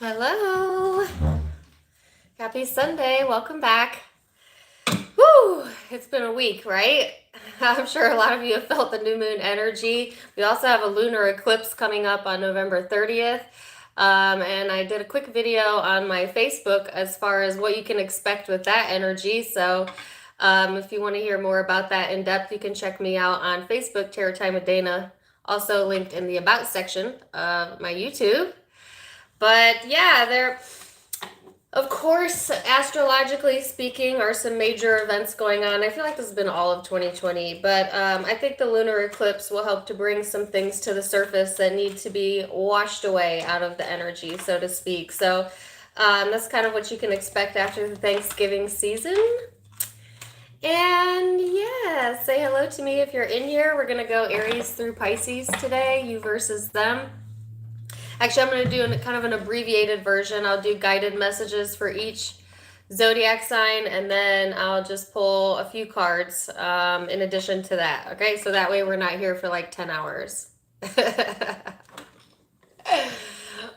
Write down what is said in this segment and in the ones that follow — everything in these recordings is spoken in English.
Hello. Happy Sunday. Welcome back. Woo! It's been a week, right? I'm sure a lot of you have felt the new moon energy. We also have a lunar eclipse coming up on November 30th. And I did a quick video on my Facebook as far as what you can expect with that energy. So if you want to hear more about that in depth, you can check me out on Facebook, Tarot Time with Dana, also linked in the About section of my YouTube. But yeah, there, of course, astrologically speaking, are some major events going on. I feel like this has been all of 2020, but I think the lunar eclipse will help to bring some things to the surface that need to be washed away out of the energy, so to speak. So that's kind of what you can expect after the Thanksgiving season. And yeah, say hello to me if you're in here. We're going to go Aries through Pisces today, you versus them. Actually, I'm going to do kind of an abbreviated version. I'll do guided messages for each zodiac sign, and then I'll just pull a few cards in addition to that. Okay, so that way we're not here for like 10 hours.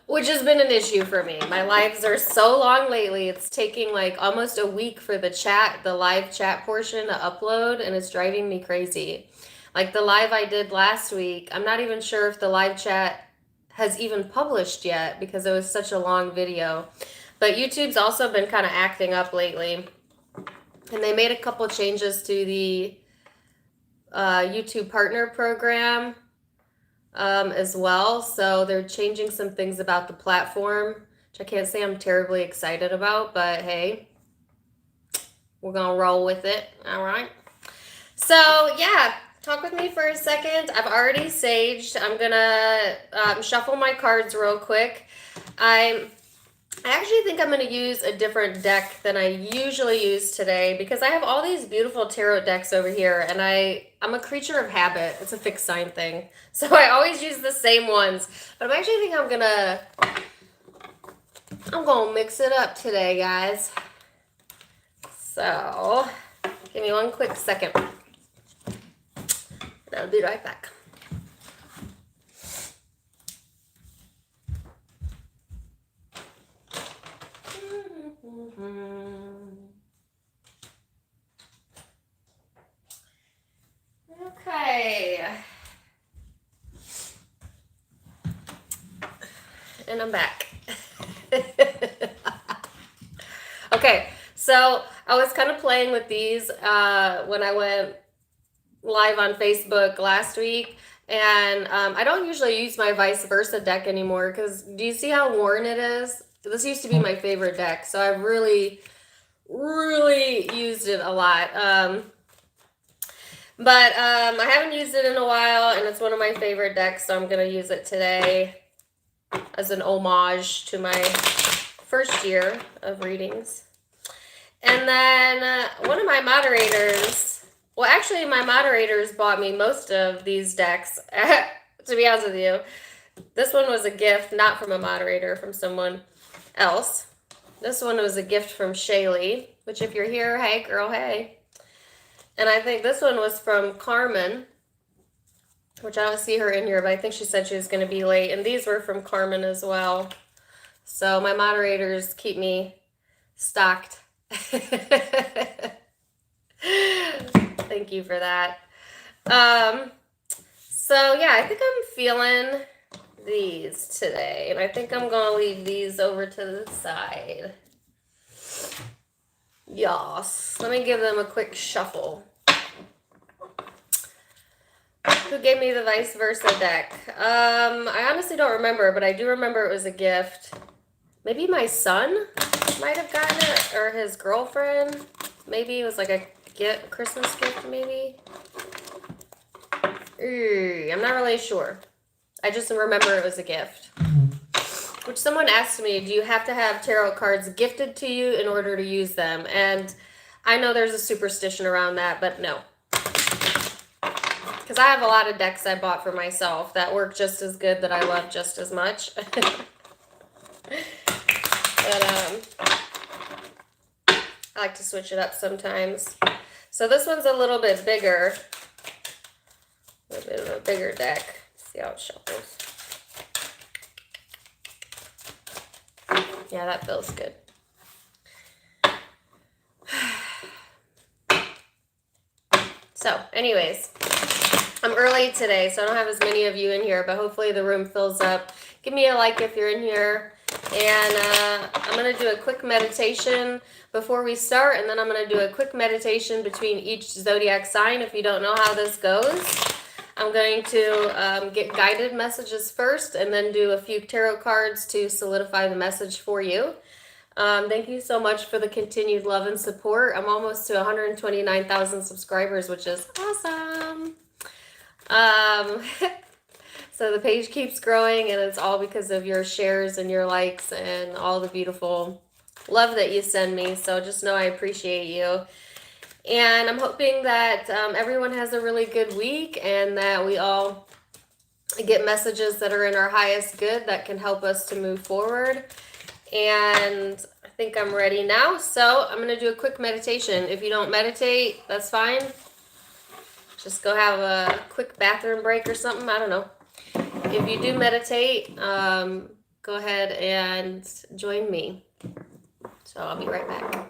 Which has been an issue for me. My lives are so long lately. It's taking like almost a week for the live chat portion to upload, and it's driving me crazy. Like the live I did last week, I'm not even sure if the live chat has even published yet because it was such a long video. But YouTube's also been kind of acting up lately. And they made a couple changes to the YouTube partner program as well. So they're changing some things about the platform, which I can't say I'm terribly excited about, but hey, we're gonna roll with it. All right. So yeah, talk with me for a second. I've already saged. I'm gonna shuffle my cards real quick. I actually think I'm gonna use a different deck than I usually use today because I have all these beautiful tarot decks over here, and I'm a creature of habit. It's a fixed sign thing, so I always use the same ones. But I actually think I'm gonna mix it up today, guys. So give me one quick second. I'll be right back. Okay. And I'm back. Okay, so I was kind of playing with these when I went live on Facebook last week, and I don't usually use my vice versa deck anymore because do you see how worn it is? This used to be my favorite deck, so I've really used it a lot. But I haven't used it in a while, and it's one of my favorite decks, so I'm going to use it today as an homage to my first year of readings. And then one of my moderators, well, actually, my moderators bought me most of these decks, to be honest with you. This one was a gift, not from a moderator, from someone else. This one was a gift from Shaylee, which if you're here, hey, girl, hey. And I think this one was from Carmen, which I don't see her in here, but I think she said she was going to be late. And these were from Carmen as well. So my moderators keep me stocked. Thank you for that. So yeah, I think I'm feeling these today, and I think I'm gonna leave these over to the side. Yas. Let me give them a quick shuffle. Who gave me the vice versa deck? I honestly don't remember, but I do remember it was a gift. Maybe my son might have gotten it, or his girlfriend. Maybe it was like a Christmas gift, maybe. I'm not really sure. I just remember it was a gift. Which someone asked me, do you have to have tarot cards gifted to you in order to use them? And I know there's a superstition around that, but no. Because I have a lot of decks I bought for myself that work just as good, that I love just as much. But I like to switch it up sometimes. So this one's a little bit bigger. A little bit of a bigger deck. Let's see how it shuffles. Yeah, that feels good. So, anyways, I'm early today, so I don't have as many of you in here, but hopefully the room fills up. Give me a like if you're in here. And I'm going to do a quick meditation before we start, and then I'm going to do a quick meditation between each zodiac sign. If you don't know how this goes, I'm going to get guided messages first, and then do a few tarot cards to solidify the message for you. Thank you so much for the continued love and support. I'm almost to 129,000 subscribers, which is awesome. So the page keeps growing, and it's all because of your shares and your likes and all the beautiful love that you send me. So just know I appreciate you. And I'm hoping that everyone has a really good week, and that we all get messages that are in our highest good that can help us to move forward. And I think I'm ready now. So I'm going to do a quick meditation. If you don't meditate, that's fine. Just go have a quick bathroom break or something. I don't know. If you do meditate, go ahead and join me. So I'll be right back.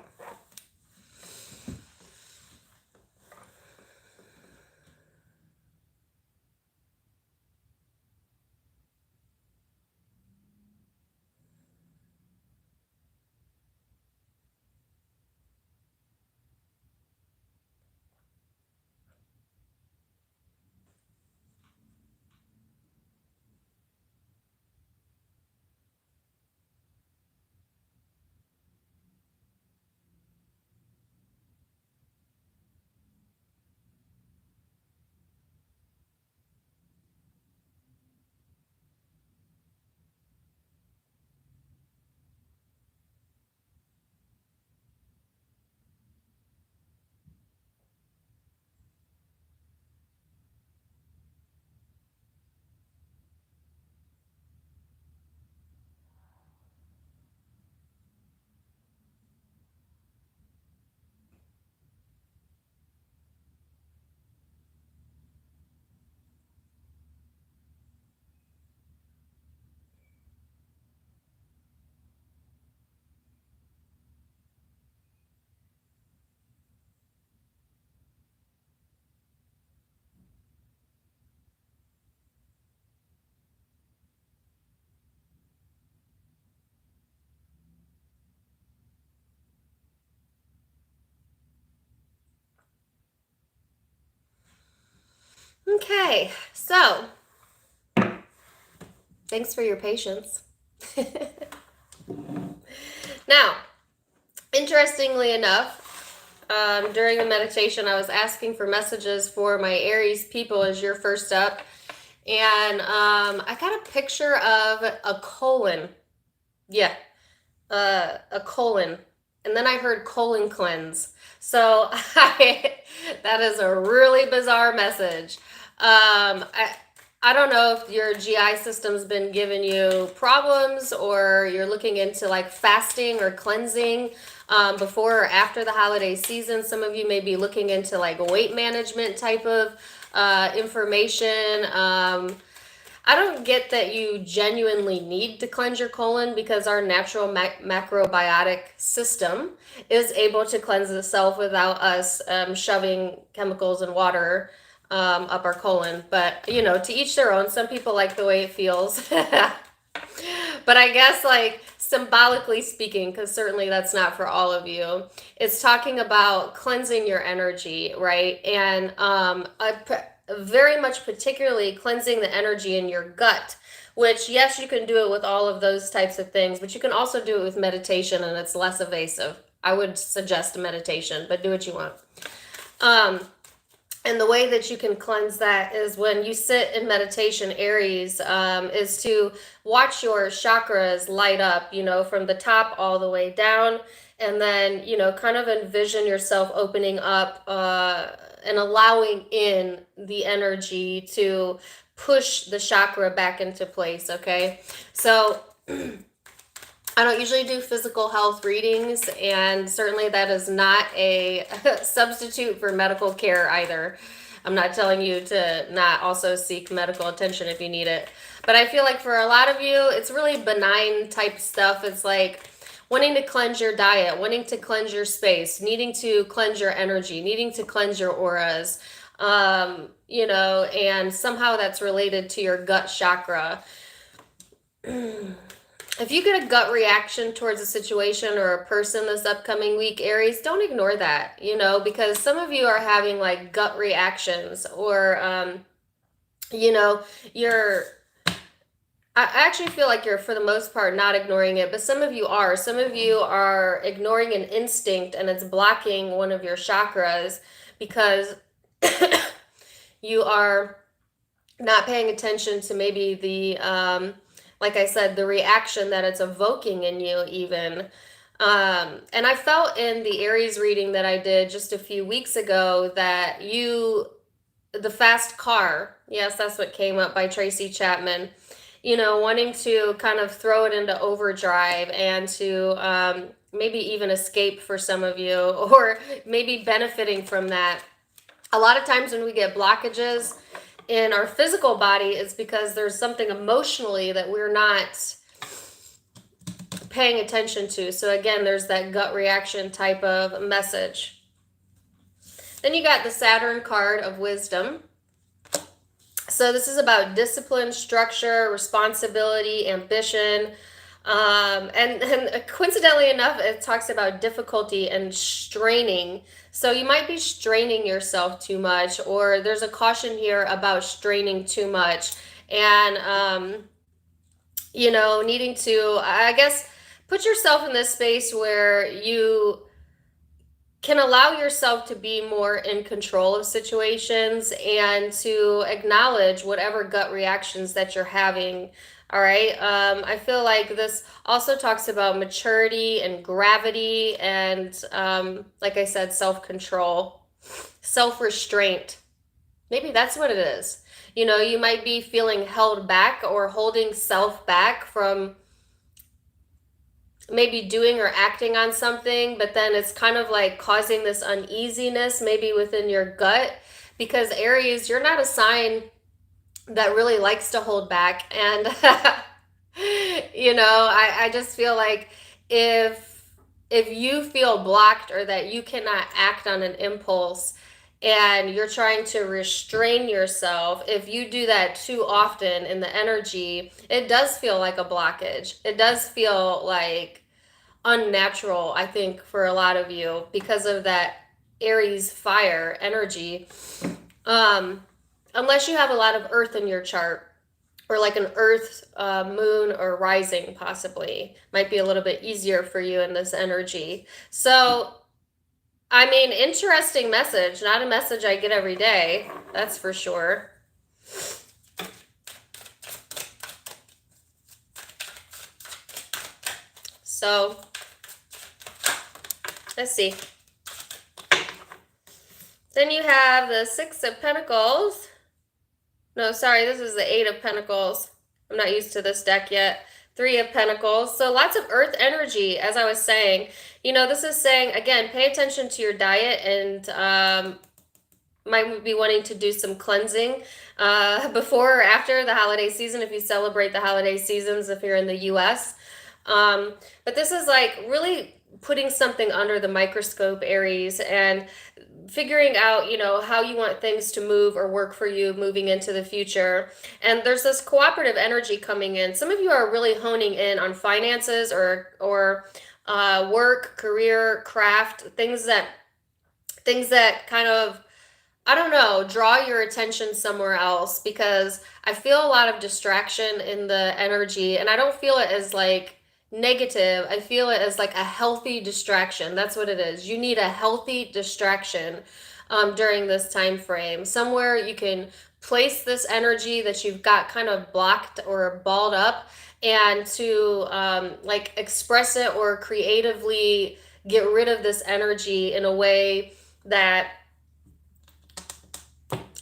Okay, so thanks for your patience. Now, interestingly enough, during the meditation, I was asking for messages for my Aries people as you're first up. And I got a picture of a colon. Yeah, a colon. And then I heard colon cleanse. So that is a really bizarre message. I don't know if your GI system's been giving you problems, or you're looking into like fasting or cleansing before or after the holiday season. Some of you may be looking into like weight management type of information. I don't get that you genuinely need to cleanse your colon, because our natural macrobiotic system is able to cleanse itself without us shoving chemicals and water up our colon. But, you know, to each their own. Some people like the way it feels. But I guess, like, symbolically speaking, because certainly that's not for all of you, it's talking about cleansing your energy, right? And very much particularly cleansing the energy in your gut, which, yes, you can do it with all of those types of things, but you can also do it with meditation, and it's less evasive. I would suggest meditation, but do what you want. And the way that you can cleanse that is when you sit in meditation, Aries, is to watch your chakras light up, you know, from the top all the way down. And then, you know, kind of envision yourself opening up and allowing in the energy to push the chakra back into place, okay? So I don't usually do physical health readings, and certainly that is not a substitute for medical care either. I'm not telling you to not also seek medical attention if you need it. But I feel like for a lot of you, it's really benign type stuff. It's like wanting to cleanse your diet, wanting to cleanse your space, needing to cleanse your energy, needing to cleanse your auras, and somehow that's related to your gut chakra. If you get a gut reaction towards a situation or a person this upcoming week, Aries, don't ignore that, because some of you are having like gut reactions or, you're, I actually feel like you're, for the most part, not ignoring it, but some of you are. Some of you are ignoring an instinct and it's blocking one of your chakras because you are not paying attention to maybe like I said, the reaction that it's evoking in you even. And I felt in the Aries reading that I did just a few weeks ago that the fast car, yes, that's what came up by Tracy Chapman, wanting to kind of throw it into overdrive and to maybe even escape for some of you, or maybe benefiting from that. A lot of times when we get blockages in our physical body, it's because there's something emotionally that we're not paying attention to. So again, there's that gut reaction type of message. Then you got the Saturn card of wisdom. So this is about discipline, structure, responsibility, ambition. And coincidentally enough, it talks about difficulty and straining. So you might be straining yourself too much, or there's a caution here about straining too much. And, needing to, I guess, put yourself in this space where you can allow yourself to be more in control of situations and to acknowledge whatever gut reactions that you're having. All right. I feel like this also talks about maturity and gravity and, like I said, self-control, self-restraint. Maybe that's what it is. You might be feeling held back or holding self back from maybe doing or acting on something, but then it's kind of like causing this uneasiness maybe within your gut, because Aries, you're not a sign that really likes to hold back. And I just feel like if you feel blocked or that you cannot act on an impulse and you're trying to restrain yourself, if you do that too often in the energy, it does feel like a blockage. It does feel like unnatural, I think, for a lot of you because of that Aries fire energy. Unless you have a lot of earth in your chart, or like an earth, moon, or rising possibly, might be a little bit easier for you in this energy. So, I mean, interesting message, not a message I get every day, that's for sure. So, let's see. Then you have the Six of Pentacles. No, sorry, this is the Eight of Pentacles. I'm not used to this deck yet. Three of Pentacles. So lots of earth energy, as I was saying. This is saying, again, pay attention to your diet and might be wanting to do some cleansing before or after the holiday season if you celebrate the holiday seasons if you're in the U.S. But this is like really putting something under the microscope, Aries, and figuring out, how you want things to move or work for you moving into the future. And there's this cooperative energy coming in. Some of you are really honing in on finances or work, career, craft, things that kind of, I don't know, draw your attention somewhere else, because I feel a lot of distraction in the energy, and I don't feel it as like negative. I feel it as like a healthy distraction. That's what it is. You need a healthy distraction during this time frame. Somewhere you can place this energy that you've got kind of blocked or balled up, and to like express it or creatively get rid of this energy in a way that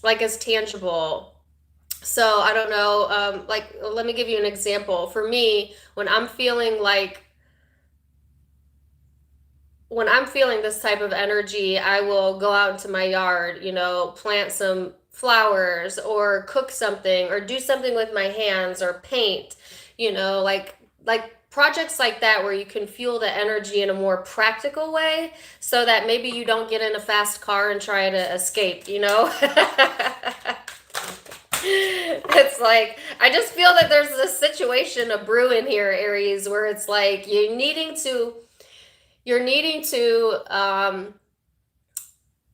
like is tangible. So I don't know, like, let me give you an example. For me, when I'm feeling this type of energy, I will go out into my yard, plant some flowers or cook something or do something with my hands or paint, like like projects like that where you can fuel the energy in a more practical way so that maybe you don't get in a fast car and try to escape, you know? It's like, I just feel that there's this situation of brewing here, Aries, where it's like you're needing to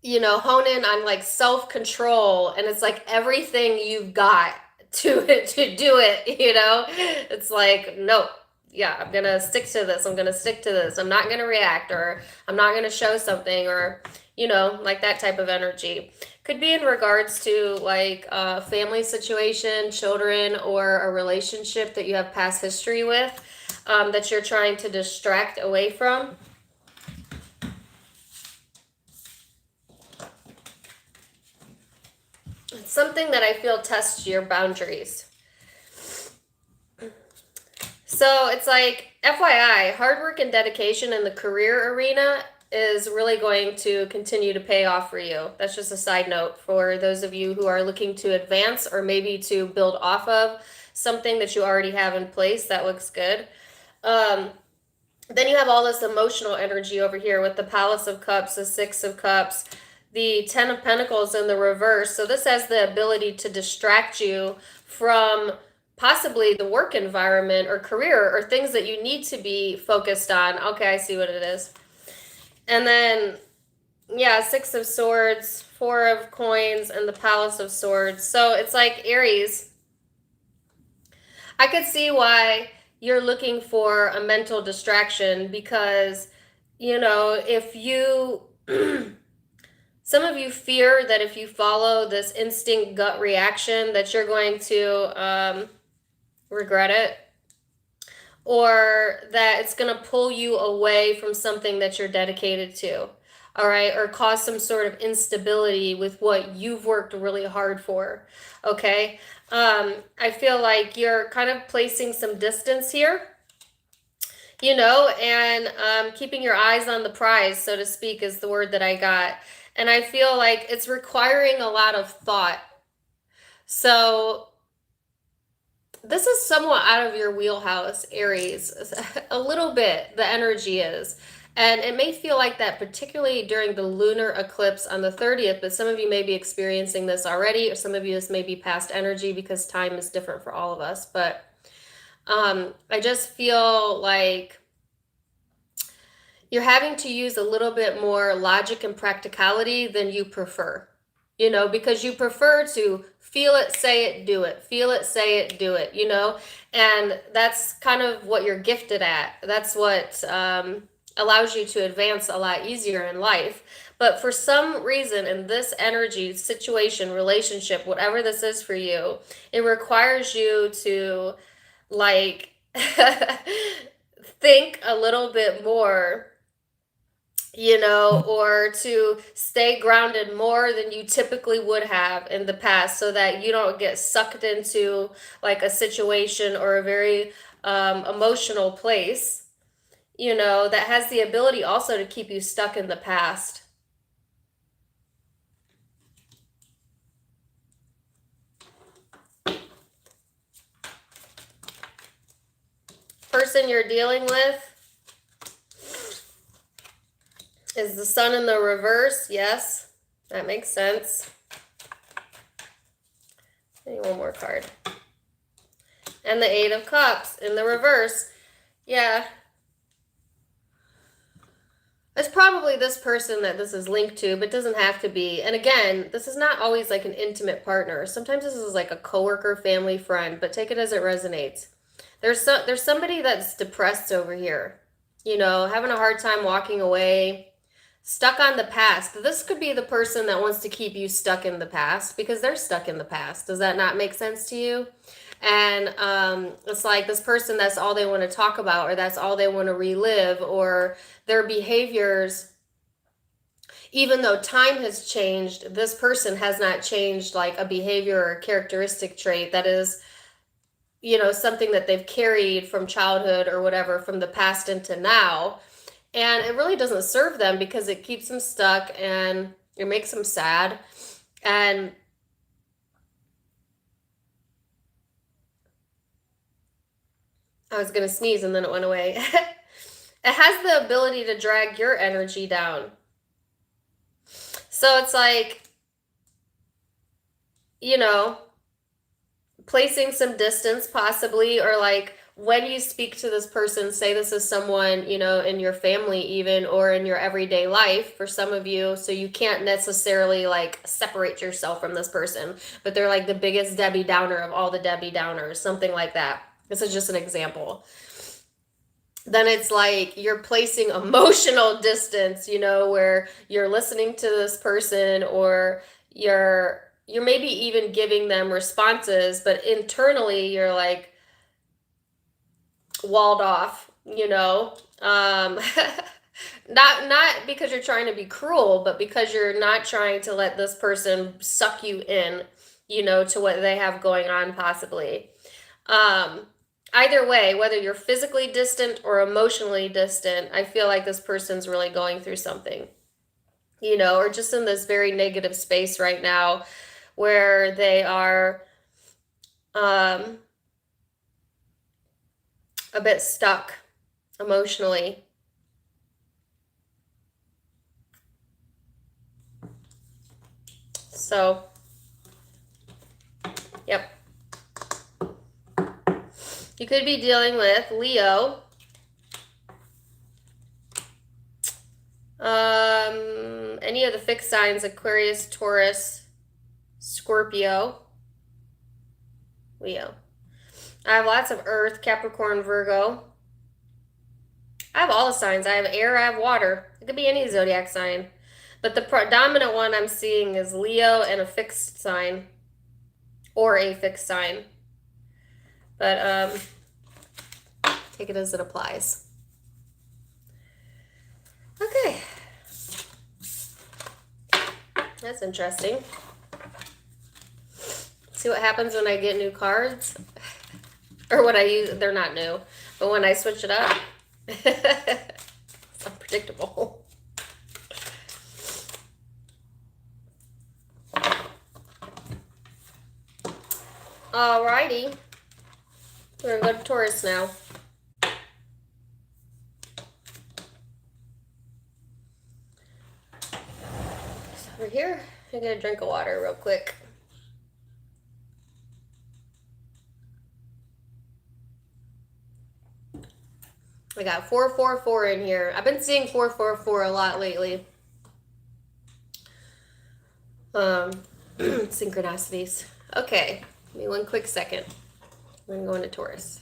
you know, hone in on like self-control, and it's like everything you've got to do it, you know? It's like, nope. Yeah, I'm gonna stick to this. I'm gonna stick to this. I'm not gonna react, or I'm not gonna show something, or you know, like that type of energy. Could be in regards to like a family situation, children, or a relationship that you have past history with, that you're trying to distract away from. It's something that I feel tests your boundaries. So it's like, FYI, hard work and dedication in the career arena is really going to continue to pay off for you. That's just a side note for those of you who are looking to advance or maybe to build off of something that you already have in place. That looks good. Then you have all this emotional energy over here with the Palace of Cups, the Six of Cups, the Ten of Pentacles in the reverse. So this has the ability to distract you from possibly the work environment or career or things that you need to be focused on. Okay, I see what it is. And then, yeah, Six of Swords, Four of Coins, and the Palace of Swords. So it's like, Aries, I could see why you're looking for a mental distraction because, you know, if you, some of you fear that if you follow this instinct gut reaction that you're going to regret it, or that it's going to pull you away from something that you're dedicated to, all right, or cause some sort of instability with what you've worked really hard for, okay? I feel like you're kind of placing some distance here, you know, and keeping your eyes on the prize, so to speak, is the word that I got. And I feel like it's requiring a lot of thought. So this is somewhat out of your wheelhouse, Aries. A little bit, the energy is. And it may feel like that, particularly during the lunar eclipse on the 30th, but some of you may be experiencing this already, or some of you this may be past energy because time is different for all of us. But I just feel like you're having to use a little bit more logic and practicality than you prefer, you know, because you prefer to feel it, say it, do it, feel it, say it, do it, you know, and that's kind of what you're gifted at. That's what allows you to advance a lot easier in life. But for some reason in this energy, situation, relationship, whatever this is for you, it requires you to like think a little bit more, you know, or to stay grounded more than you typically would have in the past so that you don't get sucked into like a situation or a very emotional place, you know, that has the ability also to keep you stuck in the past. Person you're dealing with is the Sun in the reverse. Yes, that makes sense. Maybe one more card. And the Eight of Cups in the reverse. Yeah. It's probably this person that this is linked to, but doesn't have to be. And again, this is not always like an intimate partner. Sometimes this is like a coworker, family, friend, but take it as it resonates. There's somebody that's depressed over here, you know, having a hard time walking away, stuck on the past. This could be the person that wants to keep you stuck in the past because they're stuck in the past. Does that not make sense to you? And it's like this person, that's all they want to talk about, or that's all they want to relive, or their behaviors, even though time has changed, this person has not changed like a behavior or characteristic trait that is, you know, something that they've carried from childhood or whatever, from the past into now. And it really doesn't serve them because it keeps them stuck and it makes them sad. And I was going to sneeze and then it went away. It has the ability to drag your energy down. So it's like, you know, placing some distance possibly, or like when you speak to this person, say this is someone, you know, in your family even, or in your everyday life for some of you, so you can't necessarily like separate yourself from this person, but they're like the biggest Debbie Downer of all the Debbie Downers, something like that. This is just an example. Then it's like you're placing emotional distance, you know, where you're listening to this person, or you're maybe even giving them responses, but internally you're like walled off, you know. Not because you're trying to be cruel, but because you're not trying to let this person suck you in, you know, to what they have going on possibly. Either way, whether you're physically distant or emotionally distant, I feel like this person's really going through something, you know, or just in this very negative space right now where they are a bit stuck emotionally. So, yep. You could be dealing with Leo. Any of the fixed signs, Aquarius, Taurus, Scorpio, Leo. I have lots of Earth, Capricorn, Virgo. I have all the signs. I have air, I have water. It could be any zodiac sign. But the predominant one I'm seeing is Leo and a fixed sign. Or a fixed sign. But take it as it applies. Okay. That's interesting. See what happens when I get new cards? Or when I use, they're not new, but when I switch it up, it's unpredictable. Alrighty. We're gonna go to Taurus now. So over here, I'm gonna drink of water real quick. I got 444 in here. I've been seeing 444 a lot lately. Synchronicities. Okay, give me one quick second. I'm gonna go into Taurus.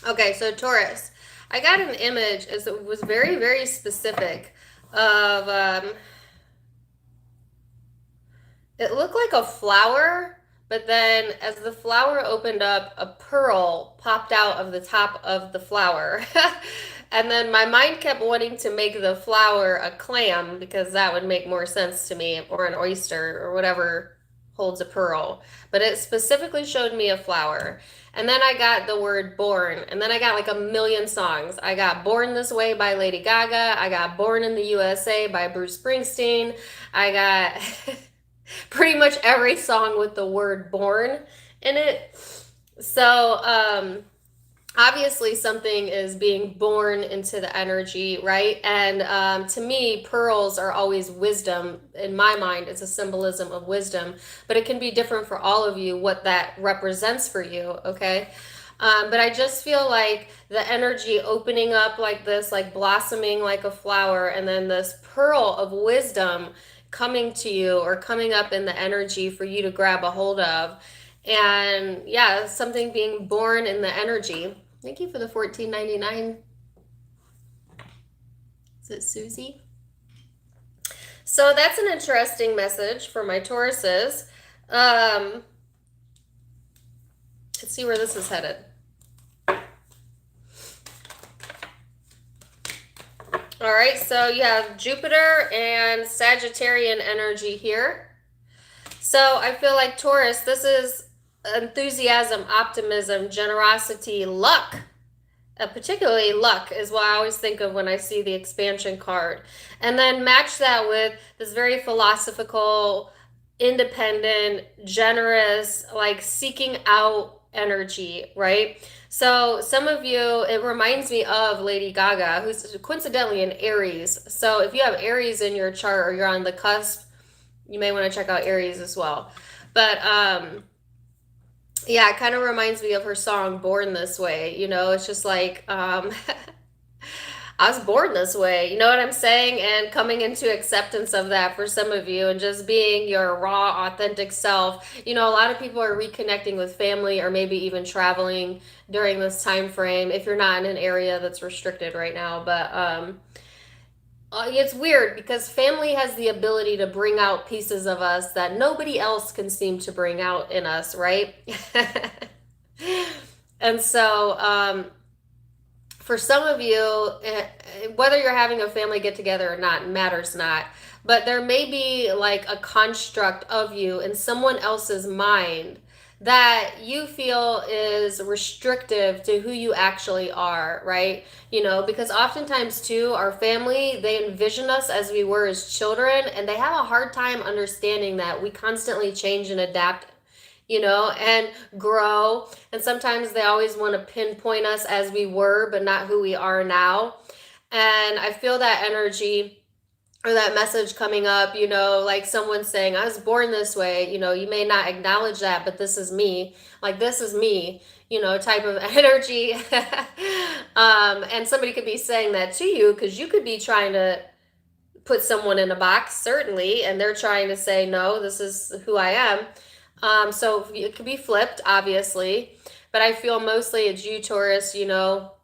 Okay, so Taurus. I got an image, as it was very, very specific, of it looked like a flower, but then as the flower opened up, a pearl popped out of the top of the flower. And then my mind kept wanting to make the flower a clam because that would make more sense to me, or an oyster, or whatever holds a pearl. But it specifically showed me a flower. And then I got the word born, and then I got like a million songs. I got Born This Way by Lady Gaga. I got Born in the USA by Bruce Springsteen. I got pretty much every song with the word born in it. So, obviously something is being born into the energy, right? And to me, pearls are always wisdom. In my mind, it's a symbolism of wisdom, but it can be different for all of you what that represents for you, okay? But I just feel like the energy opening up like this, like blossoming like a flower, and then this pearl of wisdom coming to you or coming up in the energy for you to grab a hold of. And yeah, something being born in the energy. Thank you for the $14.99. Is it Susie? So that's an interesting message for my Tauruses. Let's see where this is headed. All right, so you have Jupiter and Sagittarian energy here. So I feel like Taurus, this is enthusiasm, optimism, generosity, luck. Particularly luck is what I always think of when I see the expansion card. And then match that with this very philosophical, independent, generous, like seeking out energy, right? So some of you, it reminds me of Lady Gaga, who's coincidentally an Aries. So if you have Aries in your chart or you're on the cusp, you may want to check out Aries as well. But yeah, it kind of reminds me of her song Born This Way. You know, it's just like I was born this way, you know what I'm saying? And coming into acceptance of that for some of you and just being your raw, authentic self. You know, a lot of people are reconnecting with family or maybe even traveling during this time frame if you're not in an area that's restricted right now. But it's weird because family has the ability to bring out pieces of us that nobody else can seem to bring out in us, right? And so, for some of you, whether you're having a family get together or not, matters not. But there may be like a construct of you in someone else's mind that you feel is restrictive to who you actually are, right? You know, because oftentimes too, our family, they envision us as we were as children, and they have a hard time understanding that we constantly change and adapt, you know, and grow. And sometimes they always want to pinpoint us as we were, but not who we are now. And I feel that energy or that message coming up, you know, like someone saying, I was born this way, you know, you may not acknowledge that, but this is me, like this is me, you know, type of energy. And somebody could be saying that to you because you could be trying to put someone in a box, certainly, and they're trying to say, no, this is who I am. So it could be flipped, obviously, but I feel mostly it's you, Taurus, you know,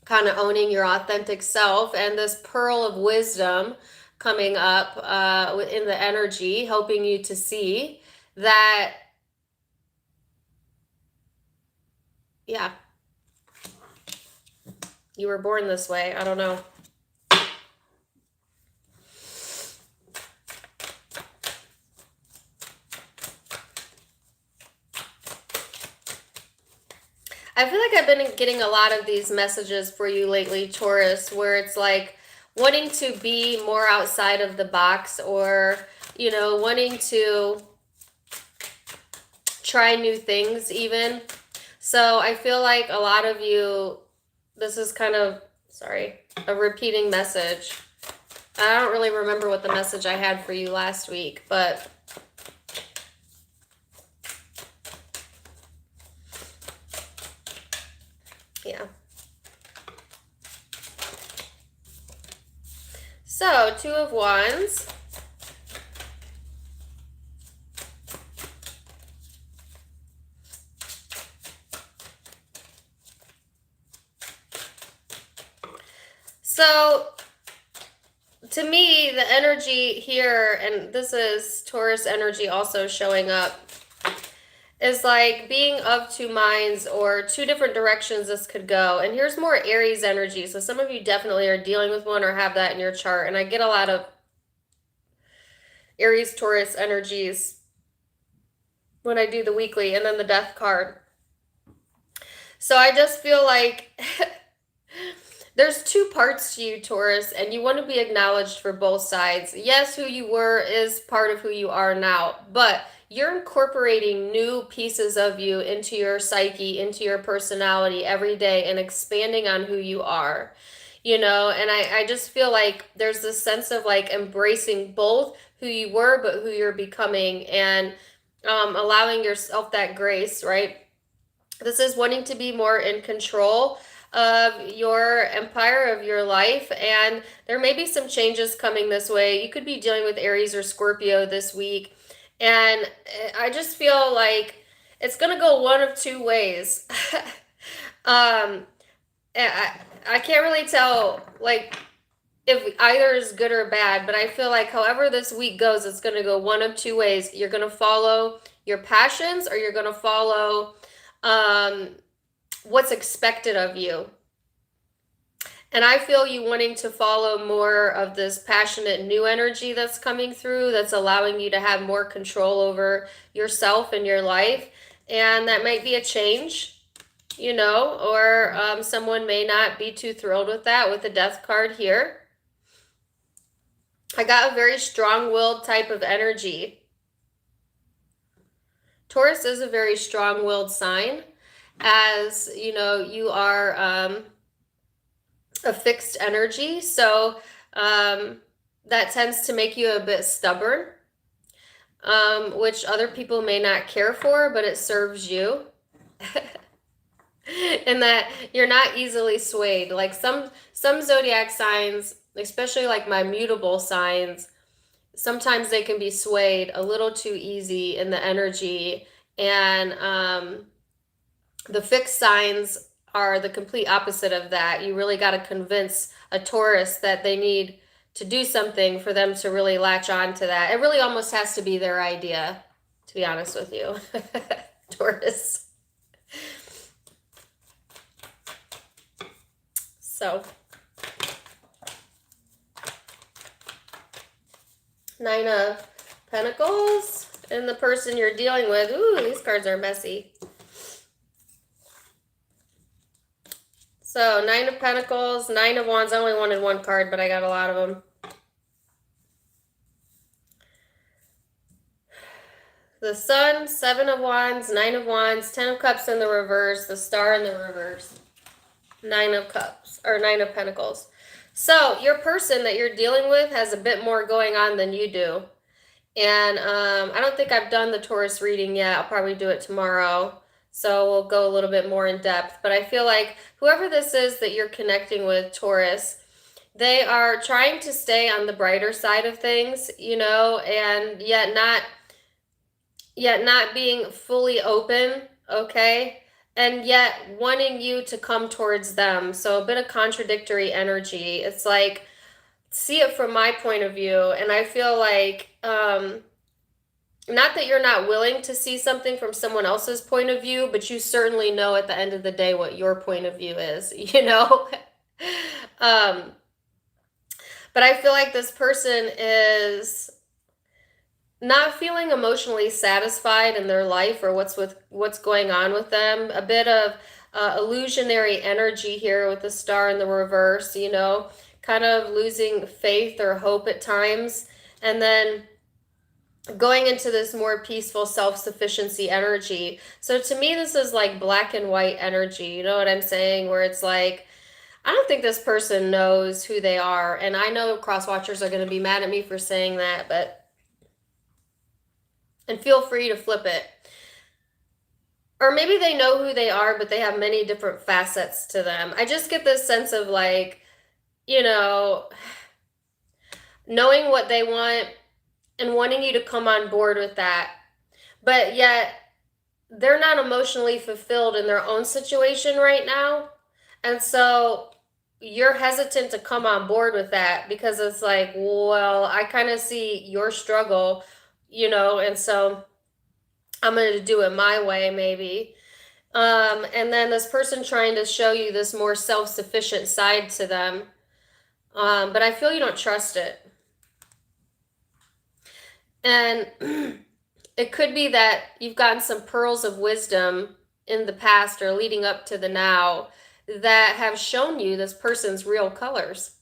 kind of owning your authentic self and this pearl of wisdom coming up in the energy, helping you to see that, yeah, you were born this way. I don't know. I feel like I've been getting a lot of these messages for you lately, Taurus, where it's like wanting to be more outside of the box or, you know, wanting to try new things even. So I feel like a lot of you, this is kind of, sorry, a repeating message. I don't really remember what the message I had for you last week, but yeah. So, Two of Wands. So, to me, the energy here, and this is Taurus energy also showing up, is like being of two minds or two different directions this could go. And here's more Aries energy. So some of you definitely are dealing with one or have that in your chart. And I get a lot of Aries, Taurus energies when I do the weekly and then the death card. So I just feel like there's two parts to you, Taurus, and you want to be acknowledged for both sides. Yes, who you were is part of who you are now, but you're incorporating new pieces of you into your psyche, into your personality every day and expanding on who you are, you know. And I just feel like there's this sense of like embracing both who you were but who you're becoming, and allowing yourself that grace, right? This is wanting to be more in control of your empire, of your life, and there may be some changes coming this way. You could be dealing with Aries or Scorpio this week, and I just feel like it's gonna go one of two ways. um, I can't really tell, like, if either is good or bad, but I feel like however this week goes, it's going to go one of two ways. You're going to follow your passions, or you're going to follow um, what's expected of you. And I feel you wanting to follow more of this passionate new energy that's coming through, that's allowing you to have more control over yourself and your life. And that might be a change, you know, or someone may not be too thrilled with that, with the Death card here. I got a very strong-willed type of energy. Taurus is a very strong-willed sign, as you know, you are a fixed energy, so that tends to make you a bit stubborn, which other people may not care for, but it serves you. And that you're not easily swayed. Like some zodiac signs, especially like my mutable signs, sometimes they can be swayed a little too easy in the energy, and the fixed signs are the complete opposite of that. You really got to convince a Taurus that they need to do something for them to really latch on to that. It really almost has to be their idea, to be honest with you. Taurus. So, Nine of Pentacles, and the person you're dealing with. Ooh, these cards are messy. So, Nine of Pentacles, Nine of Wands. I only wanted one card, but I got a lot of them. The Sun, Seven of Wands, Nine of Wands, Ten of Cups in the reverse, the Star in the reverse. Nine of Cups, or Nine of Pentacles. So your person that you're dealing with has a bit more going on than you do. And I don't think I've done the Taurus reading yet. I'll probably do it tomorrow. So we'll go a little bit more in depth. But I feel like whoever this is that you're connecting with, Taurus, they are trying to stay on the brighter side of things, you know, and yet not being fully open, okay? And yet wanting you to come towards them. So a bit of contradictory energy. It's like, see it from my point of view, and I feel like, not that you're not willing to see something from someone else's point of view, but you certainly know at the end of the day what your point of view is, you know? But I feel like this person is not feeling emotionally satisfied in their life, or what's going on with them. A bit of illusionary energy here with the Star in the reverse, you know, kind of losing faith or hope at times, and then going into this more peaceful self-sufficiency energy. So to me, this is like black and white energy, you know what I'm saying, where it's like, I don't think this person knows who they are. And I know cross-watchers are going to be mad at me for saying that, but and feel free to flip it. Or maybe they know who they are, but they have many different facets to them. I just get this sense of like, you know, knowing what they want and wanting you to come on board with that. But yet they're not emotionally fulfilled in their own situation right now. And so you're hesitant to come on board with that because it's like, well, I kind of see your struggle, you know, and so I'm going to do it my way, maybe. And then this person trying to show you this more self-sufficient side to them. But I feel you don't trust it. And it could be that you've gotten some pearls of wisdom in the past or leading up to the now that have shown you this person's real colors.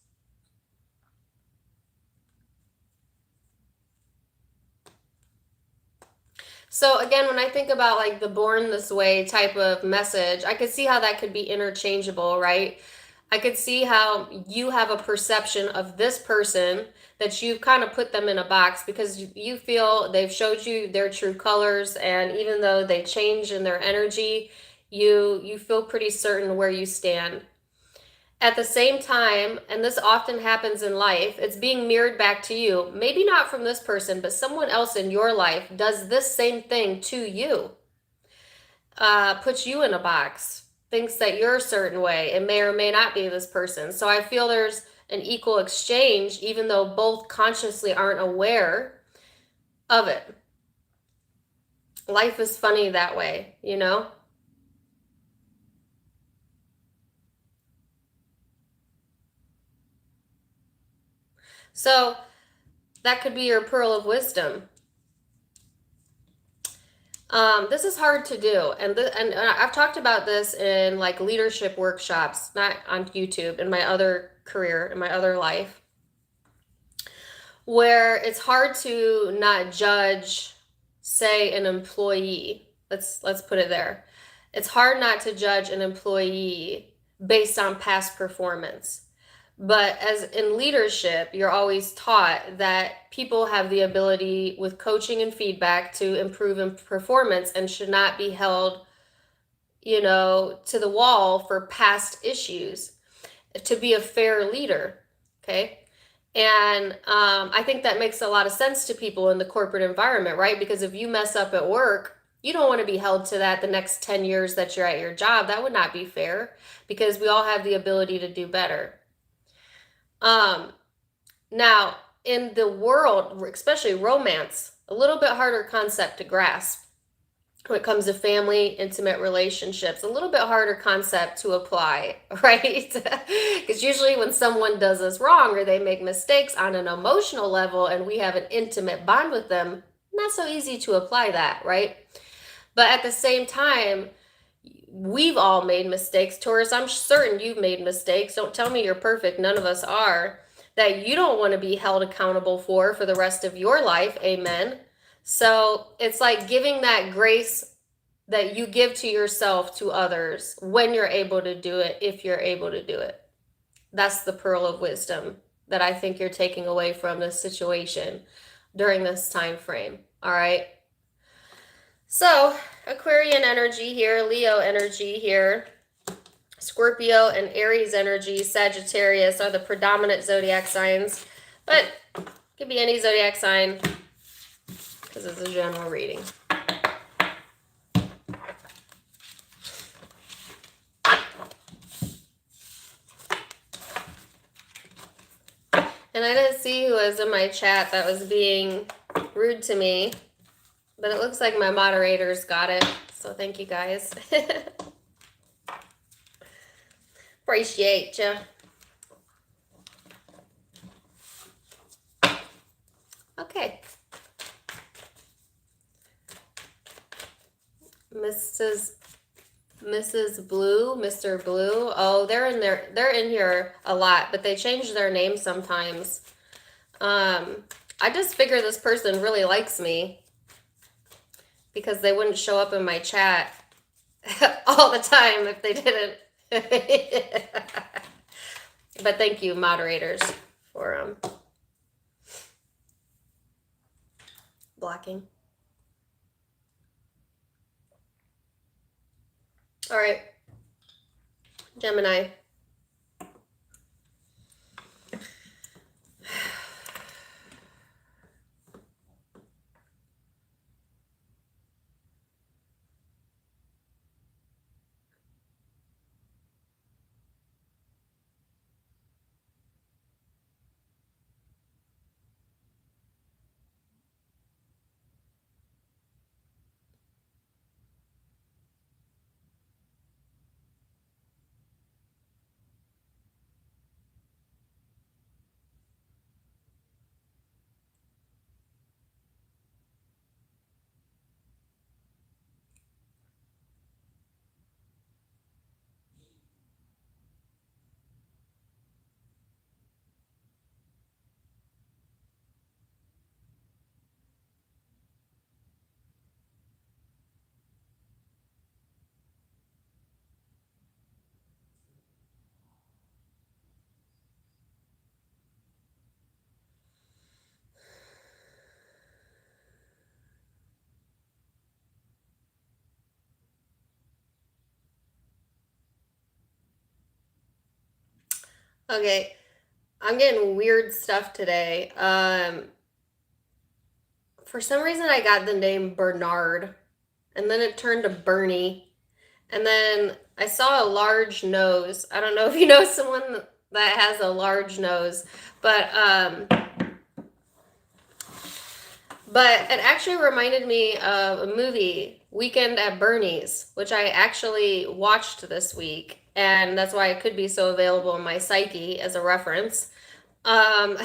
So again, when I think about like the born this way type of message, I could see how that could be interchangeable, right? I could see how you have a perception of this person that you've kind of put them in a box because you feel they've showed you their true colors, and even though they change in their energy, you feel pretty certain where you stand. At the same time, and this often happens in life, it's being mirrored back to you. Maybe not from this person, but someone else in your life does this same thing to you. Puts you in a box, thinks that you're a certain way. It may or may not be this person. So I feel there's an equal exchange, even though both consciously aren't aware of it. Life is funny that way, you know? So that could be your pearl of wisdom. This is hard to do, and I've talked about this in like leadership workshops, not on YouTube, in my other career, in my other life, where it's hard to not judge, say, an employee. Let's put it there. It's hard not to judge an employee based on past performance. But as in leadership, you're always taught that people have the ability with coaching and feedback to improve in performance and should not be held, to the wall for past issues to be a fair leader. Okay. And I think that makes a lot of sense to people in the corporate environment, right? Because if you mess up at work, you don't want to be held to that the next 10 years that you're at your job. That would not be fair, because we all have the ability to do better. Now, in the world, especially romance, a little bit harder concept to grasp when it comes to family, intimate relationships, a little bit harder concept to apply, right? Because usually when someone does us wrong or they make mistakes on an emotional level and we have an intimate bond with them, not so easy to apply that, right? But at the same time, we've all made mistakes. Taurus, I'm certain you've made mistakes. Don't tell me you're perfect. None of us are. That you don't want to be held accountable for the rest of your life. Amen. So it's like giving that grace that you give to yourself to others when you're able to do it, if you're able to do it. That's the pearl of wisdom that I think you're taking away from this situation during this time frame. All right. So Aquarian energy here, Leo energy here, Scorpio and Aries energy, Sagittarius are the predominant zodiac signs, but it could be any zodiac sign because it's a general reading. And I didn't see who was in my chat that was being rude to me, but it looks like my moderators got it. So thank you guys. Appreciate you. Okay. Mrs. Blue, Mr. Blue. Oh, they're in there. They're in here a lot, but they change their name sometimes. I just figure this person really likes me because they wouldn't show up in my chat all the time if they didn't. But thank you, moderators, for blocking. All right, Gemini. Okay, I'm getting weird stuff today. For some reason I got the name Bernard, and then it turned to Bernie, and then I saw a large nose. I don't know if you know someone that has a large nose, but but it actually reminded me of a movie, Weekend at Bernie's, which I actually watched this week, and that's why it could be so available in my psyche as a reference. Um,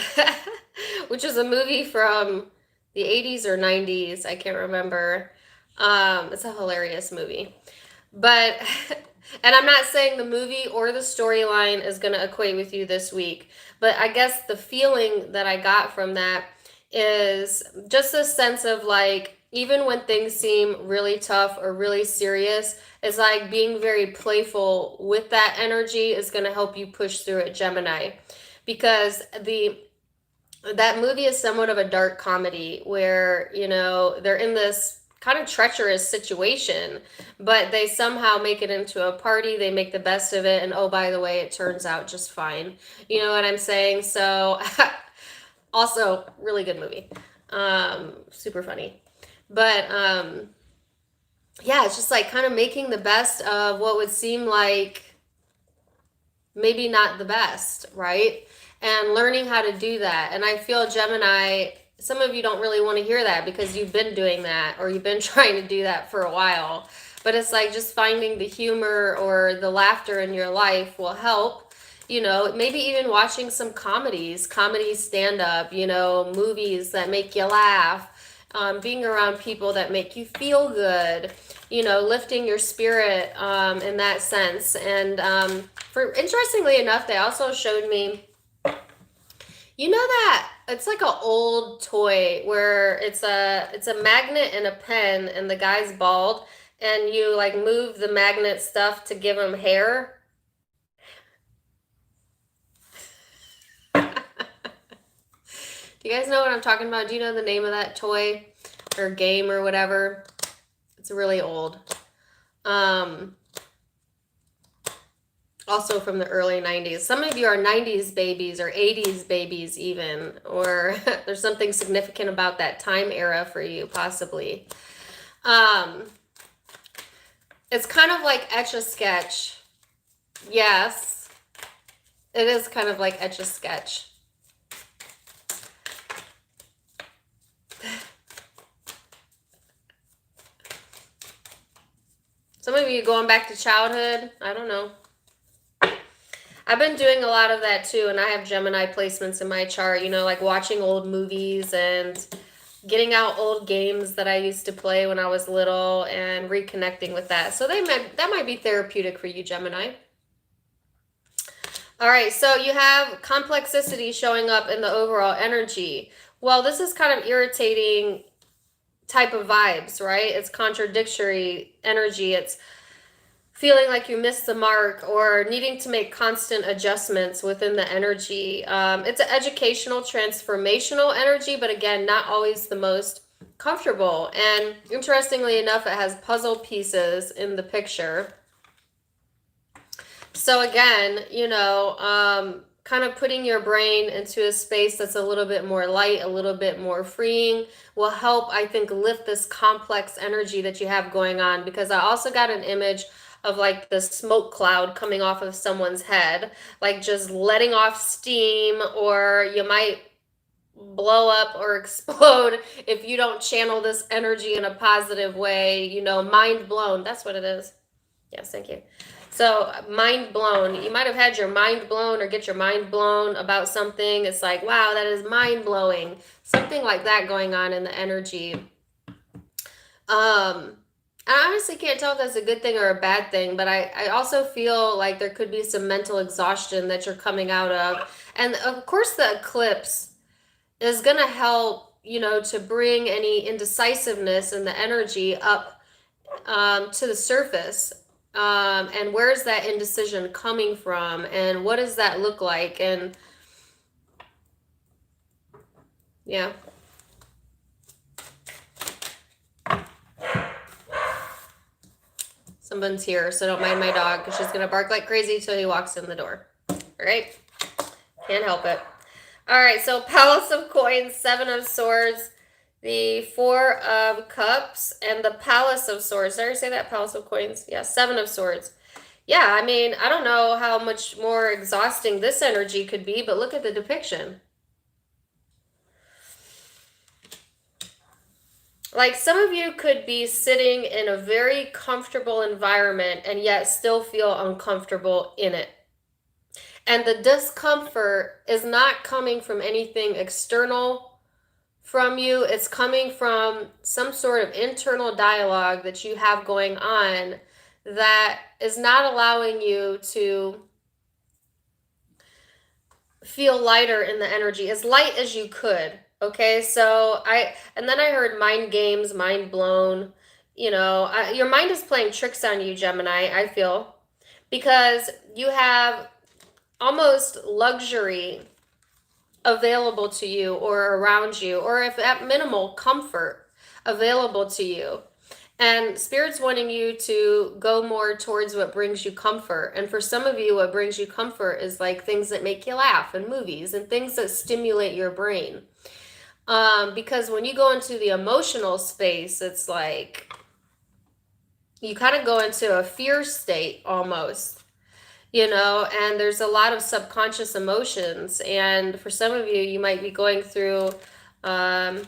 which is a movie from the 80s or 90s, I can't remember. It's a hilarious movie. But, and I'm not saying the movie or the storyline is going to equate with you this week, but I guess the feeling that I got from that is just a sense of like, even when things seem really tough or really serious, it's like being very playful with that energy is going to help you push through it, Gemini. Because that movie is somewhat of a dark comedy where, you know, they're in this kind of treacherous situation, but they somehow make it into a party, they make the best of it, and oh, by the way, it turns out just fine. You know what I'm saying? So also really good movie. Super funny. But yeah, it's just like kind of making the best of what would seem like maybe not the best, right? And learning how to do that. And I feel, Gemini, some of you don't really want to hear that because you've been doing that or you've been trying to do that for a while. But it's like just finding the humor or the laughter in your life will help. You know, maybe even watching some comedy stand up, you know, movies that make you laugh, being around people that make you feel good, you know, lifting your spirit in that sense. And for interestingly enough, they also showed me, you know, that it's like an old toy where it's a magnet and a pen, and the guy's bald, and you like move the magnet stuff to give him hair. Do you guys know what I'm talking about? Do you know the name of that toy or game or whatever? It's really old. Also from the early 90s. Some of you are 90s babies or 80s babies even, or there's something significant about that time era for you, possibly. It's kind of like Etch-a-Sketch. Yes, it is kind of like Etch-a-Sketch. Some of you going back to childhood, I don't know. I've been doing a lot of that too, and I have Gemini placements in my chart, you know, like watching old movies and getting out old games that I used to play when I was little and reconnecting with that. So that might be therapeutic for you, Gemini. All right, so you have complexity showing up in the overall energy. Well, this is kind of irritating type of vibes, right? It's contradictory energy. It's feeling like you missed the mark or needing to make constant adjustments within the energy. It's an educational, transformational energy, but again, not always the most comfortable. And interestingly enough, it has puzzle pieces in the picture. So again, you know, kind of putting your brain into a space that's a little bit more light, a little bit more freeing will help, I think, lift this complex energy that you have going on. Because I also got an image of like the smoke cloud coming off of someone's head, like just letting off steam, or you might blow up or explode if you don't channel this energy in a positive way. You know, mind blown, that's what it is. Yes, thank you. So mind blown, you might have had your mind blown or get your mind blown about something. It's like, wow, that is mind blowing. Something like that going on in the energy. I honestly can't tell if that's a good thing or a bad thing, but I also feel like there could be some mental exhaustion that you're coming out of. And of course, the eclipse is going to help, you know, to bring any indecisiveness in the energy up to the surface. And where's that indecision coming from? And what does that look like? And yeah. Someone's here, so don't mind my dog because she's going to bark like crazy till he walks in the door. All right. Can't help it. All right, so Palace of Coins, Seven of Swords, the Four of Cups, and the Palace of Swords. Did I say that? Palace of Coins? Yeah, Seven of Swords. Yeah, I mean, I don't know how much more exhausting this energy could be, but look at the depiction. Like, some of you could be sitting in a very comfortable environment and yet still feel uncomfortable in it. And the discomfort is not coming from anything external from you. It's coming from some sort of internal dialogue that you have going on that is not allowing you to feel lighter in the energy, as light as you could. Okay, so and then I heard mind games, mind blown. You know, your mind is playing tricks on you, Gemini, I feel, because you have almost luxury available to you or around you, or if at minimal comfort available to you. And Spirit's wanting you to go more towards what brings you comfort. And for some of you, what brings you comfort is like things that make you laugh and movies and things that stimulate your brain. Because when you go into the emotional space, it's like you kind of go into a fear state almost, you know, and there's a lot of subconscious emotions. And for some of you, you might be going through, on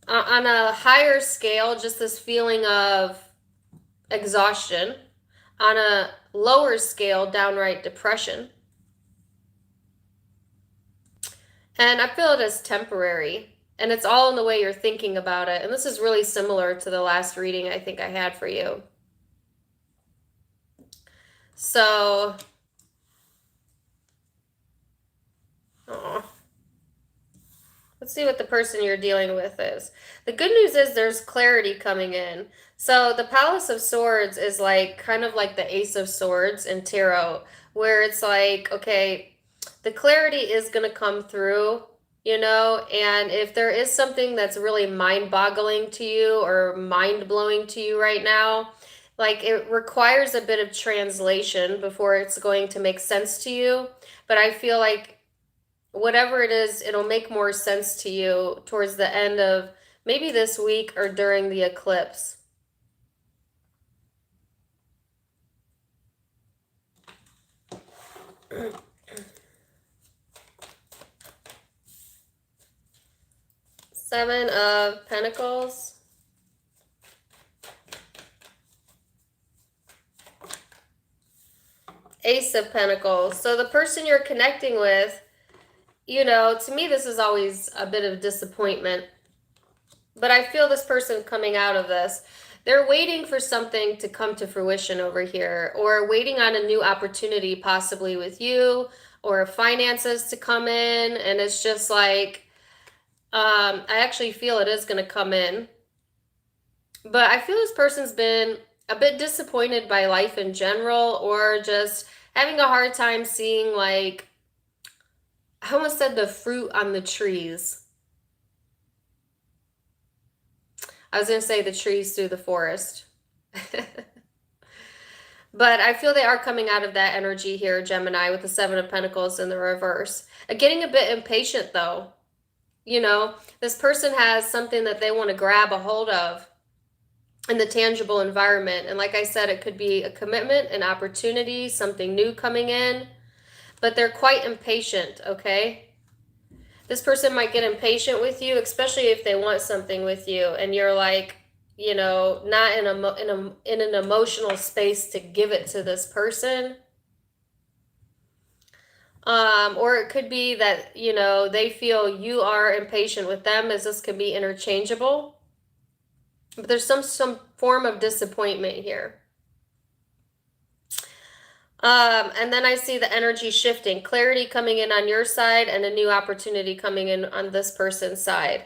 a higher scale, just this feeling of exhaustion. On a lower scale, downright depression. And I feel it as temporary. And it's all in the way you're thinking about it. And this is really similar to the last reading I think I had for you. So, let's see what the person you're dealing with is. The good news is there's clarity coming in. So the Palace of Swords is like kind of like the Ace of Swords in tarot, where it's like, okay, the clarity is going to come through, you know, and if there is something that's really mind-boggling to you or mind-blowing to you right now, like it requires a bit of translation before it's going to make sense to you. But I feel like whatever it is, it'll make more sense to you towards the end of maybe this week or during the eclipse. Seven of Pentacles. Ace of Pentacles. So the person you're connecting with, you know, to me, this is always a bit of disappointment. But I feel this person coming out of this, they're waiting for something to come to fruition over here, or waiting on a new opportunity possibly with you, or finances to come in. And it's just like, I actually feel it is going to come in. But I feel this person's been a bit disappointed by life in general, or just having a hard time seeing, like, I almost said the fruit on the trees. I was going to say the trees through the forest. But I feel they are coming out of that energy here, Gemini, with the Seven of Pentacles in the reverse. Getting a bit impatient, though. You know, this person has something that they want to grab a hold of in the tangible environment. And like I said, it could be a commitment, an opportunity, something new coming in. But they're quite impatient, okay? This person might get impatient with you, especially if they want something with you. And you're like, you know, not in an emotional space to give it to this person. Or it could be that, you know, they feel you are impatient with them, as this could be interchangeable. But there's some form of disappointment here. And then I see the energy shifting, clarity coming in on your side and a new opportunity coming in on this person's side.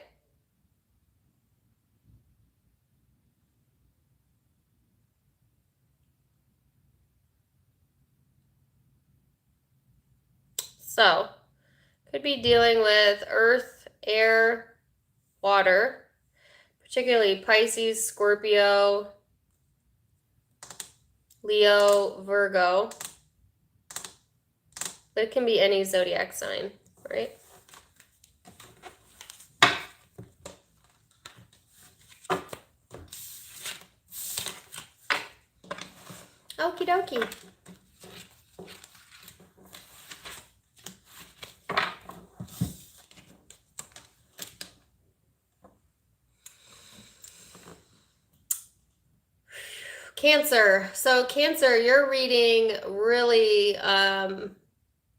So, could be dealing with earth, air, water, particularly Pisces, Scorpio, Leo, Virgo. but it can be any zodiac sign, right? Okie dokie. Cancer. So Cancer, your reading really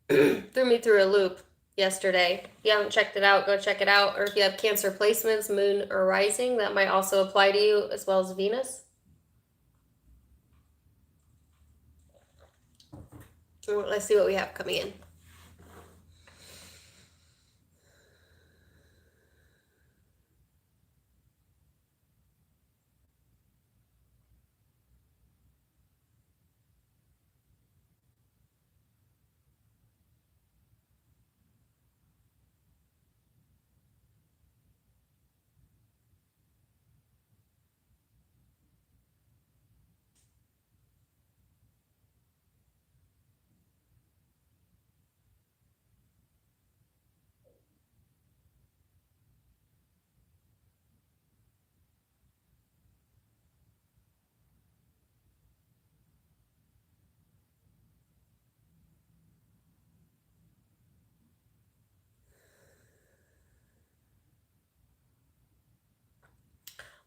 threw me through a loop yesterday. If you haven't checked it out, go check it out. Or if you have Cancer placements, moon or rising, that might also apply to you, as well as Venus. Let's see what we have coming in.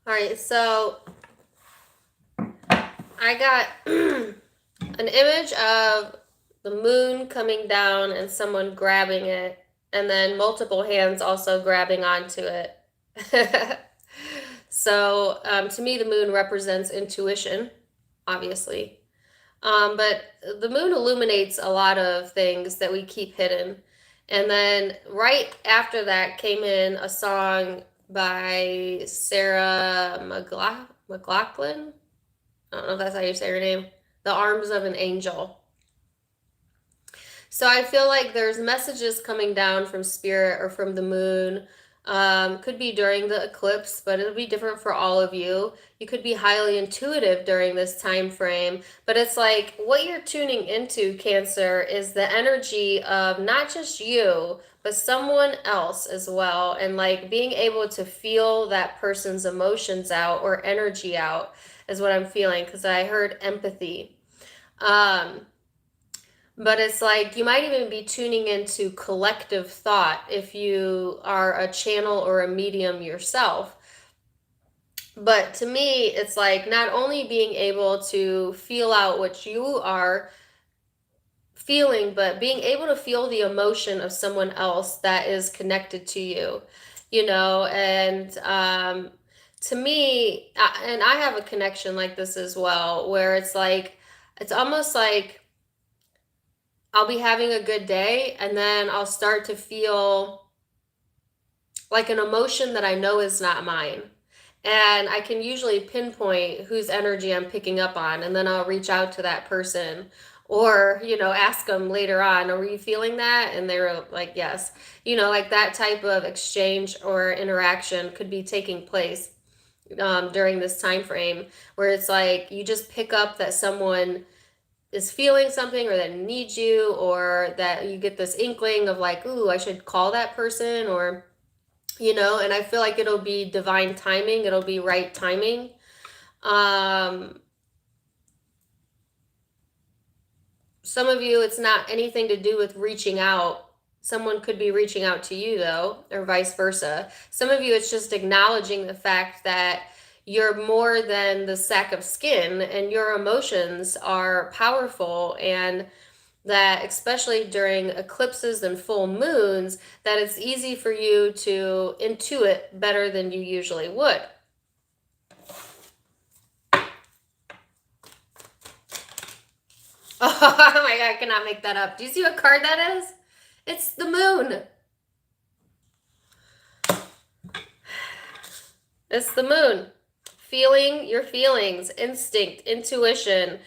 All right, so I got an image of the moon coming down and someone grabbing it, and then multiple hands also grabbing onto it. So to me, the moon represents intuition, obviously. But the moon illuminates a lot of things that we keep hidden. And then right after that came in a song by Sarah McLachlan. I don't know if that's how you say her name. The Arms of an Angel. So I feel like there's messages coming down from spirit or from the moon. Could be during the eclipse, but it'll be different for all of you. You could be highly intuitive during this time frame, but it's like what you're tuning into, Cancer, is the energy of not just you, but someone else as well, and like being able to feel that person's emotions out or energy out is what I'm feeling, because I heard empathy. But it's like you might even be tuning into collective thought if you are a channel or a medium yourself. But to me, it's like not only being able to feel out what you are feeling, but being able to feel the emotion of someone else that is connected to you, you know, and to me, and I have a connection like this as well, where it's like, it's almost like I'll be having a good day and then I'll start to feel like an emotion that I know is not mine. And I can usually pinpoint whose energy I'm picking up on, and then I'll reach out to that person or, you know, ask them later on, are you feeling that? And they were like, yes. You know, like that type of exchange or interaction could be taking place during this time frame, where it's like you just pick up that someone is feeling something or that needs you, or that you get this inkling of like, ooh, I should call that person, or, you know, and I feel like it'll be divine timing. It'll be right timing. Some of you, it's not anything to do with reaching out. Someone could be reaching out to you though, or vice versa. Some of you, it's just acknowledging the fact that you're more than the sack of skin and your emotions are powerful, and that especially during eclipses and full moons, that it's easy for you to intuit better than you usually would. Oh my God, I cannot make that up. Do you see what card that is? It's the moon. It's the moon. Feeling your feelings, instinct, intuition.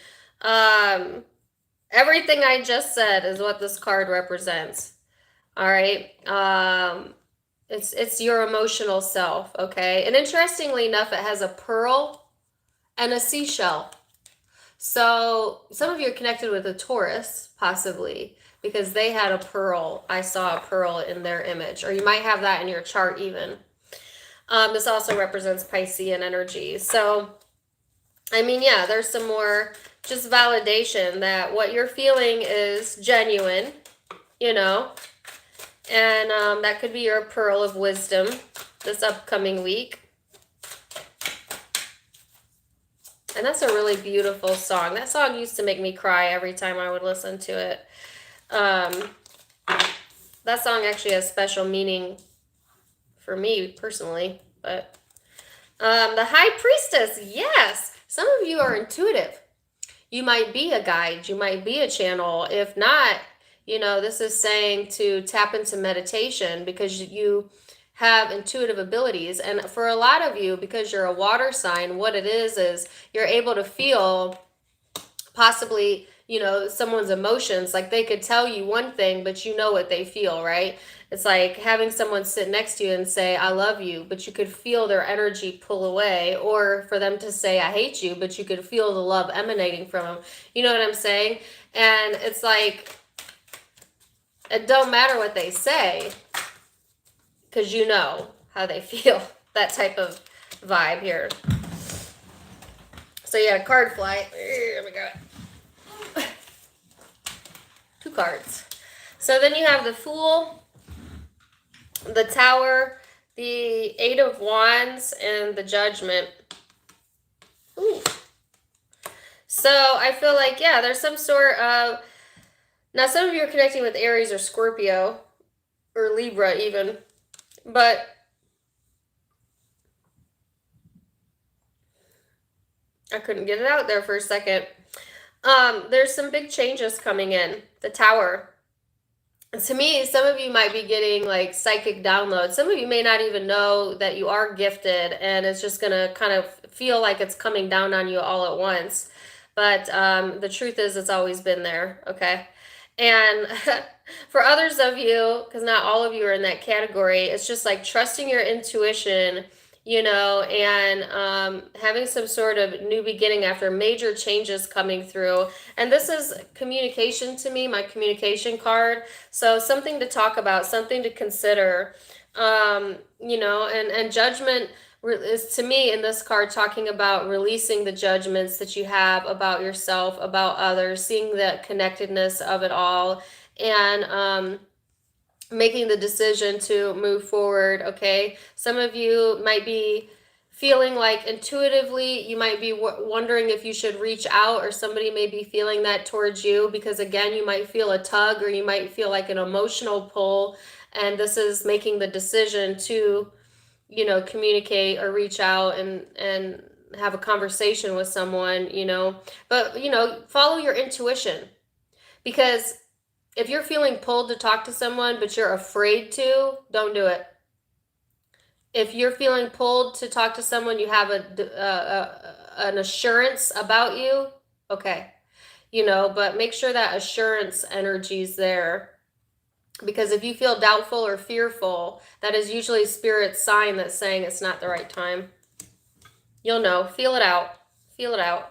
Everything I just said is what this card represents. All right. It's your emotional self, okay? And interestingly enough, it has a pearl and a seashell. So some of you are connected with a Taurus, possibly. because they had a pearl. I saw a pearl in their image, or you might have that in your chart even. This also represents Piscean energy. So, I mean, yeah, there's some more just validation that what you're feeling is genuine, you know, and that could be your pearl of wisdom this upcoming week. And that's a really beautiful song. That song used to make me cry every time I would listen to it. That song actually has special meaning for me personally. But the High Priestess, yes. Some of you are intuitive. You might be a guide. You might be a channel. If not, you know, this is saying to tap into meditation because you have intuitive abilities. And for a lot of you, because you're a water sign, what it is you're able to feel possibly, you know, someone's emotions. Like they could tell you one thing, but you know what they feel, right? It's like having someone sit next to you and say, I love you, but you could feel their energy pull away, or for them to say, I hate you, but you could feel the love emanating from them. You know what I'm saying? And it's like, it don't matter what they say, because you know how they feel. That type of vibe here. So yeah, card flight. There we go. 2 cards. So then you have the Fool, the Tower, the 8 of Wands, and the Judgment. Ooh. So I feel like, yeah, there's some sort of... Now, some of you are connecting with Aries or Scorpio, or Libra even. But I couldn't get it out there for a second. There's some big changes coming in. The Tower. And to me, some of you might be getting like psychic downloads. Some of you may not even know that you are gifted, and it's just going to kind of feel like it's coming down on you all at once. But the truth is, it's always been there, okay? And for others of you, because not all of you are in that category, it's just like trusting your intuition, you know, and having some sort of new beginning after major changes coming through. And this is communication to me, my communication card. So something to talk about, something to consider, you know, and Judgment is, to me, in this card, talking about releasing the judgments that you have about yourself, about others, seeing the connectedness of it all, and making the decision to move forward, okay? Some of you might be feeling like intuitively, you might be wondering if you should reach out, or somebody may be feeling that towards you, because again, you might feel a tug, or you might feel like an emotional pull, and this is making the decision to, you know, communicate or reach out and have a conversation with someone, you know. But, you know, follow your intuition, because if you're feeling pulled to talk to someone but you're afraid to, don't do it. If you're feeling pulled to talk to someone, you have an assurance about you, okay, you know, but make sure that assurance energy is there. Because if you feel doubtful or fearful, that is usually Spirit's sign that's saying it's not the right time. You'll know. Feel it out. Feel it out.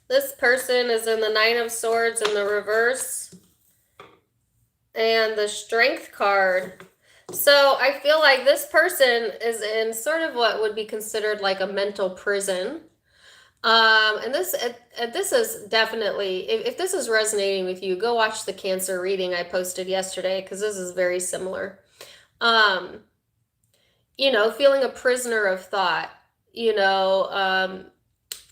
This person is in the 9 of Swords in the reverse. And the Strength card. So I feel like this person is in sort of what would be considered like a mental prison. And this is definitely, if this is resonating with you, go watch the Cancer reading I posted yesterday, because this is very similar. You know, feeling a prisoner of thought, you know,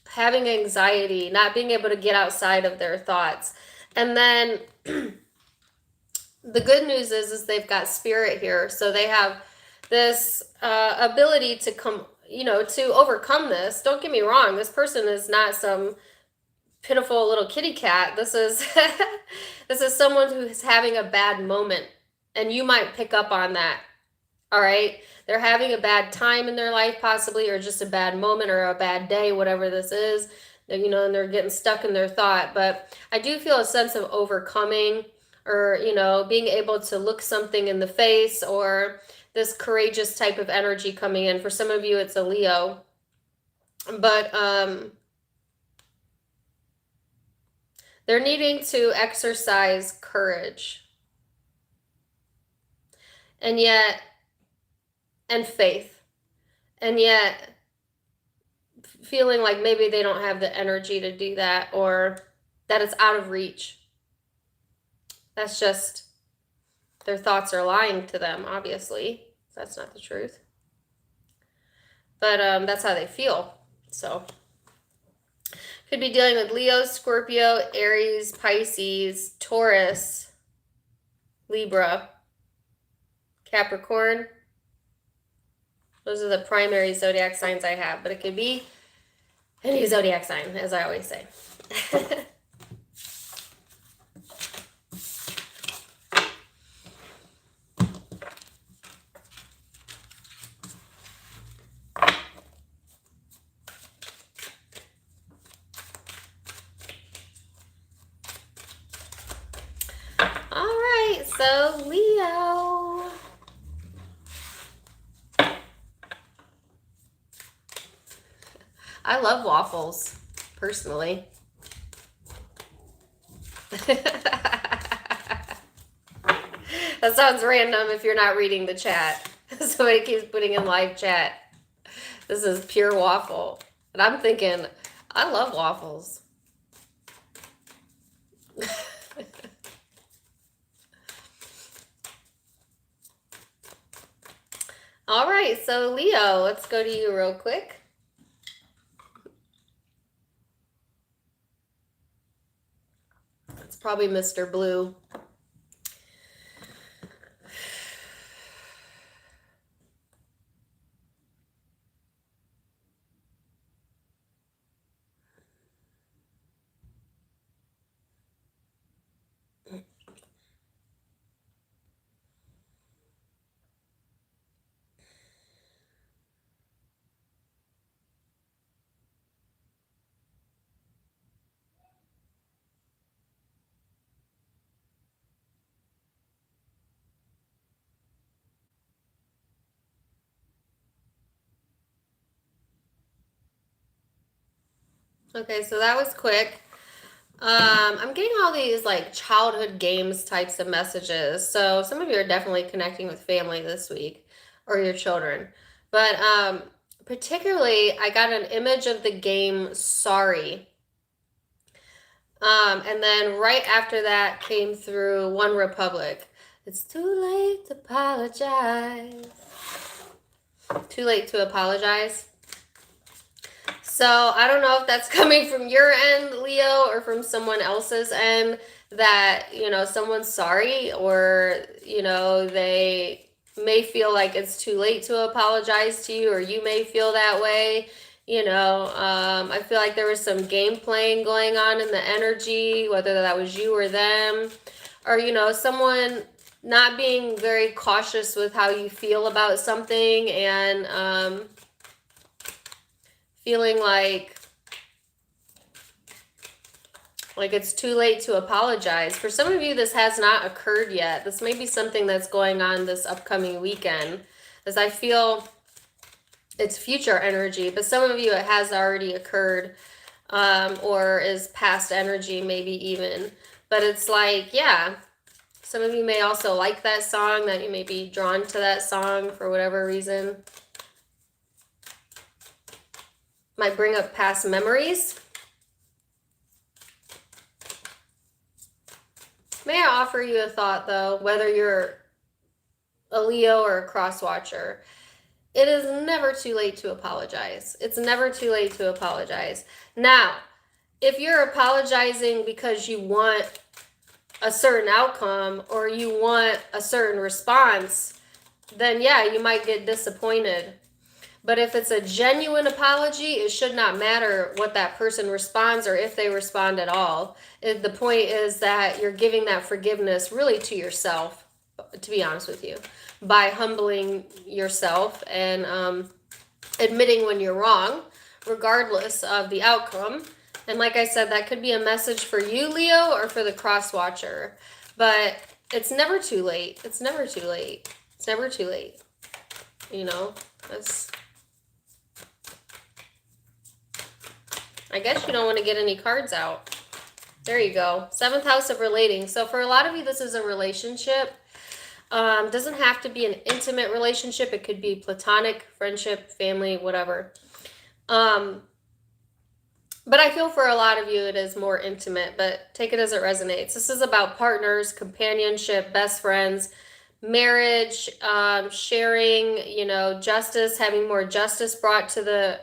having anxiety, not being able to get outside of their thoughts. And then the good news is they've got Spirit here. So they have this ability to come, you know, to overcome this. Don't get me wrong. This person is not some pitiful little kitty cat. This is this is someone who is having a bad moment, and you might pick up on that. All right. They're having a bad time in their life, possibly, or just a bad moment or a bad day, whatever this is, you know, and they're getting stuck in their thought. But I do feel a sense of overcoming, or, you know, being able to look something in the face, or this courageous type of energy coming in. For some of you, it's a Leo. But they're needing to exercise courage. And yet, and faith. And yet, feeling like maybe they don't have the energy to do that, or that it's out of reach. That's just, their thoughts are lying to them, obviously. That's not the truth. But that's how they feel. So, could be dealing with Leo, Scorpio, Aries, Pisces, Taurus, Libra, Capricorn. Those are the primary zodiac signs I have, but it could be any zodiac sign, as I always say. All right, so Leo. I love waffles, personally. That sounds random if you're not reading the chat. Somebody keeps putting in live chat. This is pure waffle. And I'm thinking, I love waffles. All right, so Leo, let's go to you real quick. It's probably Mr. Blue. Okay, so that was quick. I'm getting all these like childhood games types of messages. So some of you are definitely connecting with family this week or your children. But particularly, I got an image of the game Sorry. And then right after that came through One Republic. It's too late to apologize. Too late to apologize. So I don't know if that's coming from your end, Leo, or from someone else's end, that, you know, someone's sorry, or, you know, they may feel like it's too late to apologize to you, or you may feel that way. You know, I feel like there was some game playing going on in the energy, whether that was you or them, or, you know, someone not being very cautious with how you feel about something, and feeling like it's too late to apologize. For some of you, this has not occurred yet. This may be something that's going on this upcoming weekend, as I feel it's future energy, but some of you it has already occurred, or is past energy maybe even. But it's like, yeah, some of you may also like that song, that you may be drawn to that song for whatever reason. Might bring up past memories. May I offer you a thought, though, whether you're a Leo or a cross watcher? It is never too late to apologize. It's never too late to apologize. Now, if you're apologizing because you want a certain outcome or you want a certain response, then yeah, you might get disappointed. But if it's a genuine apology, it should not matter what that person responds or if they respond at all. The point is that you're giving that forgiveness really to yourself, to be honest with you, by humbling yourself and admitting when you're wrong, regardless of the outcome. And like I said, that could be a message for you, Leo, or for the cross watcher. But it's never too late. It's never too late. It's never too late. You know, that's... I guess you don't want to get any cards out. There you go. 7th house of relating. So for a lot of you, this is a relationship. Doesn't have to be an intimate relationship. It could be platonic, friendship, family, whatever. But I feel for a lot of you it is more intimate, but take it as it resonates. This is about partners, companionship, best friends, marriage, sharing, justice, having more justice brought to the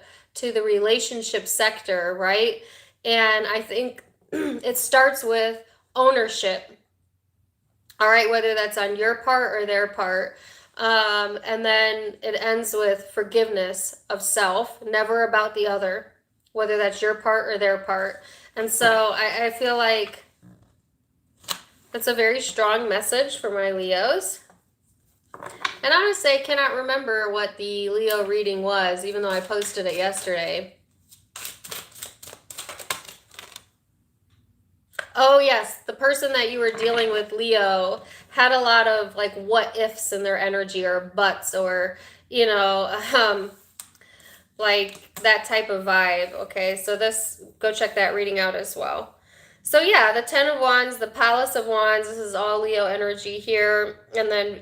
relationship sector, right? And I think it starts with ownership. All right, whether that's on your part or their part. And then it ends with forgiveness of self, never about the other, whether that's your part or their part. And so I feel like that's a very strong message for my Leos. And honestly, I cannot remember what the Leo reading was, even though I posted it yesterday. Oh yes, the person that you were dealing with, Leo, had a lot of like what ifs in their energy, or buts, or like that type of vibe. Okay, so go check that reading out as well. So yeah, the 10 of Wands, the Palace of Wands, this is all Leo energy here. And then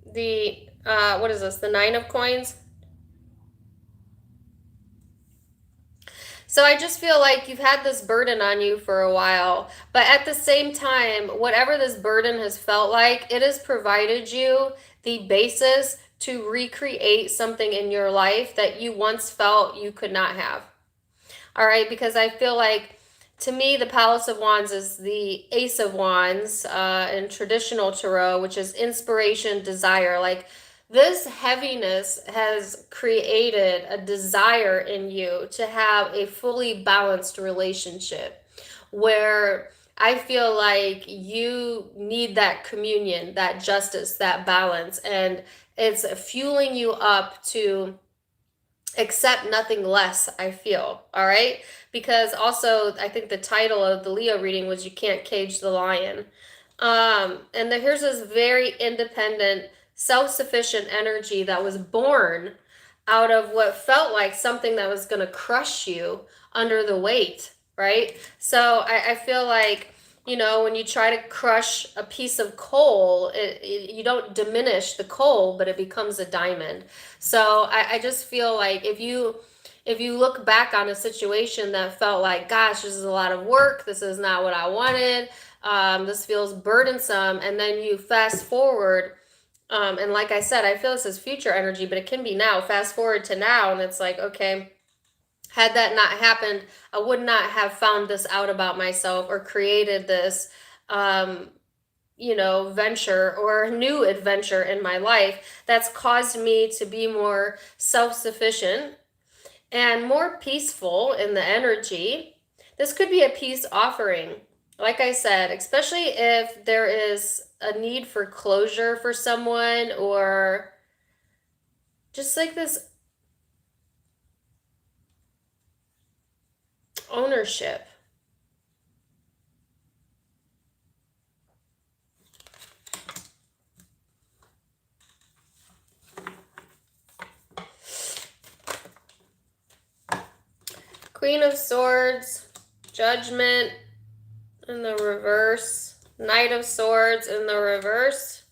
what is this? The 9 of Coins. So I just feel like you've had this burden on you for a while, but at the same time, whatever this burden has felt like, it has provided you the basis to recreate something in your life that you once felt you could not have. All right, because I feel like, to me, the Palace of Wands is the Ace of Wands in traditional tarot, which is inspiration, desire. Like, this heaviness has created a desire in you to have a fully balanced relationship where I feel like you need that communion, that justice, that balance, and it's fueling you up to accept nothing less, I feel. All right, because also I think the title of the Leo reading was You Can't Cage the Lion. And here's this very independent, self-sufficient energy that was born out of what felt like something that was going to crush you under the weight, right? So I feel like, when you try to crush a piece of coal, you don't diminish the coal, but it becomes a diamond. So I just feel like if you look back on a situation that felt like, gosh, this is a lot of work, this is not what I wanted, this feels burdensome, and then you fast forward, and like I said, I feel this is future energy, but it can be now. Fast forward to now, and it's like, okay, had that not happened, I would not have found this out about myself or created this, venture or new adventure in my life that's caused me to be more self-sufficient and more peaceful in the energy. This could be a peace offering. Like I said, especially if there is a need for closure for someone, or just like this ownership. Queen of Swords, Judgment in the reverse, Knight of Swords in the reverse.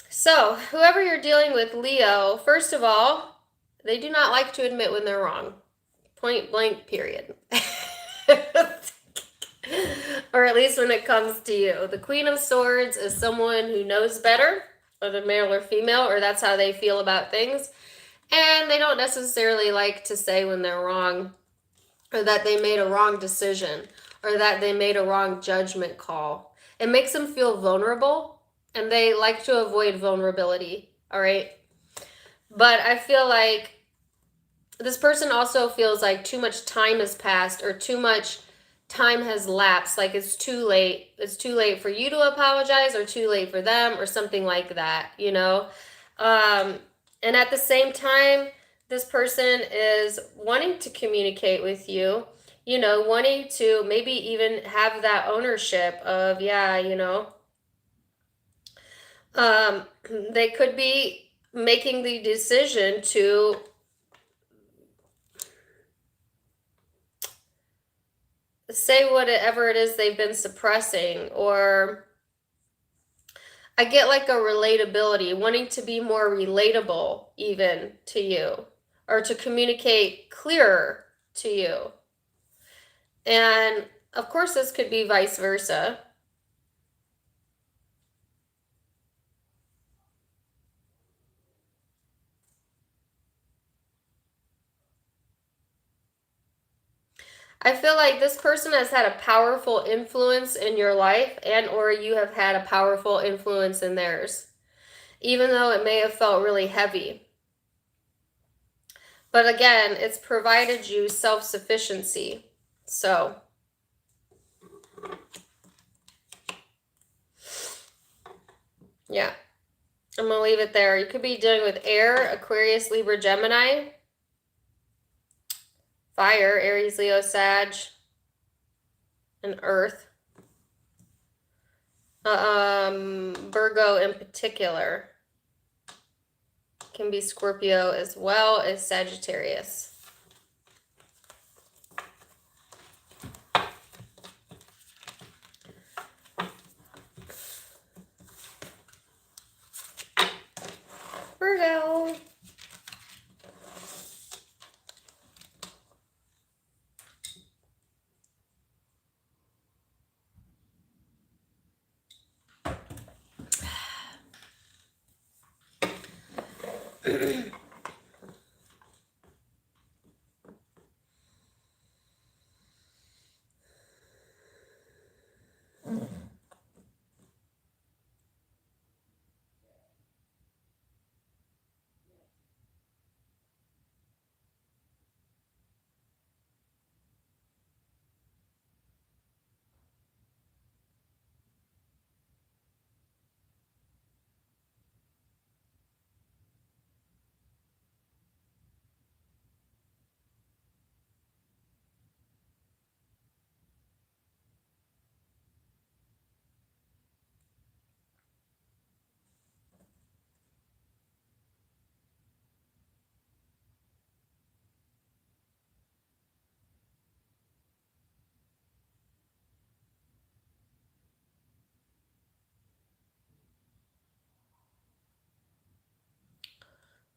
So, whoever you're dealing with, Leo, first of all, they do not like to admit when they're wrong. Point blank, period. Or at least when it comes to you. The Queen of Swords is someone who knows better, whether male or female, or that's how they feel about things. And they don't necessarily like to say when they're wrong, or that they made a wrong decision, or that they made a wrong judgment call. It makes them feel vulnerable, and they like to avoid vulnerability, all right? But I feel like this person also feels like too much time has passed, or too much time has lapsed, like it's too late. It's too late for you to apologize, or too late for them, or something like that, And at the same time, this person is wanting to communicate with you, wanting to maybe even have that ownership of, they could be making the decision to say whatever it is they've been suppressing, or I get like a relatability, wanting to be more relatable even to you, or to communicate clearer to you. And of course, this could be vice versa. I feel like this person has had a powerful influence in your life, and or you have had a powerful influence in theirs, even though it may have felt really heavy. But again, it's provided you self-sufficiency. So, yeah, I'm going to leave it there. You could be dealing with air, Aquarius, Libra, Gemini, fire, Aries, Leo, Sag, and earth. Virgo in particular. Can be Scorpio as well as Sagittarius. Virgo.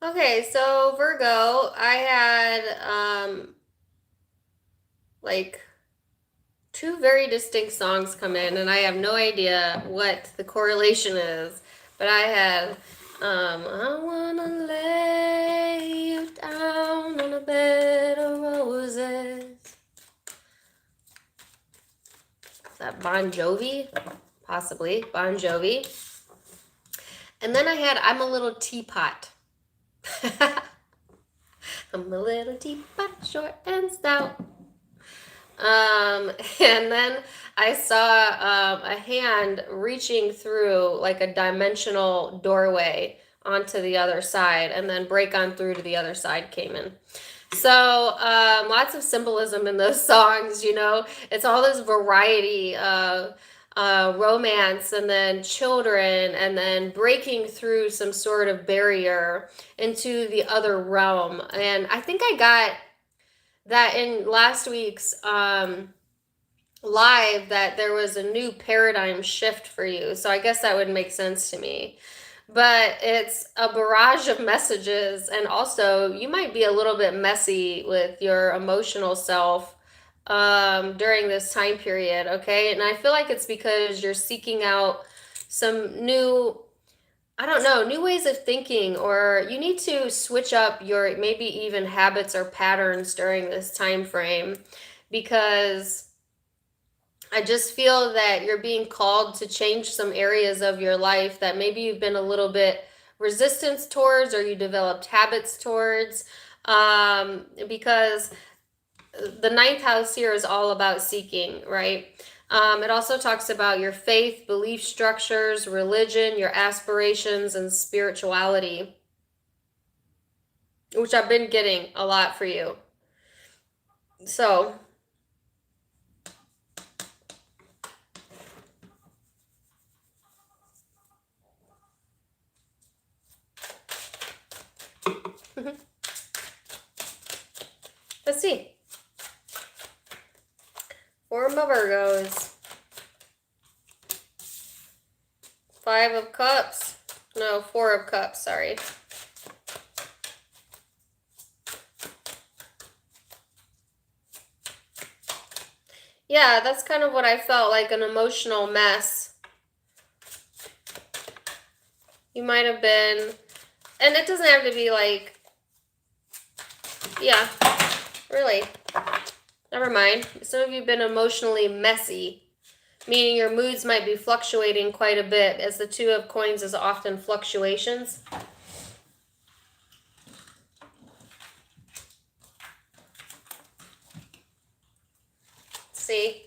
Okay, so Virgo, I had like two very distinct songs come in, and I have no idea what the correlation is, but I had I wanna lay you down on a bed of roses. Is that Bon Jovi? Possibly Bon Jovi. And then I had I'm a Little Teapot. I'm a little teapot, short and stout. And then I saw a hand reaching through like a dimensional doorway onto the other side, and then break on through to the other side came in. So lots of symbolism in those songs, you know. It's all this variety of romance, and then children, and then breaking through some sort of barrier into the other realm. And I think I got that in last week's live, that there was a new paradigm shift for you. So I guess that would make sense to me. But it's a barrage of messages, and also you might be a little bit messy with your emotional self during this time period, okay? And I feel like it's because you're seeking out some new, I don't know, new ways of thinking, or you need to switch up your maybe even habits or patterns during this time frame, because I just feel that you're being called to change some areas of your life that maybe you've been a little bit resistance towards, or you developed habits towards, because the ninth house here is all about seeking, right? It also talks about your faith, belief structures, religion, your aspirations, and spirituality, which I've been getting a lot for you. So, let's see. For my Virgos. 5 of Cups. No, 4 of Cups, sorry. Yeah, that's kind of what I felt, like an emotional mess. You might have been, and it doesn't have to be like, yeah, really. Never mind. Some of you have been emotionally messy, meaning your moods might be fluctuating quite a bit, as the 2 of Coins is often fluctuations. See?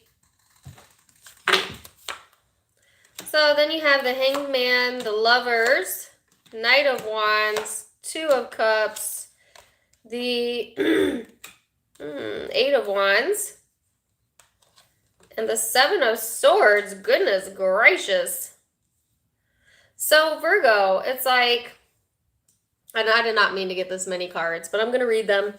So then you have the Hanged Man, the Lovers, Knight of Wands, 2 of Cups, the 8 of Wands, and the 7 of Swords. Goodness gracious. So Virgo, it's like, and I did not mean to get this many cards, but I'm going to read them.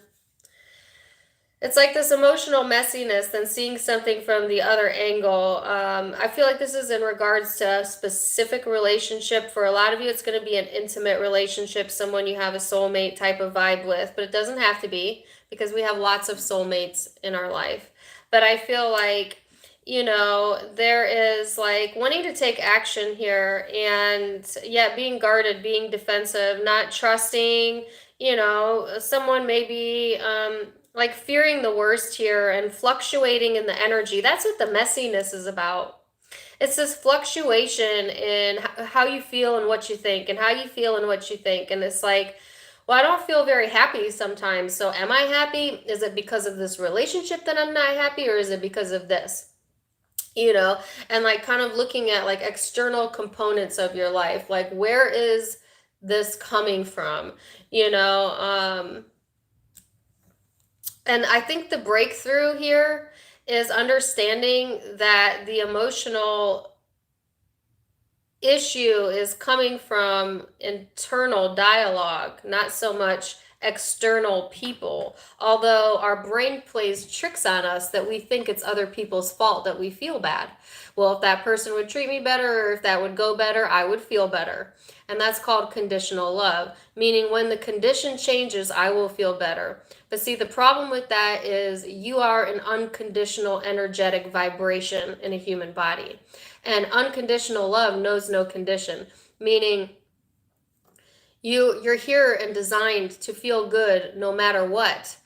It's like this emotional messiness, then seeing something from the other angle. I feel like this is in regards to a specific relationship. For a lot of you, it's going to be an intimate relationship, someone you have a soulmate type of vibe with, but it doesn't have to be, because we have lots of soulmates in our life. But I feel like, you know, there is like wanting to take action here, and yeah, being guarded, being defensive, not trusting, you know, someone maybe, like fearing the worst here and fluctuating in the energy. That's what the messiness is about. It's this fluctuation in how you feel and what you think, and how you feel and what you think. And it's like, well, I don't feel very happy sometimes. So am I happy? Is it because of this relationship that I'm not happy, or is it because of this? You know, and like kind of looking at like external components of your life. Like, where is this coming from? You know, and I think the breakthrough here is understanding that the emotional issue is coming from internal dialogue, not so much external people. Although our brain plays tricks on us that we think it's other people's fault that we feel bad. Well, if that person would treat me better, or if that would go better, I would feel better. And that's called conditional love, meaning when the condition changes, I will feel better. But see, the problem with that is you are an unconditional energetic vibration in a human body. And unconditional love knows no condition, meaning you're here and designed to feel good no matter what.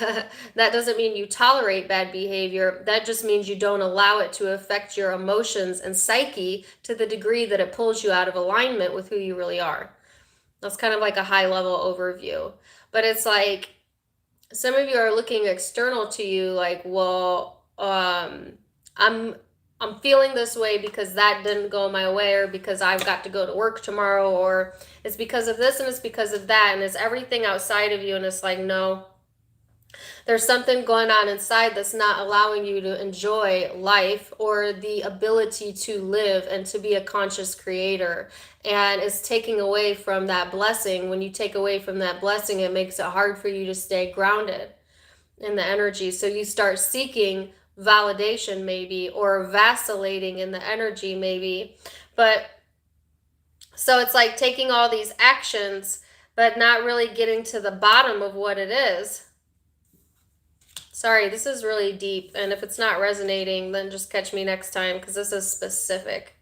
That doesn't mean you tolerate bad behavior. That just means you don't allow it to affect your emotions and psyche to the degree that it pulls you out of alignment with who you really are. That's kind of like a high level overview. But it's like, some of you are looking external to you like, well, I'm feeling this way because that didn't go my way, or because I've got to go to work tomorrow, or it's because of this and it's because of that, and it's everything outside of you. And it's like, no, there's something going on inside that's not allowing you to enjoy life or the ability to live and to be a conscious creator. And it's taking away from that blessing. When you take away from that blessing, it makes it hard for you to stay grounded in the energy. So you start seeking validation maybe, or vacillating in the energy maybe. But so it's like taking all these actions, but not really getting to the bottom of what it is. Sorry, this is really deep, and if it's not resonating, then just catch me next time, because this is specific.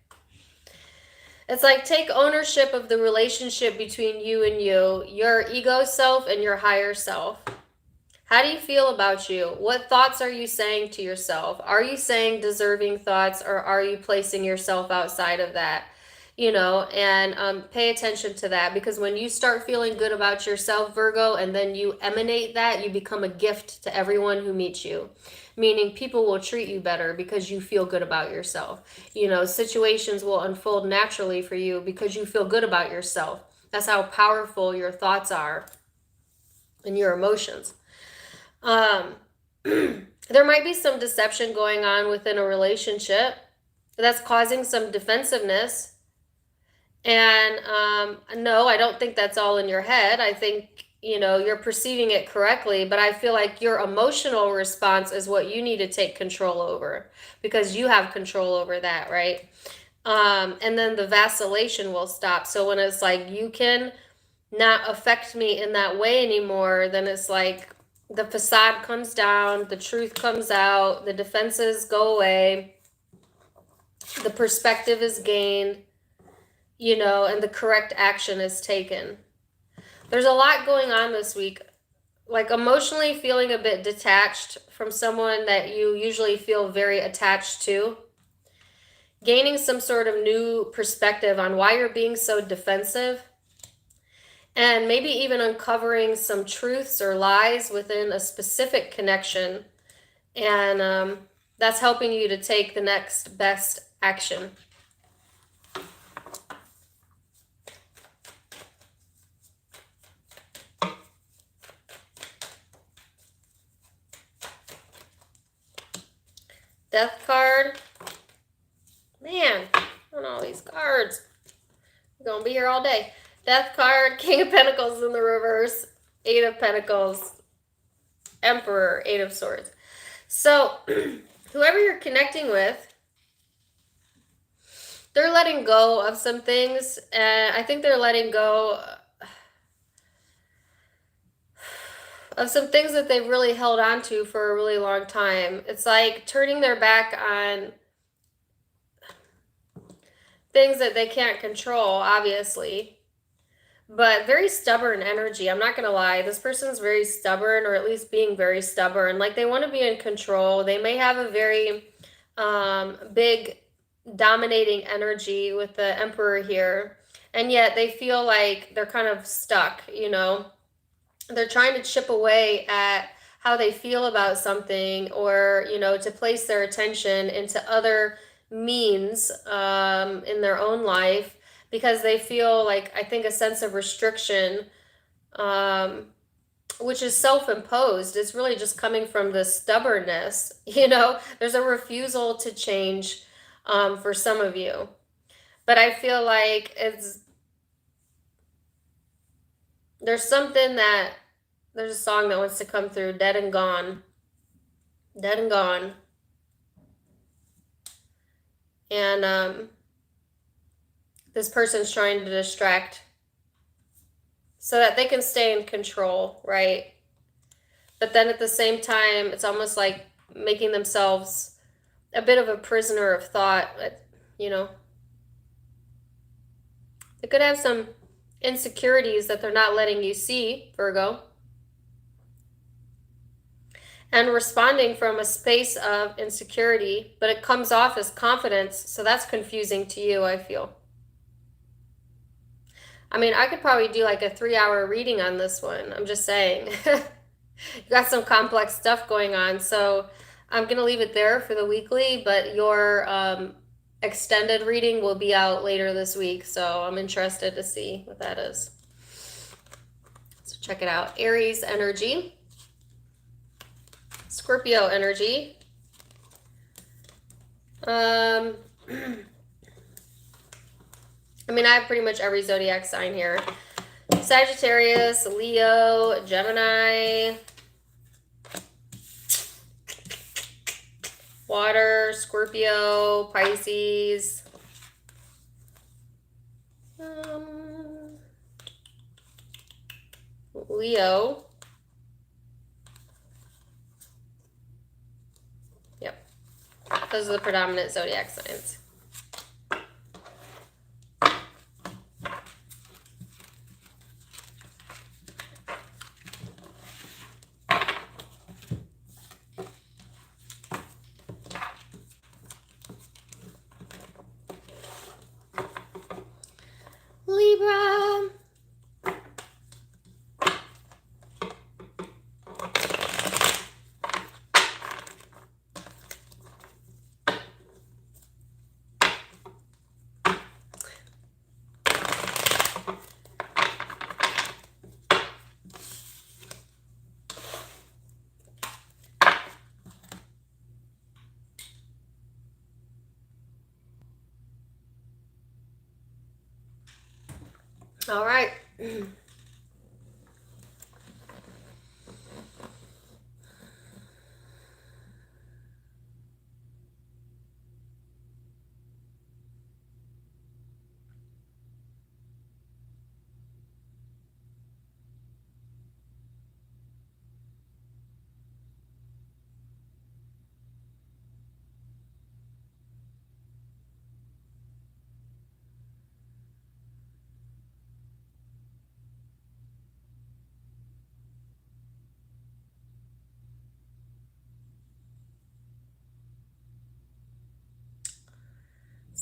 It's like, take ownership of the relationship between you and you, your ego self and your higher self. How do you feel about you? What thoughts are you saying to yourself? Are you saying deserving thoughts, or are you placing yourself outside of that? You know, and pay attention to that, because when you start feeling good about yourself, Virgo, and then you emanate that, you become a gift to everyone who meets you. Meaning people will treat you better because you feel good about yourself. You know, situations will unfold naturally for you because you feel good about yourself. That's how powerful your thoughts are and your emotions. There might be some deception going on within a relationship that's causing some defensiveness. And no, I don't think that's all in your head. I think, you know, you're perceiving it correctly, but I feel like your emotional response is what you need to take control over, because you have control over that, right? And then the vacillation will stop. So when it's like, you can not affect me in that way anymore, then it's like the facade comes down, the truth comes out, the defenses go away, the perspective is gained, you know, and the correct action is taken. There's a lot going on this week, like emotionally feeling a bit detached from someone that you usually feel very attached to, gaining some sort of new perspective on why you're being so defensive, and maybe even uncovering some truths or lies within a specific connection. And that's helping you to take the next best action. Death card. Man, I don't know all these cards. We're going to be here all day. Death card, King of Pentacles in the reverse, Eight of Pentacles, Emperor, Eight of Swords. So, whoever you're connecting with, they're letting go of some things, and I think they're letting go of some things that they've really held on to for a really long time. It's like turning their back on things that they can't control, obviously, but very stubborn energy. I'm not going to lie. This person's very stubborn, or at least being very stubborn. Like, they want to be in control. They may have a very big dominating energy with the Emperor here, and yet they feel like they're kind of stuck, you know. They're trying to chip away at how they feel about something, or, you know, to place their attention into other means in their own life, because they feel like, I think, a sense of restriction, which is self-imposed. It's really just coming from the stubbornness, you know. There's a refusal to change for some of you. But I feel like there's something that, there's a song that wants to come through, Dead and Gone. Dead and Gone. And this person's trying to distract so that they can stay in control, right? But then at the same time, it's almost like making themselves a bit of a prisoner of thought, you know. They could have some insecurities that they're not letting you see, Virgo. And responding from a space of insecurity, but it comes off as confidence, so that's confusing to you, I feel. I mean, I could probably do like a 3-hour reading on this one. I'm just saying. You got some complex stuff going on, so I'm going to leave it there for the weekly, but your extended reading will be out later this week, so I'm interested to see what that is. So check it out. Aries energy. Scorpio energy. I mean, I have pretty much every zodiac sign here. Sagittarius, Leo, Gemini, water, Scorpio, Pisces, Leo. Yep. Those are the predominant zodiac signs. Libra. All right.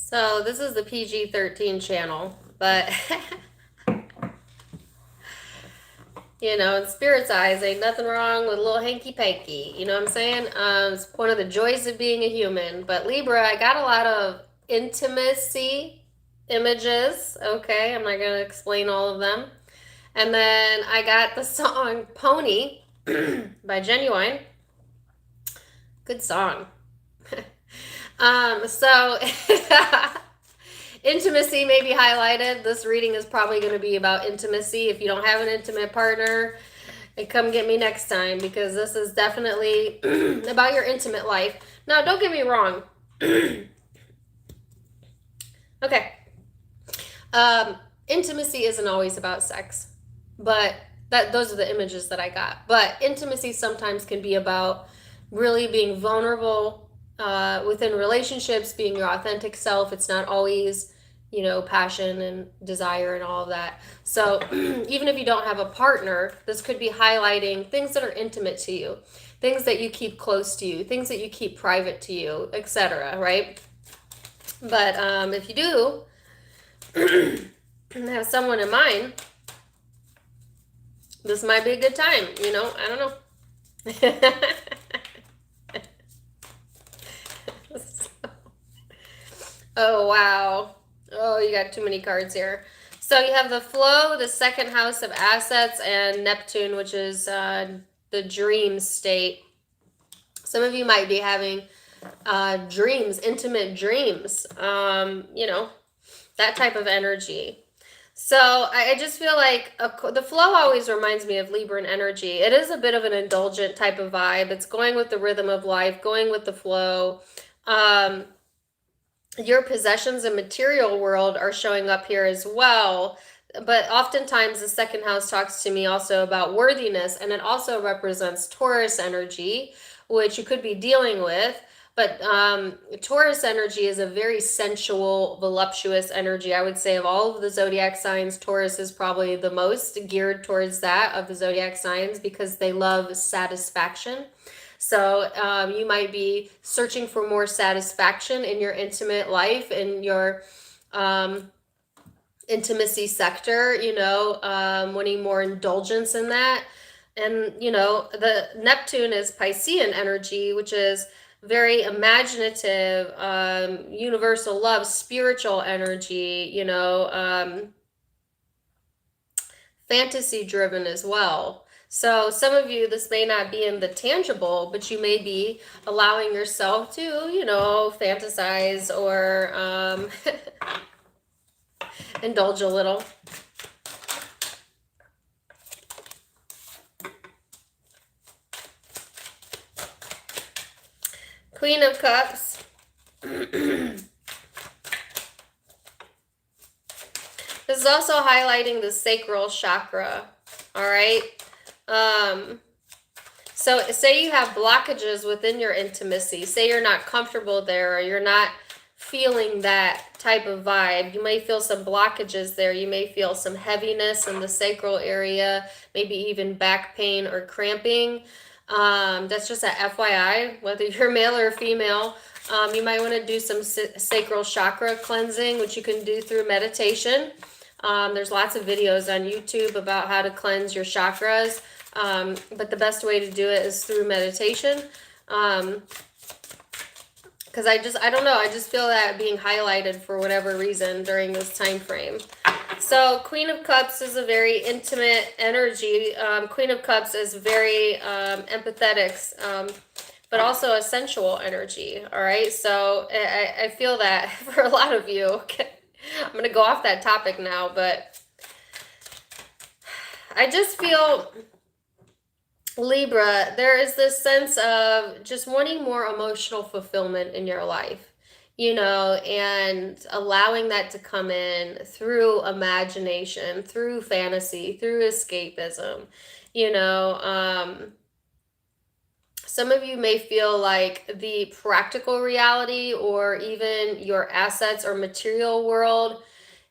So this is the PG-13 channel, but you know, in Spirit's eyes, ain't nothing wrong with a little hanky-panky. You know what I'm saying? It's one of the joys of being a human. But Libra, I got a lot of intimacy images. Okay, I'm not going to explain all of them. And then I got the song Pony by Genuine. Good song. So intimacy may be highlighted. This reading is probably going to be about intimacy. If you don't have an intimate partner, come get me next time, because this is definitely about your intimate life. Now, don't get me wrong. Okay. Intimacy isn't always about sex, but those are the images that I got. But intimacy sometimes can be about really being vulnerable within relationships, being your authentic self. It's not always, you know, passion and desire and all of that. So even if you don't have a partner, this could be highlighting things that are intimate to you, things that you keep close to you, things that you keep private to you, etc. Right? But if you do have someone in mind, this might be a good time. You know, I don't know. Oh, wow. Oh, you got too many cards here. So you have the flow, the second house of assets, and Neptune, which is the dream state. Some of you might be having dreams, intimate dreams, you know, that type of energy. So I just feel like the flow always reminds me of Libran energy. It is a bit of an indulgent type of vibe. It's going with the rhythm of life, going with the flow. Your possessions and material world are showing up here as well. But oftentimes the second house talks to me also about worthiness, and it also represents Taurus energy, which you could be dealing with. But Taurus energy is a very sensual, voluptuous energy. I would say of all of the zodiac signs, Taurus is probably the most geared towards that of the zodiac signs, because they love satisfaction. So you might be searching for more satisfaction in your intimate life, in your intimacy sector, you know, wanting more indulgence in that. And, you know, the Neptune is Piscean energy, which is very imaginative, universal love, spiritual energy, you know, fantasy driven as well. So some of you, this may not be in the tangible, but you may be allowing yourself to, you know, fantasize or indulge a little. Queen of Cups. This is also highlighting the sacral chakra. All right. So say you have blockages within your intimacy, say you're not comfortable there, or you're not feeling that type of vibe. You may feel some blockages there. You may feel some heaviness in the sacral area, maybe even back pain or cramping. That's just a FYI, whether you're male or female. You might want to do some sacral chakra cleansing, which you can do through meditation. There's lots of videos on YouTube about how to cleanse your chakras. But the best way to do it is through meditation. Because I don't know, I just feel that being highlighted for whatever reason during this time frame. So Queen of Cups is a very intimate energy. Queen of Cups is very empathetic, but also a sensual energy. All right, so I feel that for a lot of you. Okay. I'm going to go off that topic now, but I just feel, Libra, there is this sense of just wanting more emotional fulfillment in your life, you know, and allowing that to come in through imagination, through fantasy, through escapism, you know. Some of you may feel like the practical reality or even your assets or material world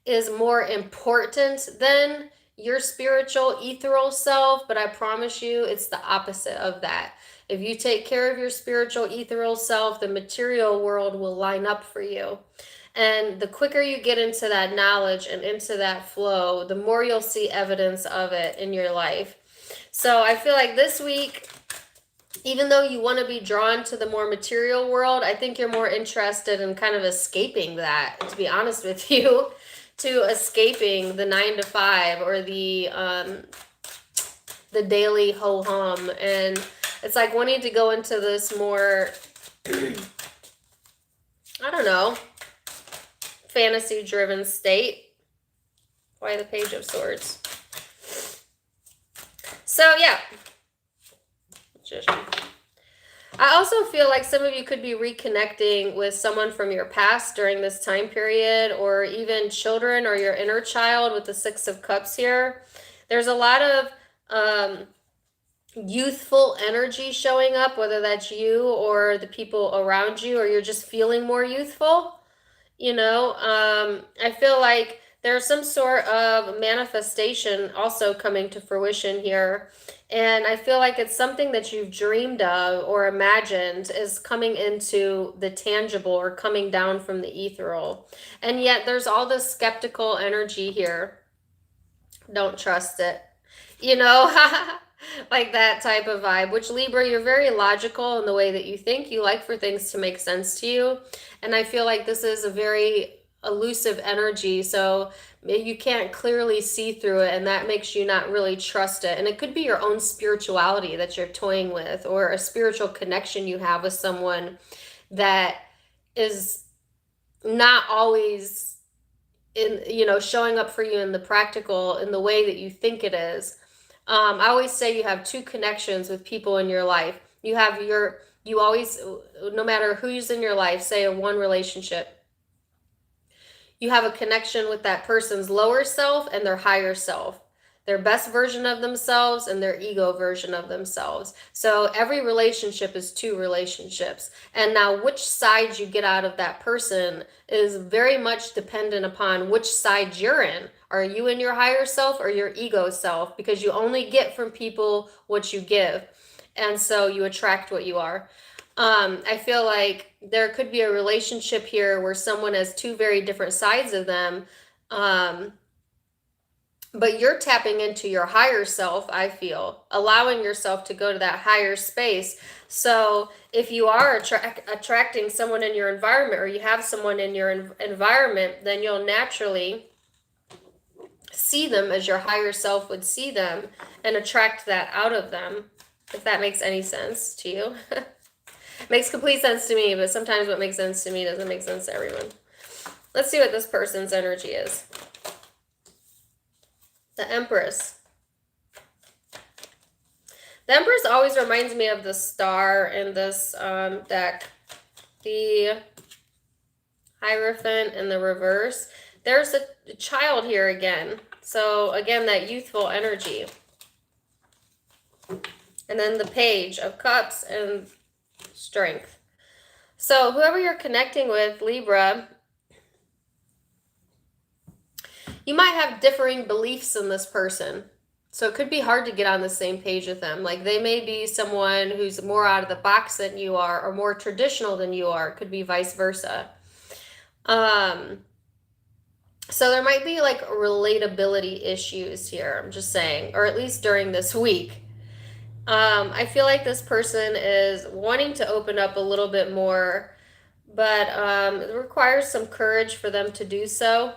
is more important than your spiritual ethereal self, but I promise you it's the opposite of that. If you take care of your spiritual ethereal self, the material world will line up for you. And the quicker you get into that knowledge and into that flow, the more you'll see evidence of it in your life. So I feel like this week, even though you want to be drawn to the more material world, I think you're more interested in kind of escaping that, to be honest with you, to escaping the 9 to 5 or the daily ho-hum. And it's like wanting to go into this more, I don't know, fantasy-driven state. Why the Page of Swords? So, yeah. I also feel like some of you could be reconnecting with someone from your past during this time period, or even children or your inner child with the Six of Cups here. There's a lot of youthful energy showing up, whether that's you or the people around you, or you're just feeling more youthful. You know, I feel like there's some sort of manifestation also coming to fruition here. And I feel like it's something that you've dreamed of or imagined is coming into the tangible or coming down from the ethereal. And yet there's all this skeptical energy here. Don't trust it. You know, like that type of vibe, which Libra, you're very logical in the way that you think. You like for things to make sense to you. And I feel like this is a very elusive energy, so you can't clearly see through it, and that makes you not really trust it. And it could be your own spirituality that you're toying with, or a spiritual connection you have with someone that is not always in, you know, showing up for you in the practical, in the way that you think it is. I always say you have two connections with people in your life. You always, no matter who's in your life, say a one relationship, you have a connection with that person's lower self and their higher self, their best version of themselves and their ego version of themselves. So every relationship is two relationships. And now which side you get out of that person is very much dependent upon which side you're in. Are you in your higher self or your ego self? Because you only get from people what you give. And so you attract what you are. I feel like there could be a relationship here where someone has two very different sides of them, but you're tapping into your higher self, I feel, allowing yourself to go to that higher space. So if you are attracting someone in your environment, or you have someone in your environment, then you'll naturally see them as your higher self would see them and attract that out of them, if that makes any sense to you. Makes complete sense to me, but sometimes what makes sense to me doesn't make sense to everyone. Let's see what this person's energy is. The Empress. The Empress always reminds me of the star in this deck. The Hierophant in the reverse. There's a child here again. So again, that youthful energy. And then the Page of Cups and Strength. So whoever you're connecting with, Libra, you might have differing beliefs in this person. So it could be hard to get on the same page with them. Like they may be someone who's more out of the box than you are, or more traditional than you are. It could be vice versa. So there might be like relatability issues here, I'm just saying, or at least during this week. I feel like this person is wanting to open up a little bit more, but it requires some courage for them to do so.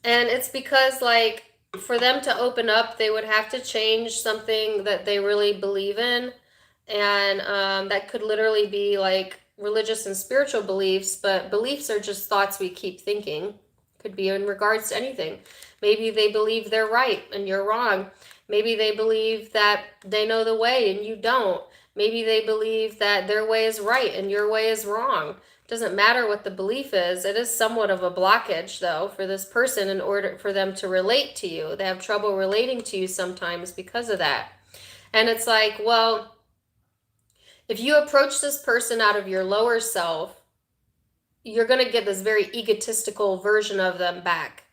And it's because, like, for them to open up, they would have to change something that they really believe in. And that could literally be like religious and spiritual beliefs, but beliefs are just thoughts we keep thinking. Could be in regards to anything. Maybe they believe they're right and you're wrong. Maybe they believe that they know the way and you don't. Maybe they believe that their way is right and your way is wrong. Doesn't matter what the belief is. It is somewhat of a blockage, though, for this person in order for them to relate to you. They have trouble relating to you sometimes because of that. And it's like, well, if you approach this person out of your lower self, you're going to get this very egotistical version of them back.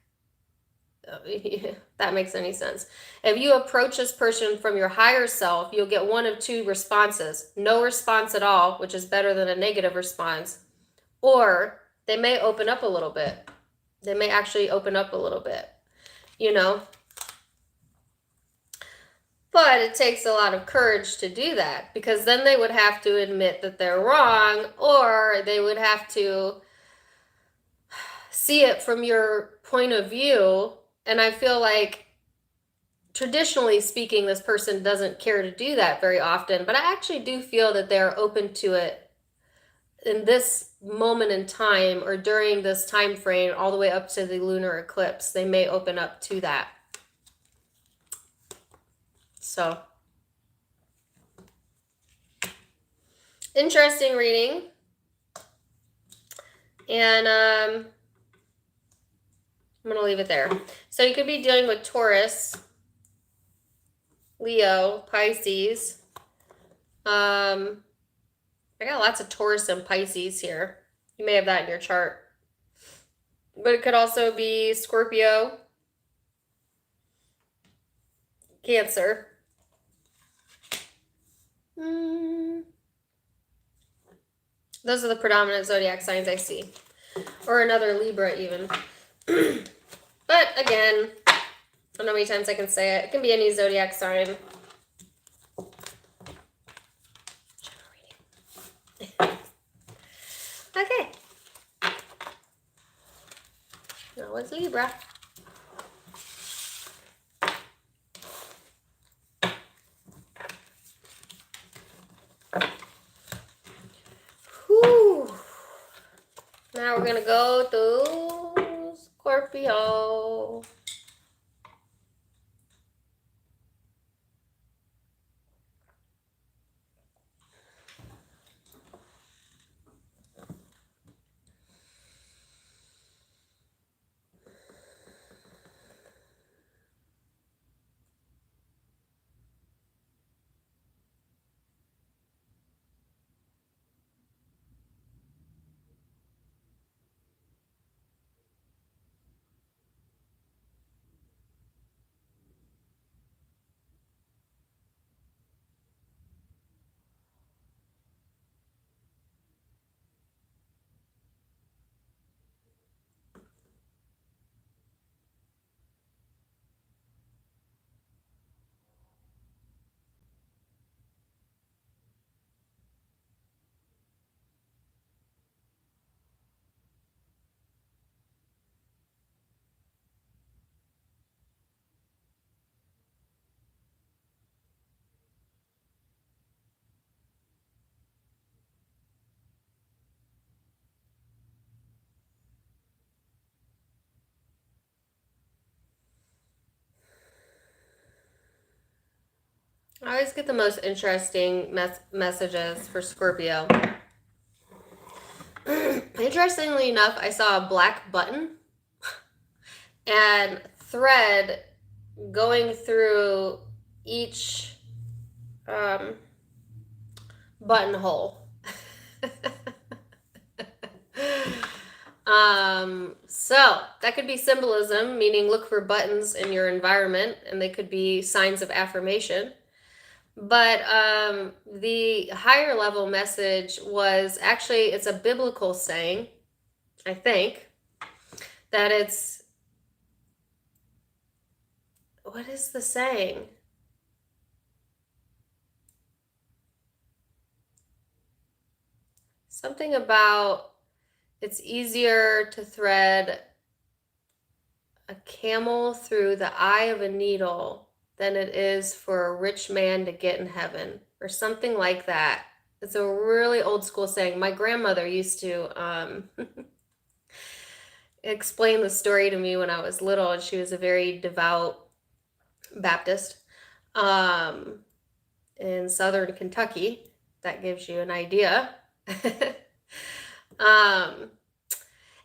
If that makes any sense. If you approach this person from your higher self, you'll get one of two responses. No response at all, which is better than a negative response. Or they may open up a little bit. They may actually open up a little bit, you know. But it takes a lot of courage to do that, because then they would have to admit that they're wrong, or they would have to see it from your point of view. And I feel like, traditionally speaking, this person doesn't care to do that very often, but I actually do feel that they're open to it in this moment in time, or during this time frame, all the way up to the lunar eclipse. They may open up to that. So, interesting reading. And I'm going to leave it there. So you could be dealing with Taurus, Leo, Pisces. I got lots of Taurus and Pisces here. You may have that in your chart. But it could also be Scorpio, Cancer. Those are the predominant zodiac signs I see. Or another Libra even. But again, I don't know how many times I can say it. It can be any zodiac sign. Okay. That was Libra. Whew. Now we're gonna go to Scorpio. I always get the most interesting messages for Scorpio. Interestingly enough, I saw a black button and thread going through each buttonhole. So that could be symbolism, meaning look for buttons in your environment, and they could be signs of affirmation. But the higher level message was actually, it's a biblical saying, I think, that it's, what is the saying? Something about it's easier to thread a camel through the eye of a needle than it is for a rich man to get in heaven, or something like that. It's a really old school saying. My grandmother used to explain the story to me when I was little, and she was a very devout Baptist in southern Kentucky. That gives you an idea.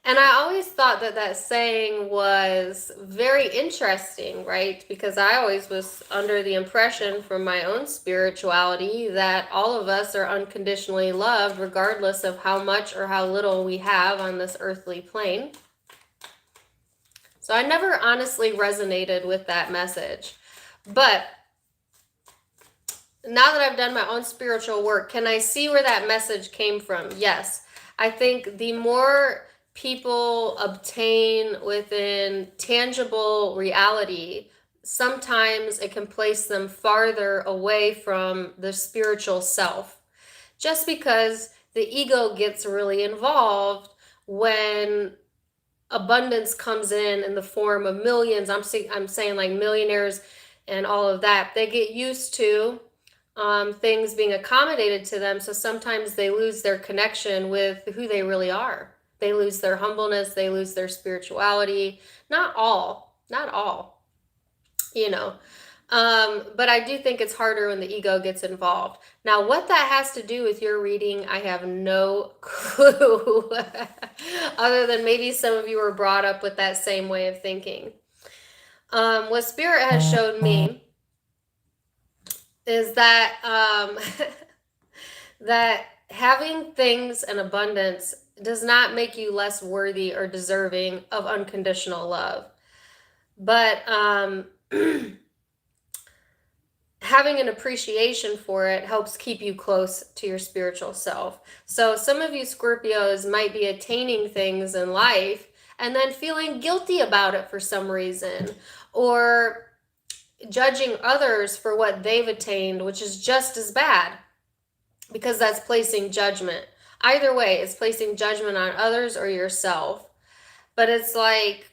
And I always thought that that saying was very interesting, right? Because I always was under the impression from my own spirituality that all of us are unconditionally loved, regardless of how much or how little we have on this earthly plane. So I never honestly resonated with that message. But now that I've done my own spiritual work, can I see where that message came from? Yes. I think the more people obtain within tangible reality, sometimes it can place them farther away from the spiritual self. Just because the ego gets really involved when abundance comes in the form of millions. I'm saying like millionaires and all of that. They get used to things being accommodated to them, so sometimes they lose their connection with who they really are. They lose their humbleness, they lose their spirituality. Not all, you know. But I do think it's harder when the ego gets involved. Now, what that has to do with your reading, I have no clue. Other than maybe some of you were brought up with that same way of thinking. What Spirit has showed me is that that having things in abundance does not make you less worthy or deserving of unconditional love. But having an appreciation for it helps keep you close to your spiritual self. So some of you Scorpios might be attaining things in life and then feeling guilty about it for some reason, or judging others for what they've attained, which is just as bad, because that's placing judgment. Either way, it's placing judgment on others or yourself. But it's like,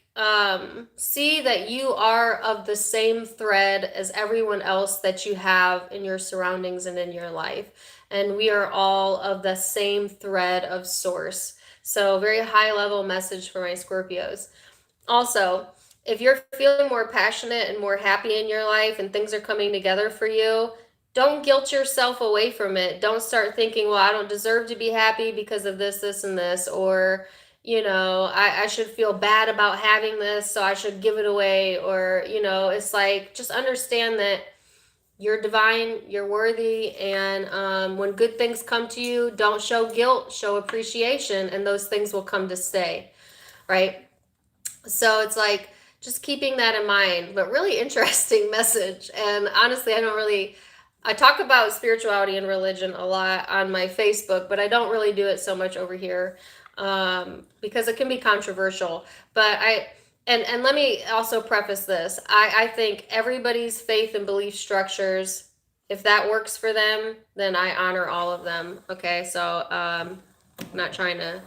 see that you are of the same thread as everyone else that you have in your surroundings and in your life. And we are all of the same thread of source. So very high level message for my Scorpios. Also, if you're feeling more passionate and more happy in your life and things are coming together for you, don't guilt yourself away from it. Don't start thinking, well, I don't deserve to be happy because of this, this, and this, or I should feel bad about having this, so I should give it away. Or, it's like, just understand that you're divine, you're worthy. And when good things come to you, don't show guilt, show appreciation, and those things will come to stay, right? So it's like, just keeping that in mind. But really interesting message. And honestly, I talk about spirituality and religion a lot on my Facebook, but I don't really do it so much over here. Because it can be controversial. But and let me also preface this. I think everybody's faith and belief structures, if that works for them, then I honor all of them. Okay, so I'm not trying to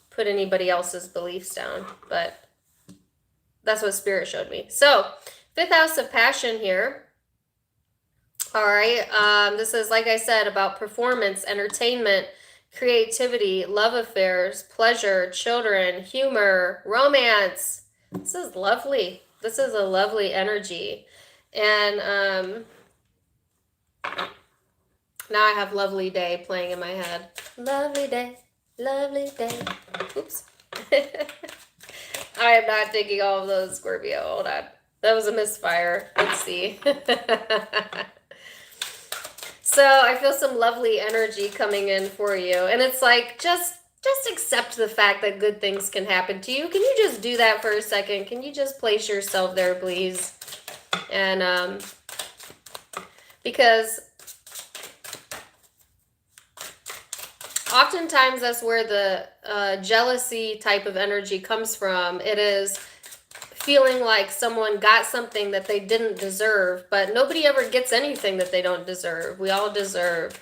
put anybody else's beliefs down, but that's what Spirit showed me. So, 5th house of passion here. All right, this is, like I said, about performance, entertainment, creativity, love affairs, pleasure, children, humor, romance. This is lovely. This is a lovely energy. And now I have Lovely Day playing in my head. Lovely day, lovely day. Oops. I am not taking all of those, Scorpio. Hold on. That was a misfire. Let's see. So I feel some lovely energy coming in for you. And it's like, just accept the fact that good things can happen to you. Can you just do that for a second? Can you just place yourself there, please? And because oftentimes that's where the jealousy type of energy comes from. It is feeling like someone got something that they didn't deserve, but nobody ever gets anything that they don't deserve. We all deserve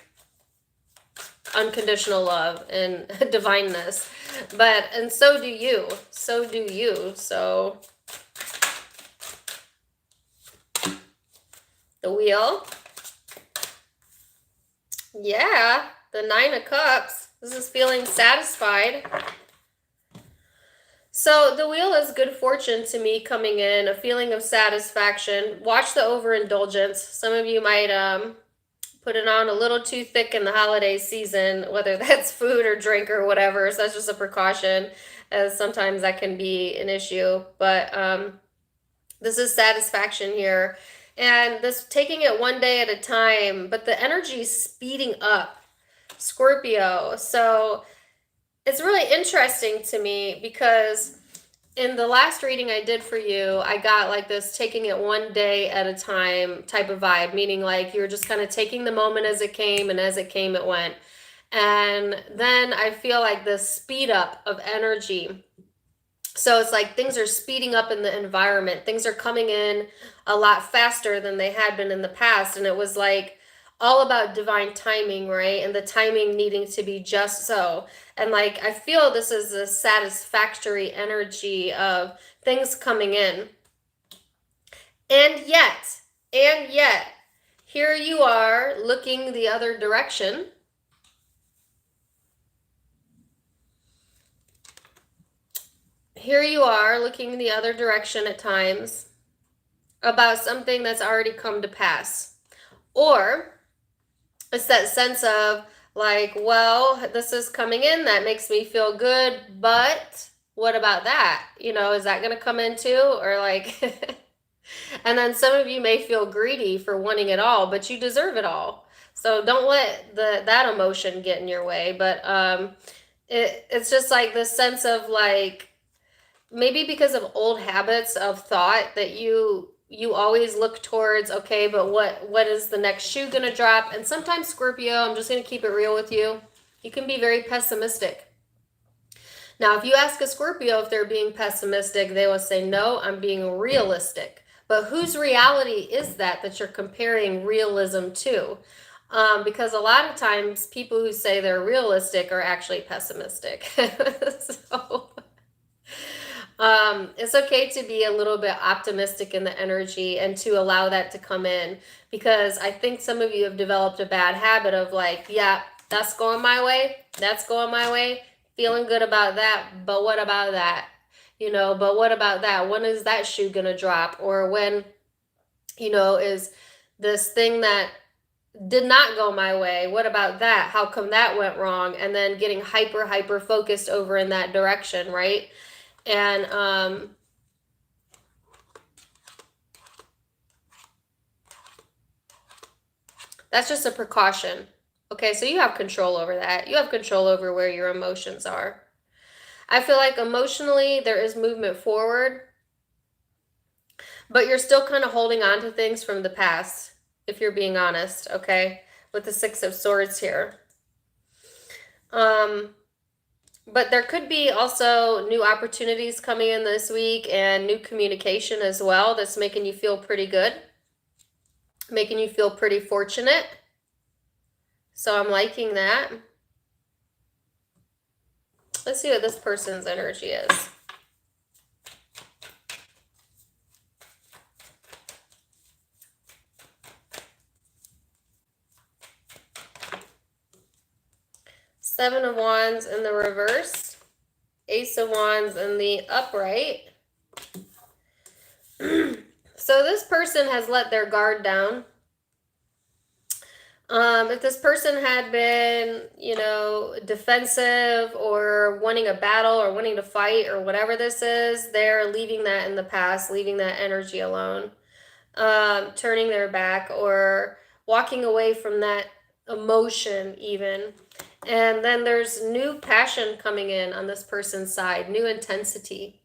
unconditional love and divineness, and so do you. So do you. So the wheel. Yeah, the 9 of Cups. This is feeling satisfied. So the wheel is good fortune to me coming in, a feeling of satisfaction. Watch the overindulgence. Some of you might put it on a little too thick in the holiday season, whether that's food or drink or whatever. So that's just a precaution, as sometimes that can be an issue. But this is satisfaction here. And this taking it one day at a time, but the energy is speeding up, Scorpio. So it's really interesting to me because in the last reading I did for you, I got like this taking it one day at a time type of vibe, meaning like you're just kind of taking the moment as it came, and as it came, it went. And then I feel like the speed up of energy. So it's like things are speeding up in the environment. Things are coming in a lot faster than they had been in the past. And it was like all about divine timing, right? And the timing needing to be just so. And like I feel this is a satisfactory energy of things coming in. And yet, here you are looking the other direction. Here you are looking the other direction at times about something that's already come to pass. Or it's that sense of like, well, this is coming in, that makes me feel good, but what about that? You know, is that going to come in too? Or like, and then some of you may feel greedy for wanting it all, but you deserve it all. So don't let that emotion get in your way. But it's just like this sense of like, maybe because of old habits of thought that you always look towards, okay, but what is the next shoe gonna drop? And sometimes, Scorpio, I'm just gonna keep it real with you, you can be very pessimistic. Now if you ask a Scorpio if they're being pessimistic, they will say, no, I'm being realistic. But whose reality is that you're comparing realism to? Because a lot of times people who say they're realistic are actually pessimistic. So it's okay to be a little bit optimistic in the energy and to allow that to come in, because I think some of you have developed a bad habit of like, yeah, that's going my way, feeling good about that, but what about that? You know, but what about that? When is that shoe gonna drop? Or when, you know, is this thing that did not go my way, what about that? How come that went wrong? And then getting hyper focused over in that direction, right? And that's just a precaution. Okay, so you have control over that. You have control over where your emotions are. I feel like emotionally there is movement forward, but you're still kind of holding on to things from the past, if you're being honest, okay? With the Six of Swords here. But there could be also new opportunities coming in this week and new communication as well that's making you feel pretty good, making you feel pretty fortunate. So I'm liking that. Let's see what this person's energy is. Seven of Wands in the reverse. Ace of Wands in the upright. So this person has let their guard down. If this person had been, you know, defensive or wanting a battle or wanting to fight or whatever this is, they're leaving that in the past, leaving that energy alone, turning their back or walking away from that emotion even. And then there's new passion coming in on this person's side, new intensity,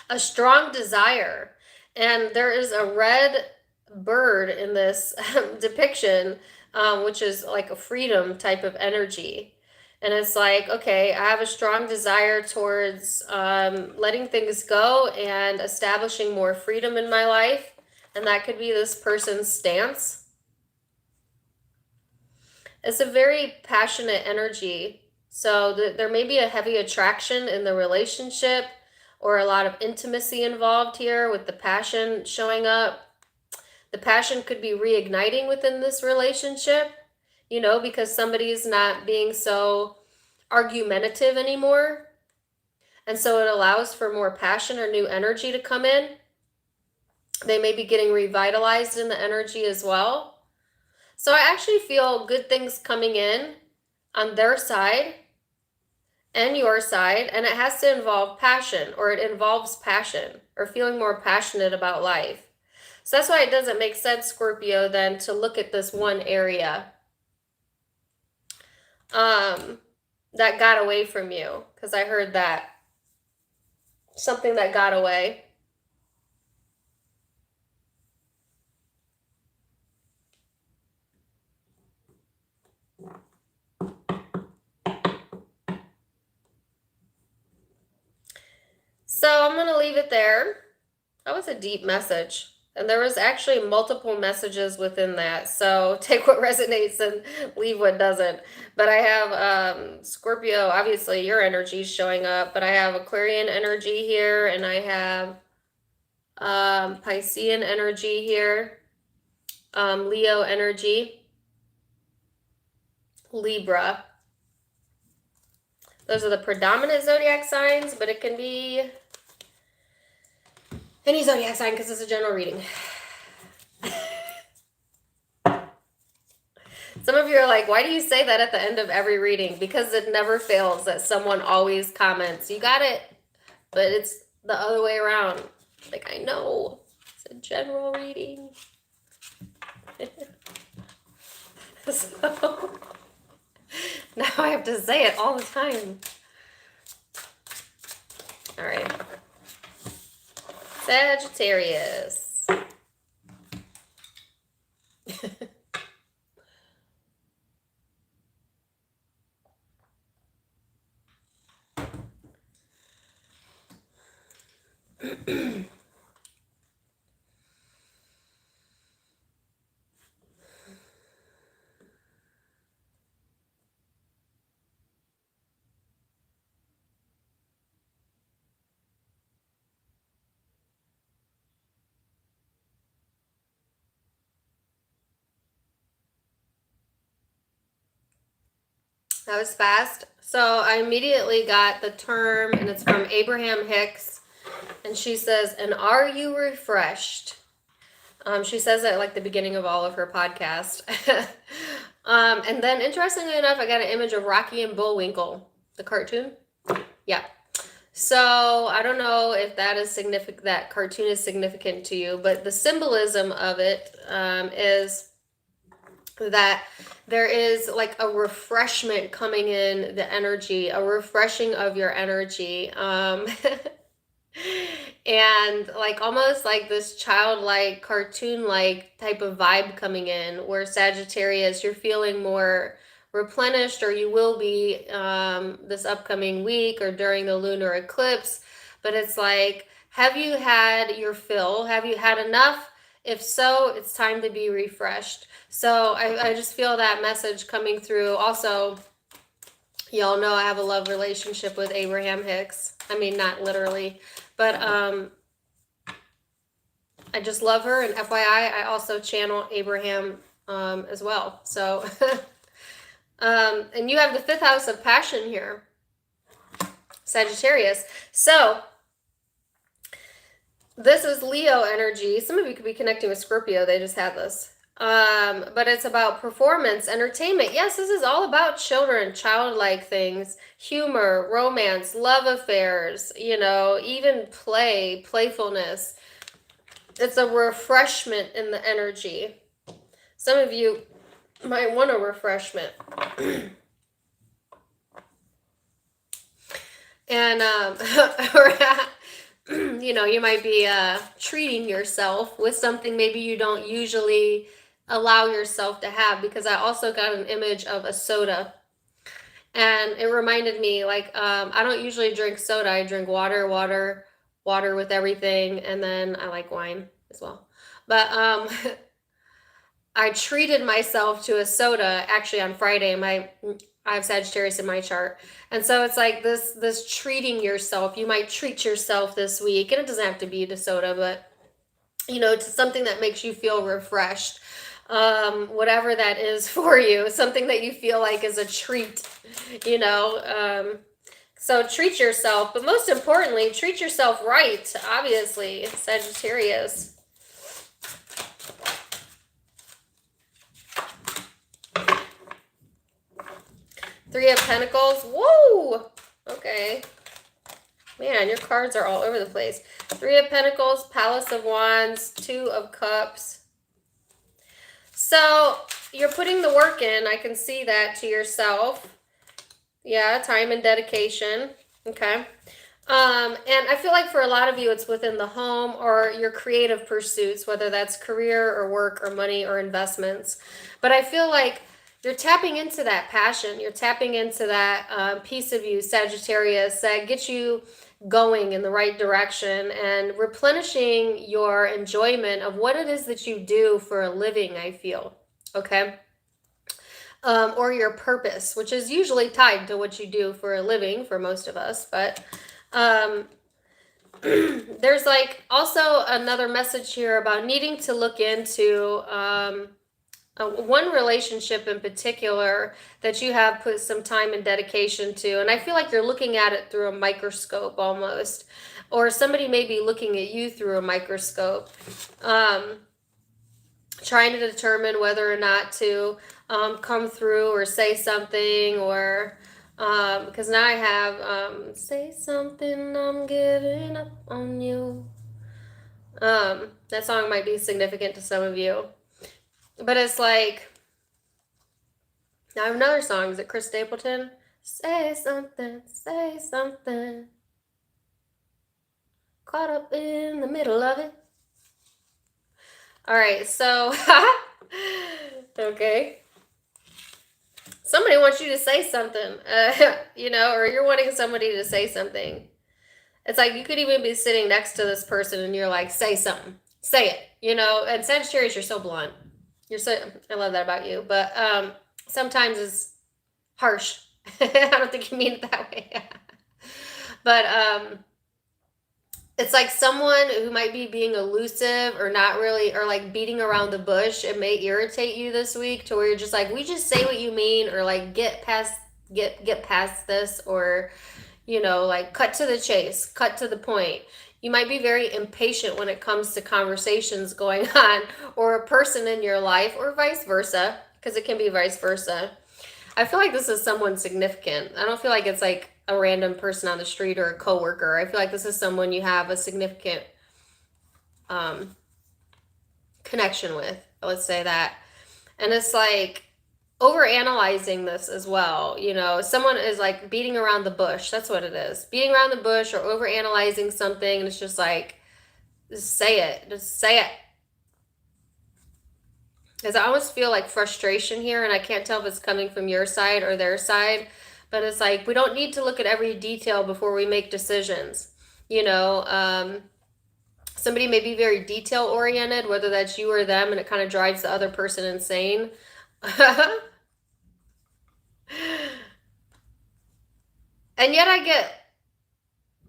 a strong desire. And there is a red bird in this depiction, which is like a freedom type of energy. And it's like, okay, I have a strong desire towards letting things go and establishing more freedom in my life. And that could be this person's stance. It's a very passionate energy. So there may be a heavy attraction in the relationship or a lot of intimacy involved here with the passion showing up. The passion could be reigniting within this relationship, you know, because somebody's not being so argumentative anymore. And so it allows for more passion or new energy to come in. They may be getting revitalized in the energy as well. So I actually feel good things coming in on their side and your side, and it has to involve passion, or it involves passion or feeling more passionate about life. So that's why it doesn't make sense, Scorpio, then to look at this one area that got away from you, because I heard that. Something that got away. So I'm going to leave it there. That was a deep message. And there was actually multiple messages within that. So take what resonates and leave what doesn't. But I have Scorpio, obviously your energy is showing up. But I have Aquarian energy here. And I have Piscean energy here. Leo energy. Libra. Those are the predominant zodiac signs. But it can be any zodiac sign because it's a general reading. Some of you are like, why do you say that at the end of every reading? Because it never fails that someone always comments, you got it, but it's the other way around. Like, I know, it's a general reading. So, now I have to say it all the time. All right. Sagittarius. That was fast. So I immediately got the term, and it's from Abraham Hicks, and she says, and are you refreshed? She says it like the beginning of all of her podcasts. And then interestingly enough, I got an image of Rocky and Bullwinkle, the cartoon. Yeah. So I don't know if that is significant, that cartoon is significant to you, but the symbolism of it is that there is like a refreshment coming in the energy, a refreshing of your energy. And like almost like this childlike, cartoon-like type of vibe coming in where Sagittarius, you're feeling more replenished, or you will be this upcoming week or during the lunar eclipse. But it's like, have you had your fill? Have you had enough? If so, it's time to be refreshed. So I just feel that message coming through. Also, y'all know I have a love relationship with Abraham Hicks. I mean, not literally, but I just love her. And FYI, I also channel Abraham as well. So, and you have the 5th house of passion here, Sagittarius. So this is Leo energy. Some of you could be connecting with Scorpio. They just had this. But it's about performance, entertainment. Yes, this is all about children, childlike things, humor, romance, love affairs, you know, even play, playfulness. It's a refreshment in the energy. Some of you might want a refreshment. And, you know, you might be treating yourself with something maybe you don't usually allow yourself to have, because I also got an image of a soda, and it reminded me, like, I don't usually drink soda. I drink water with everything, and then I like wine as well. But I treated myself to a soda actually on Friday. I have Sagittarius in my chart. And so it's like this treating yourself. You might treat yourself this week, and it doesn't have to be to soda, but you know, to something that makes you feel refreshed. Whatever that is for you, something that you feel like is a treat, you know. So treat yourself, but most importantly, treat yourself right, obviously, Sagittarius. Three of Pentacles. Whoa! Okay. Man, your cards are all over the place. Three of Pentacles, Palace of Wands, Two of Cups. So you're putting the work in. I can see that to yourself. Yeah, time and dedication. Okay. And I feel like for a lot of you, it's within the home or your creative pursuits, whether that's career or work or money or investments. But I feel like you're tapping into that passion. You're tapping into that piece of you, Sagittarius, that gets you going in the right direction and replenishing your enjoyment of what it is that you do for a living, I feel. Okay. Or your purpose, which is usually tied to what you do for a living for most of us. But there's like also another message here about needing to look into one relationship in particular that you have put some time and dedication to. And I feel like you're looking at it through a microscope almost, or somebody may be looking at you through a microscope, trying to determine whether or not to come through or say something, or because now I have say something, I'm giving up on you. That song might be significant to some of you. But it's like, now I have another song. Is it Chris Stapleton? Say something, say something. Caught up in the middle of it. All right, so, okay. Somebody wants you to say something, you know, or you're wanting somebody to say something. It's like you could even be sitting next to this person and you're like, say something, say it, you know. And Sagittarius, you're so blunt. You're so, I love that about you, but sometimes it's harsh. I don't think you mean it that way. But it's like someone who might be being elusive or not really, or like beating around the bush. It may irritate you this week to where you're just like, we just say what you mean, or like get past this, or, you know, like cut to the chase, cut to the point. You might be very impatient when it comes to conversations going on, or a person in your life, or vice versa, because it can be vice versa. I feel like this is someone significant. I don't feel like it's like a random person on the street or a coworker. I feel like this is someone you have a significant connection with. Let's say that. And it's like overanalyzing this as well. You know, someone is like beating around the bush. That's what it is. Beating around the bush or overanalyzing something. And it's just like, just say it. Just say it. Because I almost feel like frustration here, and I can't tell if it's coming from your side or their side, but it's like we don't need to look at every detail before we make decisions. You know, somebody may be very detail oriented, whether that's you or them, and it kind of drives the other person insane. And yet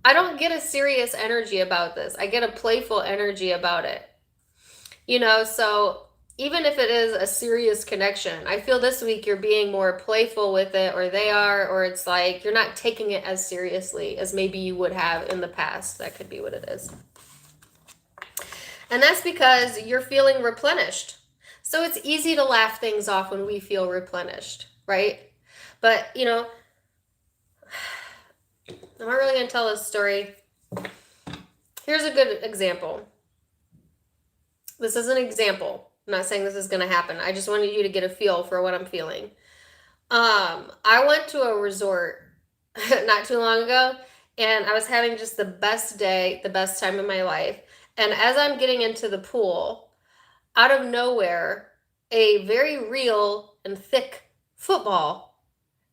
I don't get a serious energy about this. I get a playful energy about it. You know, so even if it is a serious connection, I feel this week you're being more playful with it, or they are, or it's like you're not taking it as seriously as maybe you would have in the past. That could be what it is. And that's because you're feeling replenished. So it's easy to laugh things off when we feel replenished, right? But, you know, I'm not really going to tell this story. Here's a good example. This is an example. I'm not saying this is going to happen. I just wanted you to get a feel for what I'm feeling. I went to a resort not too long ago, and I was having just the best day, the best time of my life. And as I'm getting into the pool, out of nowhere, a very real and thick football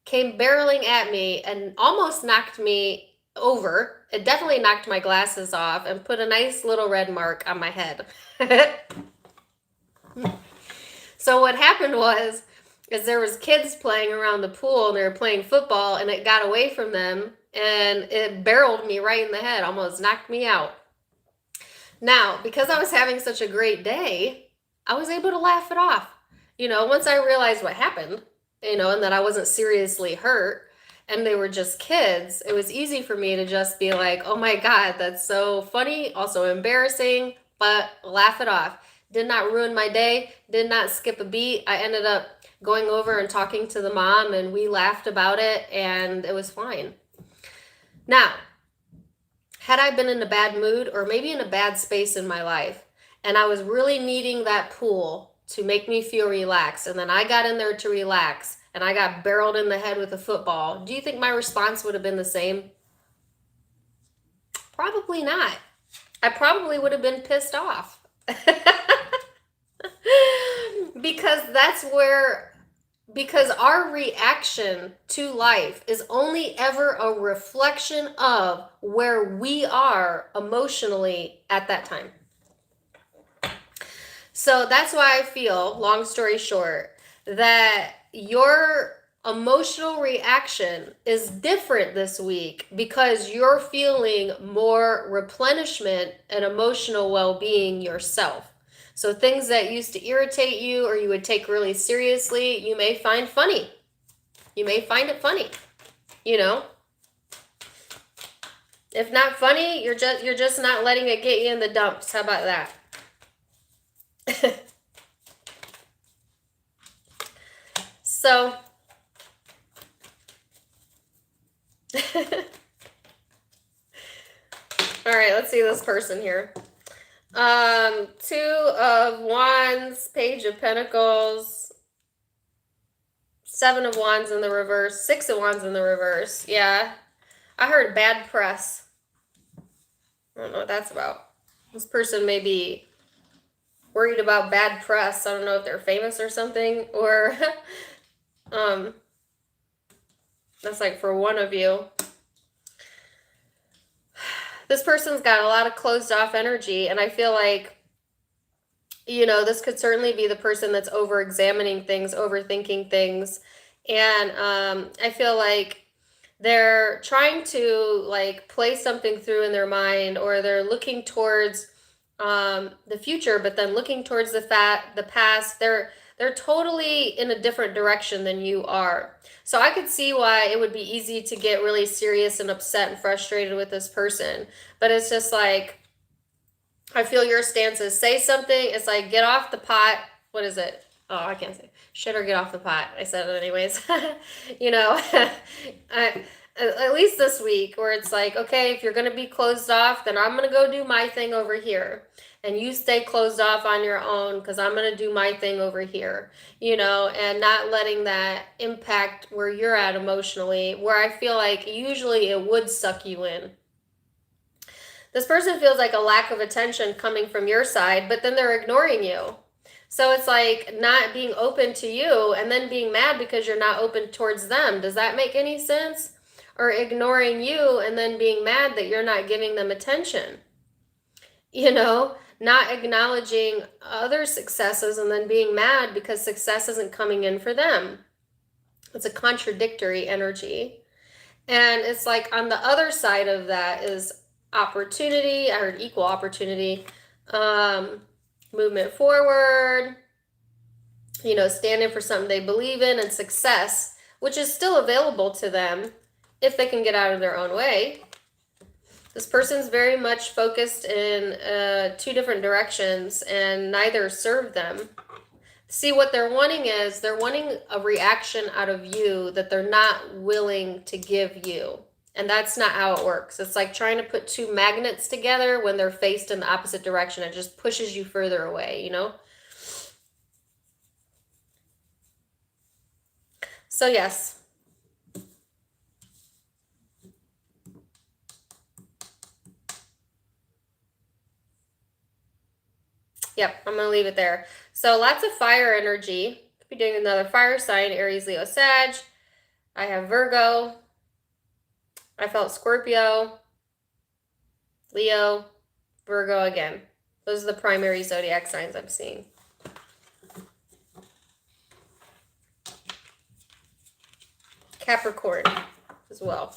came barreling at me and almost knocked me over. It definitely knocked my glasses off and put a nice little red mark on my head. So what happened is there was kids playing around the pool, and they were playing football, and it got away from them, and it barreled me right in the head, almost knocked me out. Now, because I was having such a great day, I was able to laugh it off. You know, once I realized what happened, you know, and that I wasn't seriously hurt, and they were just kids, it was easy for me to just be like, oh my God, that's so funny, also embarrassing, but laugh it off. Did not ruin my day, did not skip a beat. I ended up going over and talking to the mom, and we laughed about it, and it was fine. Now, had I been in a bad mood or maybe in a bad space in my life, and I was really needing that pool to make me feel relaxed, and then I got in there to relax, and I got barreled in the head with a football, do you think my response would have been the same? Probably not. I probably would have been pissed off. Because that's where Because our reaction to life is only ever a reflection of where we are emotionally at that time. So that's why I feel, long story short, that your emotional reaction is different this week because you're feeling more replenishment and emotional well-being yourself. So things that used to irritate you or you would take really seriously, you may find funny. You may find it funny, you know? If not funny, you're just not letting it get you in the dumps. How about that? So all right, let's see this person here. Two of Wands, Page of Pentacles, Seven of Wands in the reverse, Six of Wands in the reverse. Yeah, I heard bad press. I don't know what that's about. This person may be worried about bad press. I don't know if they're famous or something, or that's like for one of you. This person's got a lot of closed off energy, and I feel like, you know, this could certainly be the person that's over examining things, overthinking things. And I feel like they're trying to like play something through in their mind, or they're looking towards the future, but then looking towards the past. They're totally in a different direction than you are. So I could see why it would be easy to get really serious and upset and frustrated with this person. But it's just like, I feel your stance is say something. It's like, get off the pot. What is it? Oh, I can't say. Shit or get off the pot. I said it anyways. You know, at least this week, where it's like, okay, if you're going to be closed off, then I'm going to go do my thing over here. And you stay closed off on your own because I'm going to do my thing over here, you know, and not letting that impact where you're at emotionally, where I feel like usually it would suck you in. This person feels like a lack of attention coming from your side, but then they're ignoring you. So it's like not being open to you and then being mad because you're not open towards them. Does that make any sense? Or ignoring you and then being mad that you're not giving them attention. You know, not acknowledging other successes and then being mad because success isn't coming in for them. It's a contradictory energy. And it's like on the other side of that is opportunity. I heard equal opportunity, movement forward, you know, standing for something they believe in, and success, which is still available to them if they can get out of their own way. This person's very much focused in two different directions, and neither serve them. See, what they're wanting is they're wanting a reaction out of you that they're not willing to give you. And that's not how it works. It's like trying to put two magnets together when they're faced in the opposite direction. It just pushes you further away, you know? So yes. Yep, I'm going to leave it there. So lots of fire energy. Could be doing another fire sign, Aries, Leo, Sag. I have Virgo. I felt Scorpio, Leo, Virgo again. Those are the primary zodiac signs I'm seeing. Capricorn as well.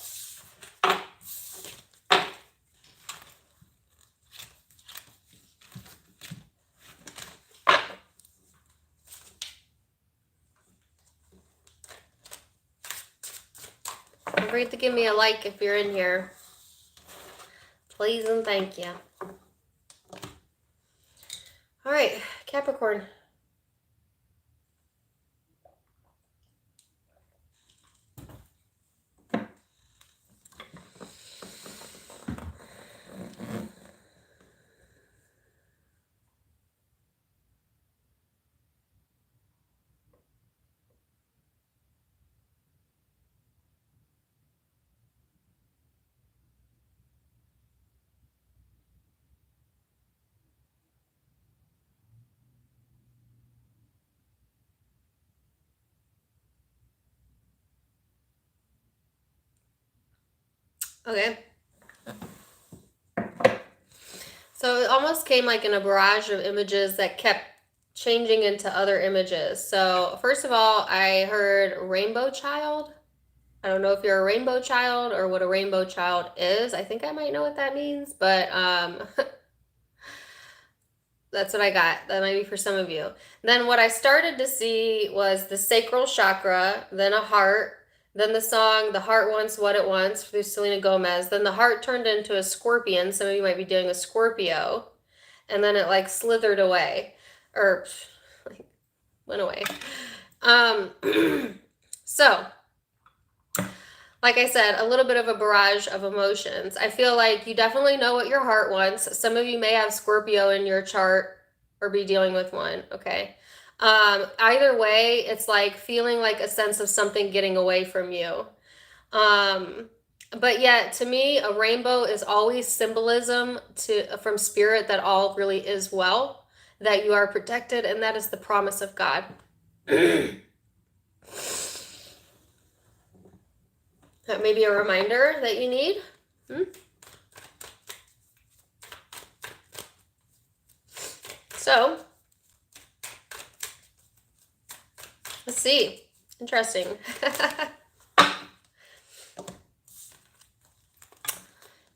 Don't forget to give me a like if you're in here. Please and thank you. All right, Capricorn. Okay. So it almost came like in a barrage of images that kept changing into other images. So first of all, I heard rainbow child. I don't know if you're a rainbow child or what a rainbow child is. I think I might know what that means, but that's what I got. That might be for some of you. Then what I started to see was the sacral chakra, then a heart, then the song "The Heart Wants What It Wants" through Selena Gomez. Then the heart turned into a scorpion. Some of you might be doing a Scorpio. And then it like slithered away. Or like, went away. So, like I said, a little bit of a barrage of emotions. I feel like you definitely know what your heart wants. Some of you may have Scorpio in your chart or be dealing with one, okay? Either way, it's like feeling like a sense of something getting away from you. But yet, to me, a rainbow is always symbolism from spirit that all really is well, that you are protected, and that is the promise of God. That may be a reminder that you need. So, let's see. Interesting.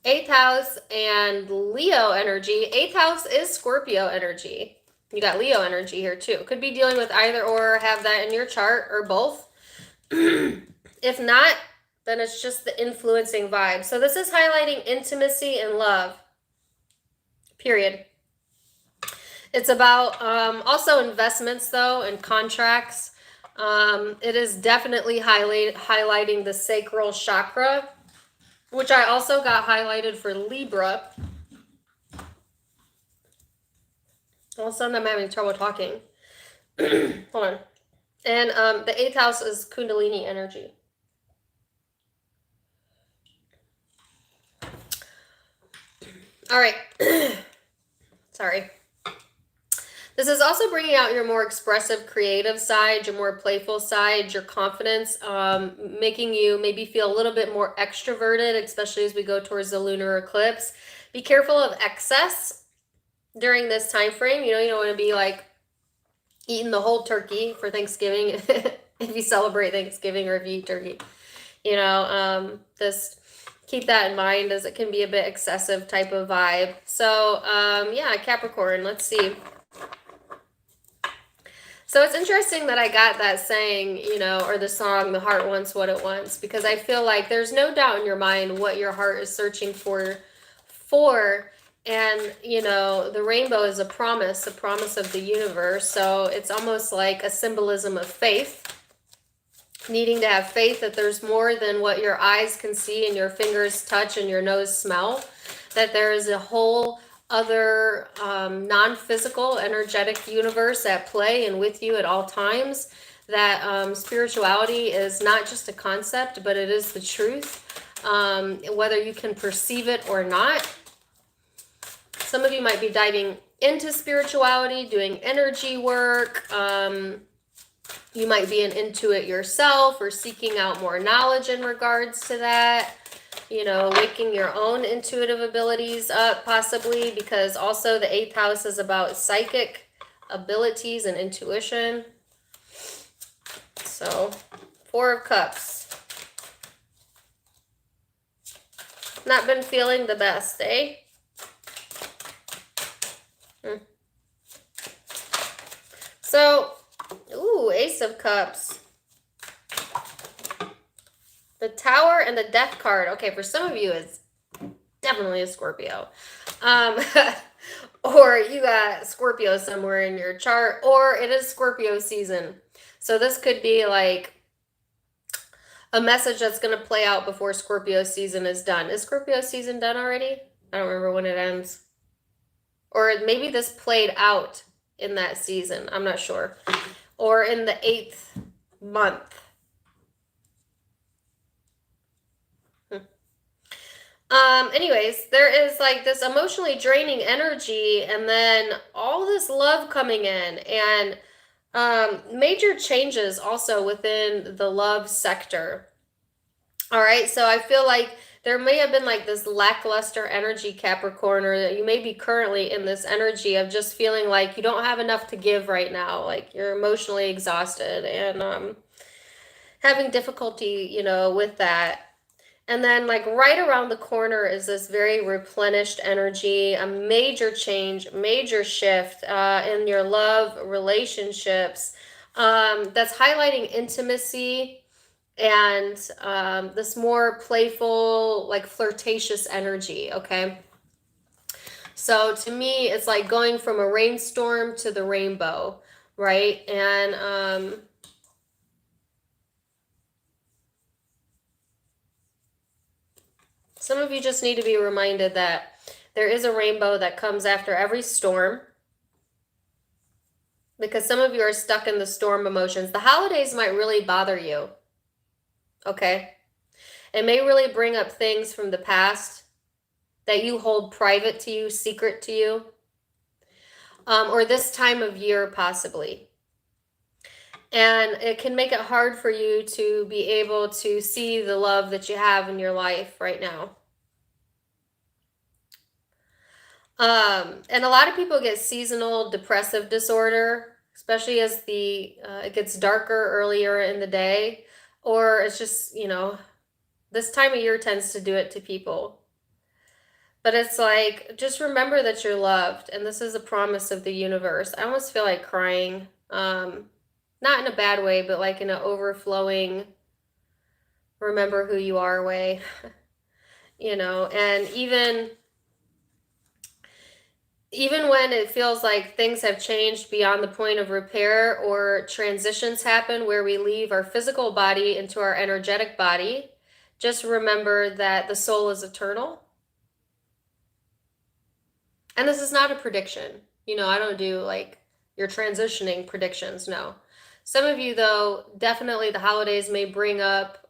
Eighth house and Leo energy. Eighth house is Scorpio energy. You got Leo energy here too. Could be dealing with either or, have that in your chart, or both. If not, then it's just the influencing vibe. So this is highlighting intimacy and love. Period. It's about also investments though, and contracts. It is definitely highlighting the sacral chakra, which I also got highlighted for Libra. All of a sudden I'm having trouble talking. Hold on. And the eighth house is Kundalini energy. All right. Sorry. This is also bringing out your more expressive, creative side, your more playful side, your confidence, making you maybe feel a little bit more extroverted, especially as we go towards the lunar eclipse. Be careful of excess during this time frame. You know, you don't want to be like eating the whole turkey for Thanksgiving if you celebrate Thanksgiving, or if you eat turkey. You know, just keep that in mind, as it can be a bit excessive type of vibe. So, yeah, Capricorn, let's see. So it's interesting that I got that saying, you know, or the song, "The Heart Wants What It Wants," because I feel like there's no doubt in your mind what your heart is searching for. And, you know, the rainbow is a promise of the universe. So it's almost like a symbolism of faith, needing to have faith that there's more than what your eyes can see and your fingers touch and your nose smell, that there is a whole other non-physical energetic universe at play and with you at all times, that spirituality is not just a concept, but it is the truth, whether you can perceive it or not. Some of you might be diving into spirituality, doing energy work. You might be into it yourself, or seeking out more knowledge in regards to that. You know, waking your own intuitive abilities up, possibly, because also the eighth house is about psychic abilities and intuition. So, Four of Cups. Not been feeling the best, eh? So, ooh, Ace of Cups. The Tower and the Death card. Okay, for some of you, it's definitely a Scorpio. Or you got Scorpio somewhere in your chart, or it is Scorpio season. So this could be like a message that's going to play out before Scorpio season is done. Is Scorpio season done already? I don't remember when it ends. Or maybe this played out in that season. I'm not sure. Or in the 8th month. Anyways, there is like this emotionally draining energy, and then all this love coming in, and major changes also within the love sector. All right, so I feel like there may have been like this lackluster energy, Capricorn, or that you may be currently in this energy of just feeling like you don't have enough to give right now. Like you're emotionally exhausted and having difficulty, with that. And then, like, right around the corner is this very replenished energy, a major change, major shift in your love relationships that's highlighting intimacy and this more playful, like, flirtatious energy, okay? So to me, it's like going from a rainstorm to the rainbow, right? And some of you just need to be reminded that there is a rainbow that comes after every storm, because some of you are stuck in the storm emotions. The holidays might really bother you, okay? It may really bring up things from the past that you hold private to you, secret to you, or this time of year possibly. And it can make it hard for you to be able to see the love that you have in your life right now. And a lot of people get seasonal depressive disorder, especially as it gets darker earlier in the day, or it's just, this time of year tends to do it to people. But it's like, just remember that you're loved, and this is a promise of the universe. I almost feel like crying, not in a bad way, but like in an overflowing, remember who you are way, and even when it feels like things have changed beyond the point of repair, or transitions happen where we leave our physical body into our energetic body, just remember that the soul is eternal. And this is not a prediction. I don't do like you're transitioning predictions. No. Some of you, though, definitely the holidays may bring up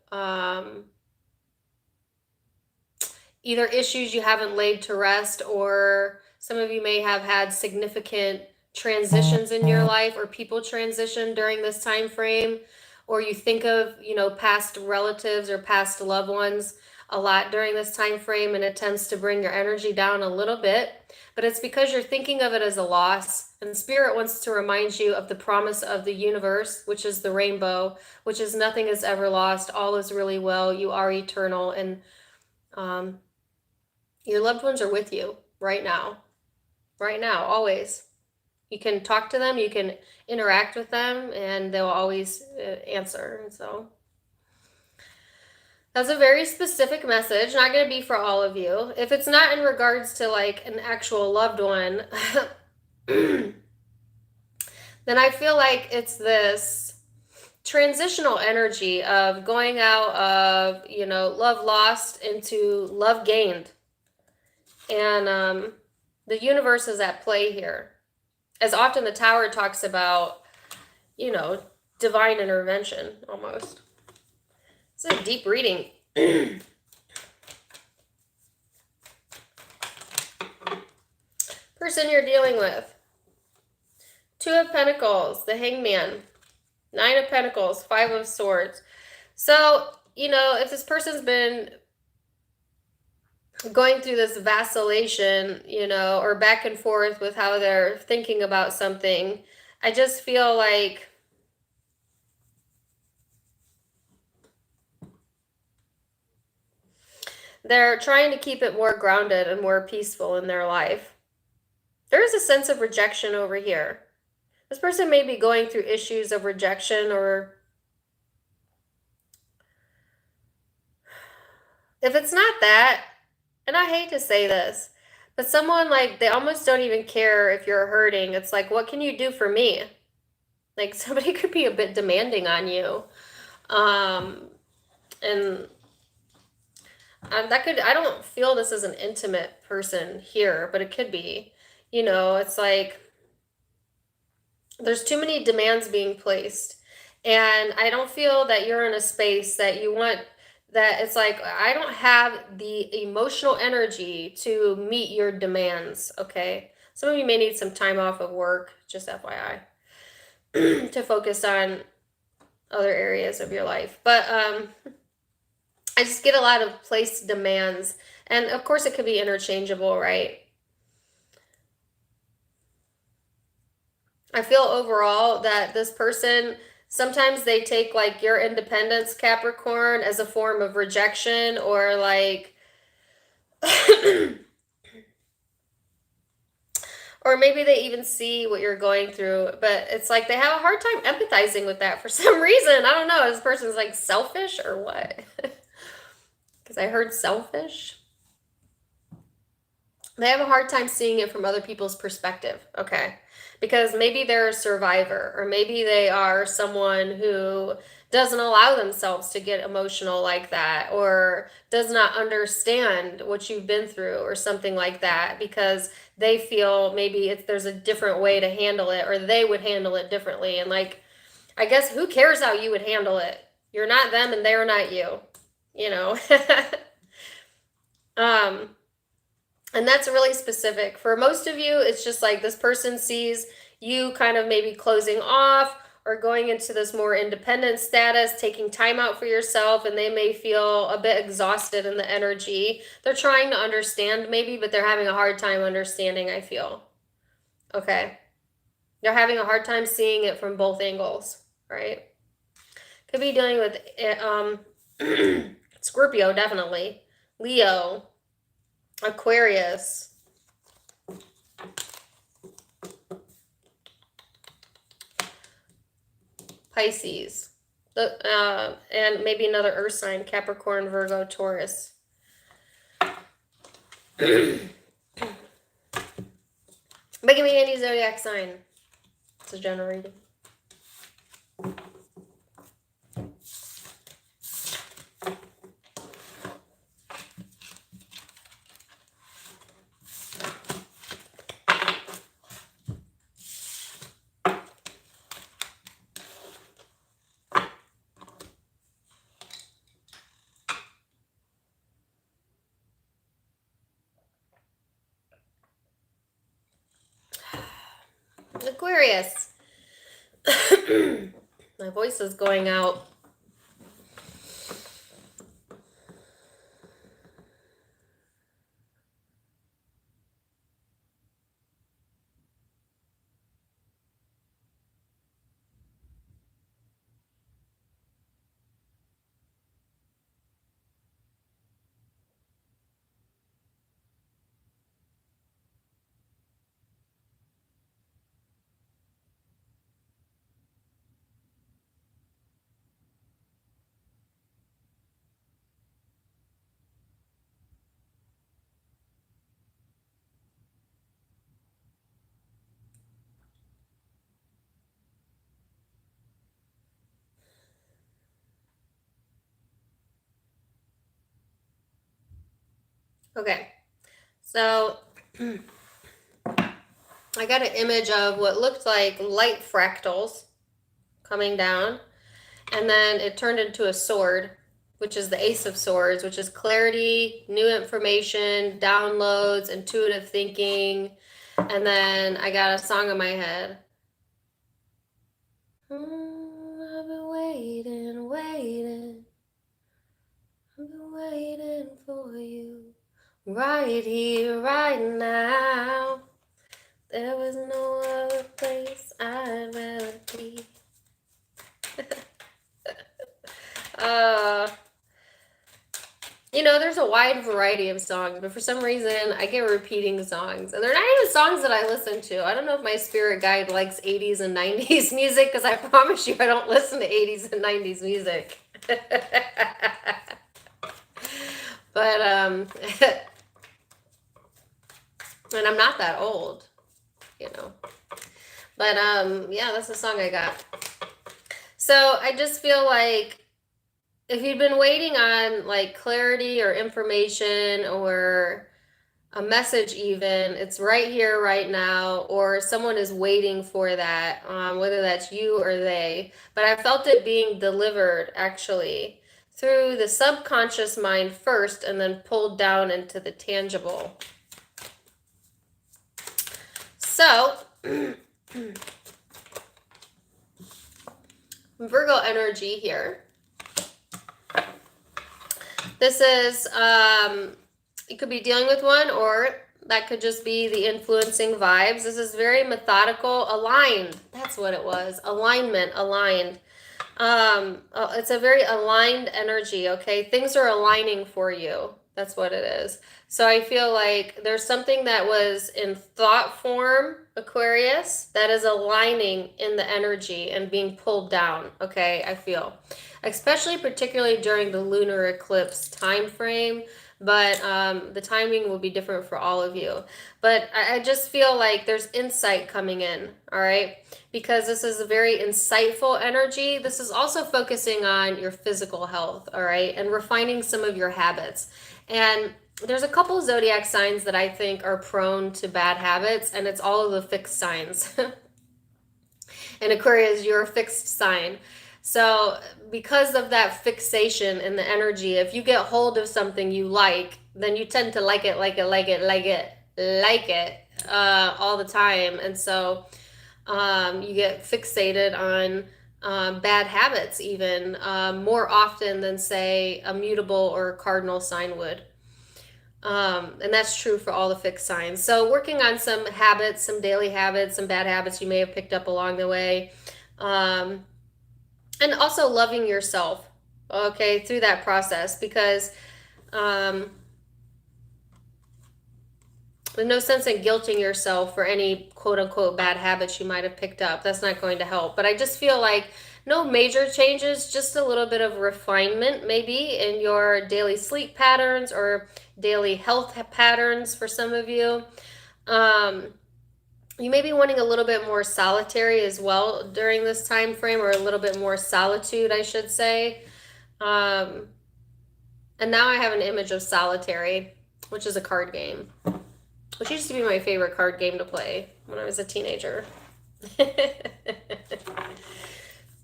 either issues you haven't laid to rest, or some of you may have had significant transitions in your life, or people transition during this time frame, or you think of, past relatives or past loved ones a lot during this time frame, and it tends to bring your energy down a little bit. But it's because you're thinking of it as a loss, and Spirit wants to remind you of the promise of the universe, which is the rainbow, which is nothing is ever lost, all is really well, you are eternal, and your loved ones are with you right now, always. You can talk to them, you can interact with them, and they'll always answer. And so that's a very specific message, not going to be for all of you. If it's not in regards to like an actual loved one, then I feel like it's this transitional energy of going out of, love lost into love gained. And the universe is at play here. As often the Tower talks about, divine intervention almost. It's a deep reading. Person you're dealing with. 2 of Pentacles, the Hangman. 9 of Pentacles, 5 of Swords. So, if this person's been going through this vacillation, or back and forth with how they're thinking about something, I just feel like they're trying to keep it more grounded and more peaceful in their life. There is a sense of rejection over here. This person may be going through issues of rejection, or if it's not that, and I hate to say this, but someone like, they almost don't even care if you're hurting. It's like, what can you do for me? Like, somebody could be a bit demanding on you. And I don't feel this is an intimate person here, but it could be. It's like there's too many demands being placed. And I don't feel that you're in a space that you want, that it's like, I don't have the emotional energy to meet your demands, okay? Some of you may need some time off of work, just FYI, to focus on other areas of your life. But I just get a lot of place demands. And of course it could be interchangeable, right? I feel overall that this person, sometimes they take like your independence, Capricorn, as a form of rejection, or like or maybe they even see what you're going through, but it's like they have a hard time empathizing with that for some reason. I don't know. This person's like selfish or what? Because I heard selfish. They have a hard time seeing it from other people's perspective. Okay. Because maybe they're a survivor, or maybe they are someone who doesn't allow themselves to get emotional like that, or does not understand what you've been through, or something like that, because they feel maybe there's a different way to handle it, or they would handle it differently. And like, I guess who cares how you would handle it? You're not them and they're not you, you know? um, and that's really specific. For most of you, it's just like this person sees you kind of maybe closing off or going into this more independent status, taking time out for yourself, and they may feel a bit exhausted in the energy. They're trying to understand maybe, but they're having a hard time understanding, I feel. Okay. They're having a hard time seeing it from both angles, right? Could be dealing with Scorpio, definitely. Leo. Aquarius. Pisces. And maybe another earth sign, Capricorn, Virgo, Taurus. But give me any zodiac sign. It's a general reading. Aquarius. My voice is going out. Okay, so I got an image of what looked like light fractals coming down, and then it turned into a sword, which is the Ace of Swords, which is clarity, new information, downloads, intuitive thinking, and then I got a song in my head. I've been waiting. I've been waiting for you. Right here, right now. There was no other place I'd rather be. You know, there's a wide variety of songs, but for some reason I get repeating songs. And they're not even songs that I listen to. I don't know if my spirit guide likes 80s and 90s music, because I promise you I don't listen to 80s and 90s music. But, and I'm not that old, you know. But, yeah, that's the song I got. So I just feel like if you've been waiting on like clarity or information or a message even, it's right here, right now, or someone is waiting for that, whether that's you or they. But I felt it being delivered actually through the subconscious mind first, and then pulled down into the tangible. So, Virgo energy here. This is, you could be dealing with one, or that could just be the influencing vibes. This is very methodical, aligned. That's what it was. Alignment, aligned. It's a very aligned energy, okay? Things are aligning for you. That's what it is. So I feel like there's something that was in thought form, Aquarius, that is aligning in the energy and being pulled down, okay? I feel. Especially particularly during the lunar eclipse time frame, but the timing will be different for all of you. But I just feel like there's insight coming in, all right? Because this is a very insightful energy. This is also focusing on your physical health, all right? And refining some of your habits. And there's a couple zodiac signs that I think are prone to bad habits, and it's all of the fixed signs. And Aquarius, you're a fixed sign. So because of that fixation in the energy, if you get hold of something you like, then you tend to like it all the time. And so you get fixated on bad habits even more often than, say, a mutable or cardinal sign would. And that's true for all the fixed signs. So working on some habits, some daily habits, some bad habits you may have picked up along the way. And also loving yourself, okay, through that process, because there's no sense in guilting yourself for any quote-unquote bad habits you might have picked up. That's not going to help. But I just feel like no major changes, just a little bit of refinement maybe in your daily sleep patterns or daily health patterns for some of you. You may be wanting a little bit more solitary as well during this time frame, or a little bit more solitude, I should say. And now I have an image of Solitary, which is a card game, which used to be my favorite card game to play when I was a teenager.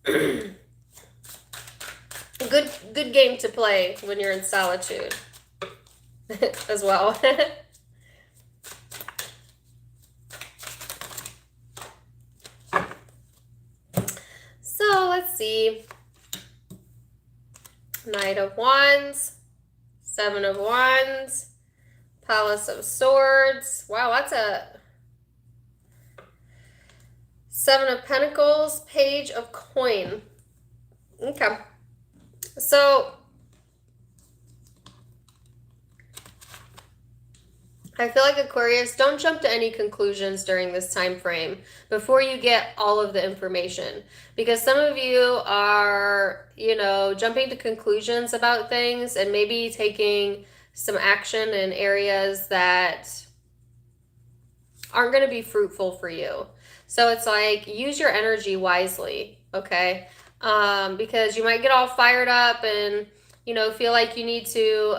Good game to play when you're in solitude as well. So let's see. Knight of Wands, Seven of Wands, Palace of Swords. Wow, that's a Seven of Pentacles, Page of Coin. Okay. So I feel like Aquarius, don't jump to any conclusions during this time frame before you get all of the information. Because some of you are, jumping to conclusions about things and maybe taking some action in areas that aren't going to be fruitful for you. So it's like, use your energy wisely, okay? Because you might get all fired up and feel like you need to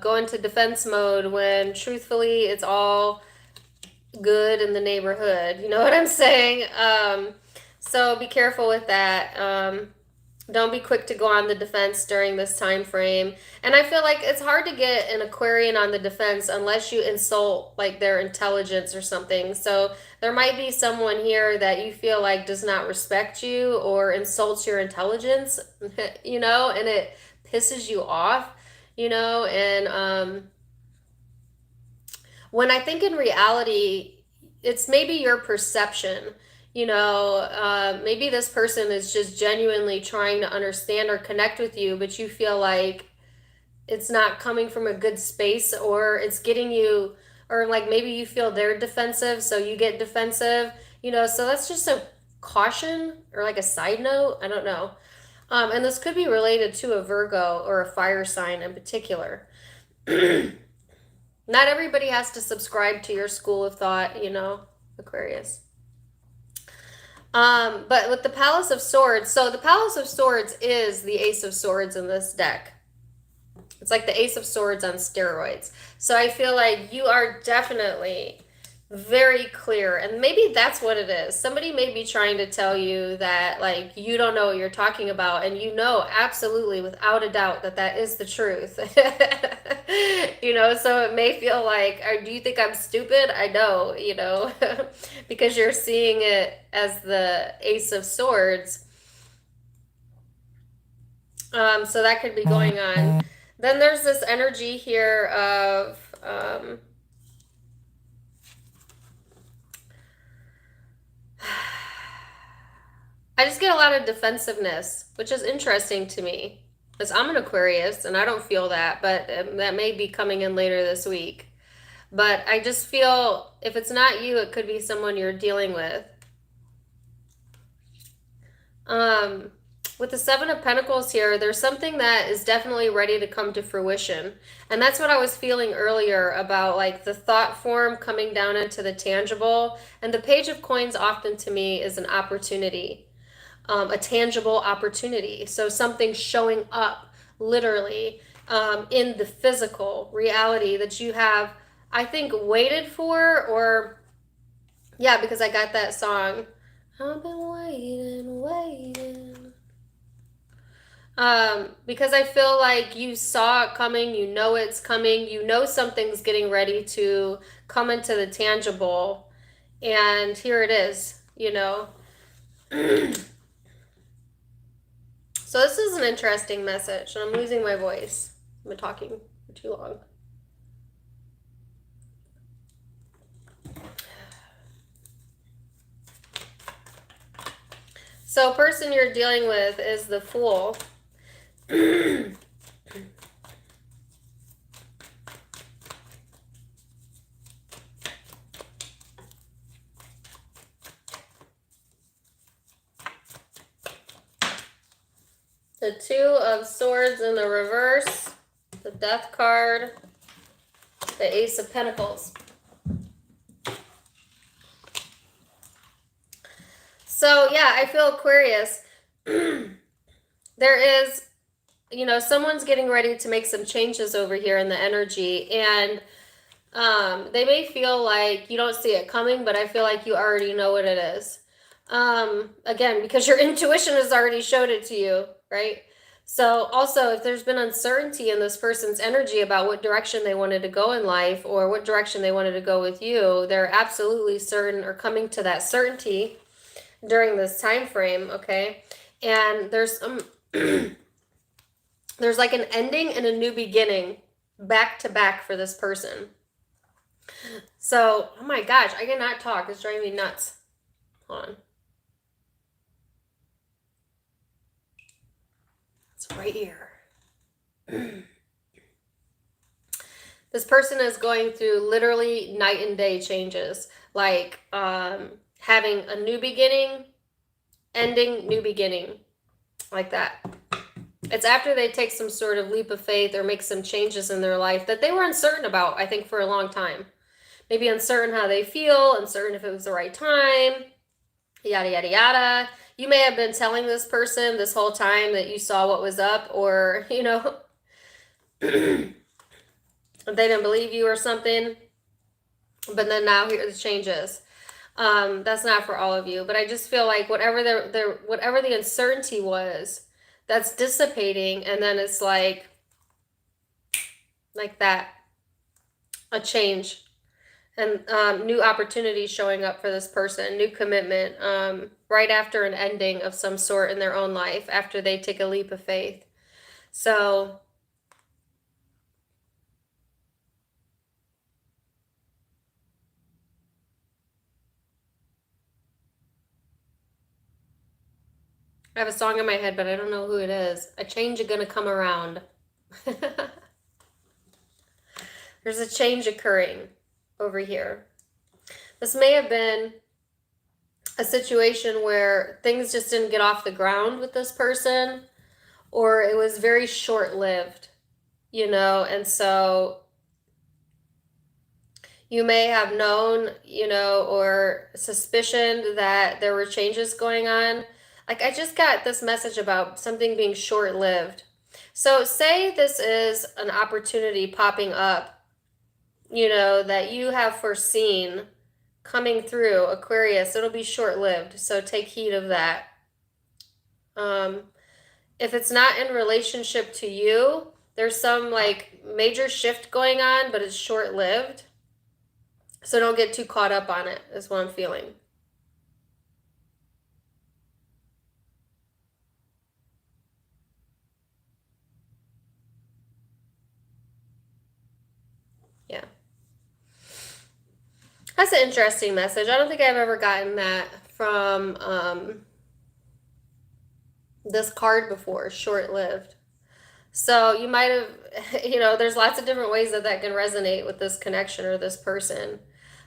go into defense mode when truthfully it's all good in the neighborhood. You know what I'm saying? So be careful with that. Don't be quick to go on the defense during this time frame. And I feel like it's hard to get an Aquarian on the defense unless you insult like their intelligence or something. So there might be someone here that you feel like does not respect you or insults your intelligence, and it pisses you off, and when I think in reality, it's maybe your perception. Maybe this person is just genuinely trying to understand or connect with you, but you feel like it's not coming from a good space, or it's getting you, or like maybe you feel they're defensive, so you get defensive, so that's just a caution or like a side note. I don't know. And this could be related to a Virgo or a fire sign in particular. Not everybody has to subscribe to your school of thought, Aquarius. But with the Palace of Swords, so the Palace of Swords is the Ace of Swords in this deck. It's like the Ace of Swords on steroids. So I feel like you are definitely very clear, and maybe that's what it is. Somebody may be trying to tell you that like you don't know what you're talking about, and absolutely without a doubt that is the truth. So it may feel like, or do you think I'm stupid? I know, because you're seeing it as the Ace of Swords. So that could be going on. Then there's this energy here of I just get a lot of defensiveness, which is interesting to me. Because I'm an Aquarius and I don't feel that, but that may be coming in later this week. But I just feel if it's not you, it could be someone you're dealing with. With the Seven of Pentacles here, there's something that is definitely ready to come to fruition. And that's what I was feeling earlier about like the thought form coming down into the tangible. And the Page of Coins often to me is an opportunity, a tangible opportunity. So something showing up literally in the physical reality that you have, I think, waited for, or yeah, because I got that song. I've been waiting. Because I feel like you saw it coming, you know it's coming, you know something's getting ready to come into the tangible, and here it is, you know. So this is an interesting message, and I'm losing my voice. I've been talking for too long. So person you're dealing with is the Fool. The Two of Swords in the reverse, the Death card, the Ace of Pentacles. So yeah, I feel Aquarius. There is, you know, someone's getting ready to make some changes over here in the energy, and they may feel like you don't see it coming, but I feel like you already know what it is. Again, because your intuition has already showed it to you, right? So also, if there's been uncertainty in this person's energy about what direction they wanted to go in life or what direction they wanted to go with you, they're absolutely certain or coming to that certainty during this time frame, okay? And there's there's like an ending and a new beginning back to back for this person. So, oh my gosh, I cannot talk. It's driving me nuts. Hold on. It's right here. This person is going through literally night and day changes. Like having a new beginning, ending, new beginning. Like that. It's after they take some sort of leap of faith or make some changes in their life that they were uncertain about, I think, for a long time. Maybe uncertain how they feel, uncertain if it was the right time, yada, yada, yada. You may have been telling this person this whole time that you saw what was up, or, you know, they didn't believe you or something. But then now here are the changes. That's not for all of you, but I just feel like whatever the uncertainty was, that's dissipating, and then it's like that, a change, and new opportunities showing up for this person, new commitment, right after an ending of some sort in their own life, after they take a leap of faith. So I have a song in my head, but I don't know who it is. A change is gonna come around. There's a change occurring over here. This may have been a situation where things just didn't get off the ground with this person, or it was very short-lived, you know, and so you may have known, you know, or suspicioned that there were changes going on. Like, I just got this message about something being short-lived. So say this is an opportunity popping up, you know, that you have foreseen coming through, Aquarius. It'll be short-lived, so take heed of that. If it's not in relationship to you, there's some like major shift going on, but it's short-lived. So don't get too caught up on it, is what I'm feeling. That's an interesting message. I don't think I've ever gotten that from this card before, short-lived. So you might have, there's lots of different ways that that can resonate with this connection or this person.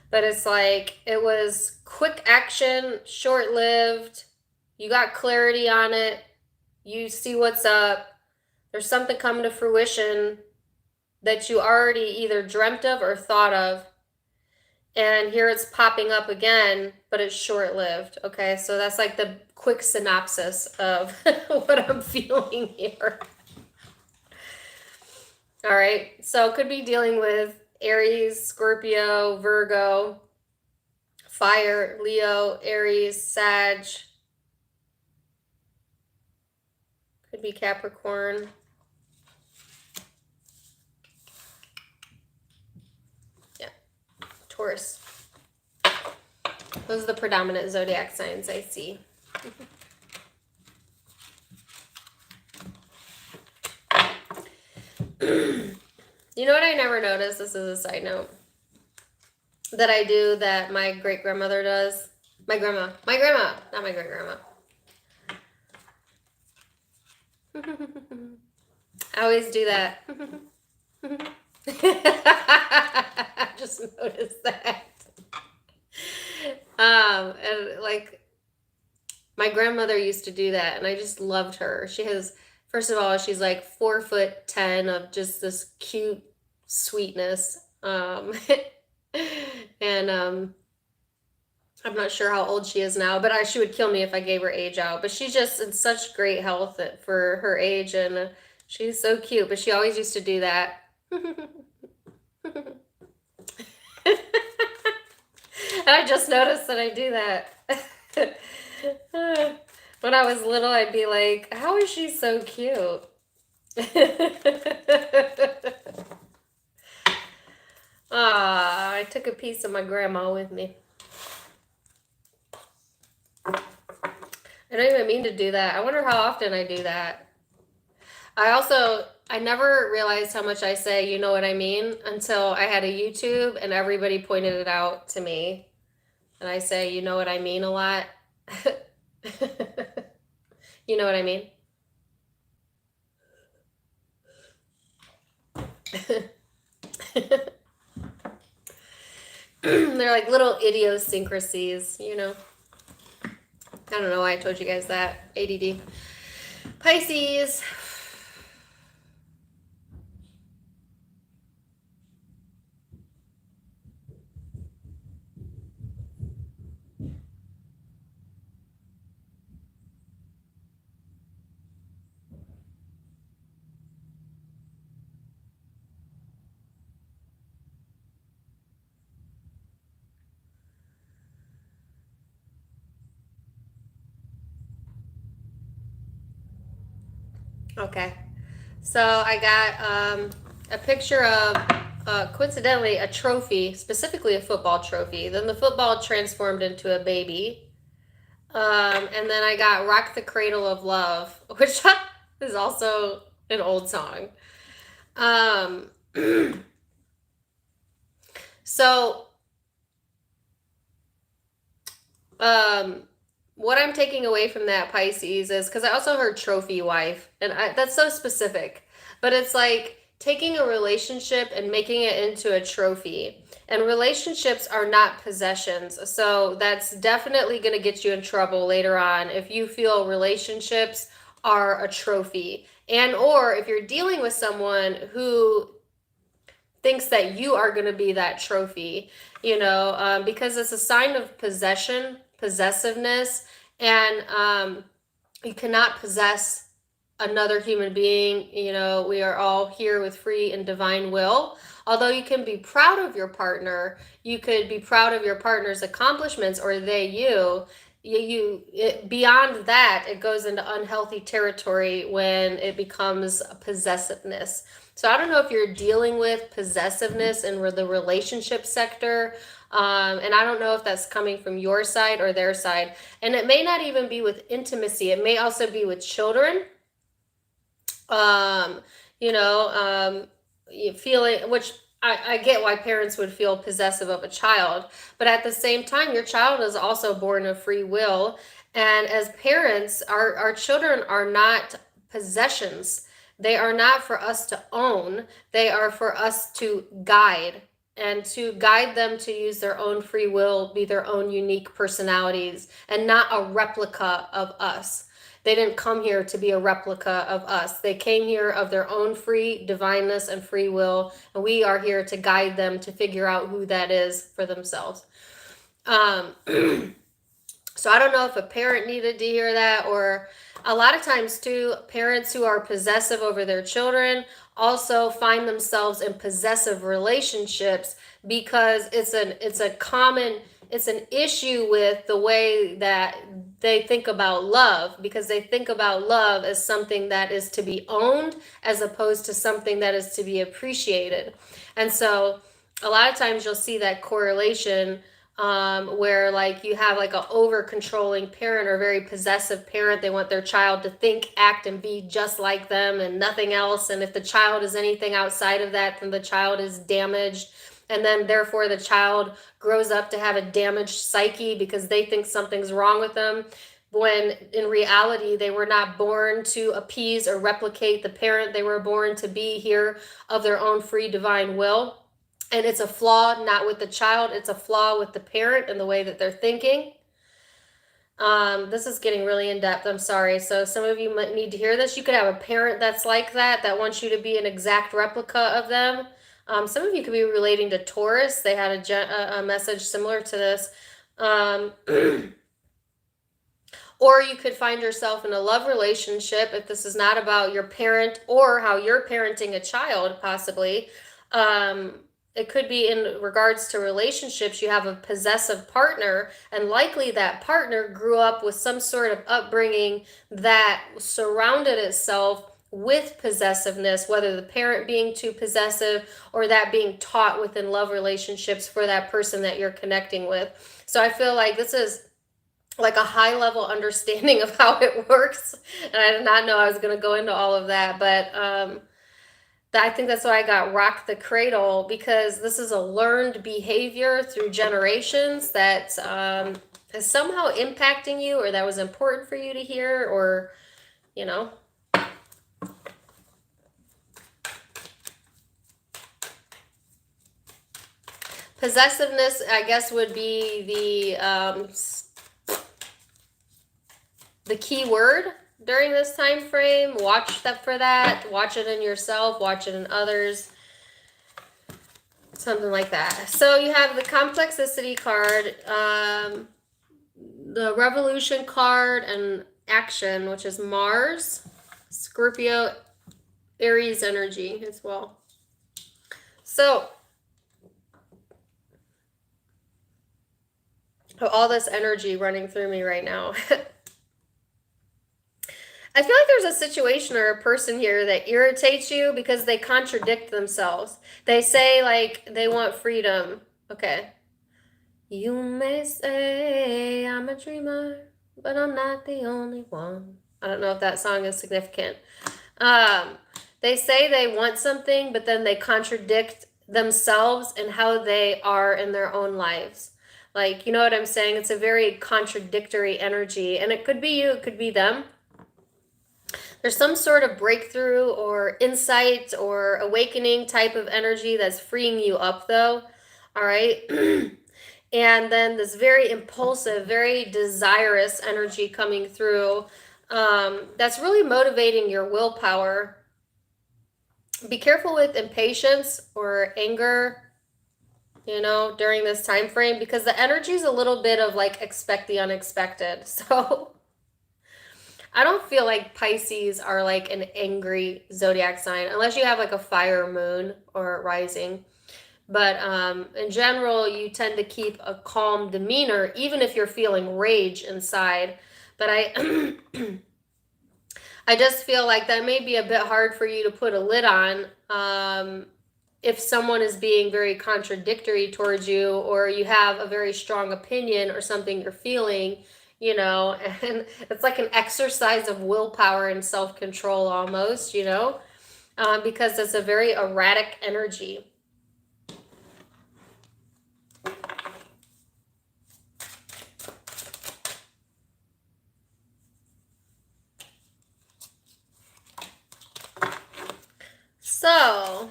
But it's like, it was quick action, short-lived. You got clarity on it. You see what's up. There's something coming to fruition that you already either dreamt of or thought of. And here it's popping up again, but it's short-lived. Okay, so that's like the quick synopsis of what I'm feeling here. All right, so could be dealing with Aries, Scorpio, Virgo, fire, Leo, Aries, Sag. Could be Capricorn. Yeah, Taurus. Those are the predominant zodiac signs I see. You know what I never noticed? This is a side note that I do that my great grandmother does. My grandma, not my great grandma. I always do that. I just noticed that. And like my grandmother used to do that, and I just loved her. She has, first of all, she's like 4'10" of just this cute sweetness. And I'm not sure how old she is now, but she would kill me if I gave her age out. But she's just in such great health for her age, and she's so cute. But she always used to do that. And I just noticed that I do that. When I was little, I'd be like, how is she so cute? I took a piece of my grandma with me. I don't even mean to do that. I wonder how often I do that. I never realized how much I say, you know what I mean, until I had a YouTube and everybody pointed it out to me. And I say, you know what I mean a lot. You know what I mean? They're like little idiosyncrasies, you know. I don't know why I told you guys that. ADD. Pisces. Okay, so I got a picture of, coincidentally, a trophy, specifically a football trophy. Then the football transformed into a baby. And then I got Rock the Cradle of Love, which is also an old song. So, what I'm taking away from that, Pisces, is because I also heard trophy wife, and that's so specific, but it's like taking a relationship and making it into a trophy. And relationships are not possessions, so that's definitely going to get you in trouble later on if you feel relationships are a trophy, and or if you're dealing with someone who thinks that you are going to be that trophy, because it's a sign of possession, possessiveness, and you cannot possess another human being. We are all here with free and divine will. Although you can be proud of your partner, you could be proud of your partner's accomplishments, or you. Beyond that, it goes into unhealthy territory when it becomes possessiveness. So I don't know if you're dealing with possessiveness in the relationship sector, and I don't know if that's coming from your side or their side. And it may not even be with intimacy. It may also be with children. You feeling, which I get why parents would feel possessive of a child, but at the same time, your child is also born of free will. And as parents, our children are not possessions. They are not for us to own. They are for us to guide and to guide them to use their own free will, be their own unique personalities, and not a replica of us. They didn't come here to be a replica of us. They came here of their own free divineness and free will, and we are here to guide them to figure out who that is for themselves. So I don't know if a parent needed to hear that, or a lot of times too, parents who are possessive over their children also find themselves in possessive relationships because it's an issue with the way that they think about love, because they think about love as something that is to be owned as opposed to something that is to be appreciated. And so a lot of times you'll see that correlation where like you have like an over controlling parent or very possessive parent. They want their child to think, act, and be just like them and nothing else. And if the child is anything outside of that, then the child is damaged. And then therefore the child grows up to have a damaged psyche because they think something's wrong with them, when in reality they were not born to appease or replicate the parent. They were born to be here of their own free divine will. And it's a flaw not with the child, it's a flaw with the parent and the way that they're thinking. This is getting really in depth, I'm sorry. So some of you might need to hear this. You could have a parent that's like that wants you to be an exact replica of them. Some of you could be relating to Taurus. They had a message similar to this. Or you could find yourself in a love relationship, if this is not about your parent or how you're parenting a child, possibly. It could be in regards to relationships. You have a possessive partner, and likely that partner grew up with some sort of upbringing that surrounded itself with possessiveness, whether the parent being too possessive or that being taught within love relationships for that person that you're connecting with. So I feel like this is like a high level understanding of how it works. And I did not know I was going to go into all of that, but I think that's why I got rock the cradle, because this is a learned behavior through generations that is somehow impacting you, or that was important for you to hear, or, you know. Possessiveness, I guess, would be the key word during this time frame. Watch that for that. Watch it in yourself. Watch it in others. Something like that. So you have the complexity card, the revolution card, and action, which is Mars, Scorpio, Aries energy as well. So all this energy running through me right now. I feel like there's a situation or a person here that irritates you because they contradict themselves. They say, like, they want freedom. Okay. You may say I'm a dreamer, but I'm not the only one. I don't know if that song is significant. They say they want something, but then they contradict themselves and how they are in their own lives. Like, you know what I'm saying? It's a very contradictory energy. And it could be you, it could be them. There's some sort of breakthrough or insight or awakening type of energy that's freeing you up, though. All right. And then this very impulsive, very desirous energy coming through that's really motivating your willpower. Be careful with impatience or anger, you know, during this time frame, because the energy is a little bit of like expect the unexpected. So I don't feel like Pisces are like an angry zodiac sign, unless you have like a fire moon or rising. But in general, you tend to keep a calm demeanor, even if you're feeling rage inside. But I just feel like that may be a bit hard for you to put a lid on if someone is being very contradictory towards you, or you have a very strong opinion or something you're feeling, you know, and it's like an exercise of willpower and self-control almost, you know, because it's a very erratic energy. So,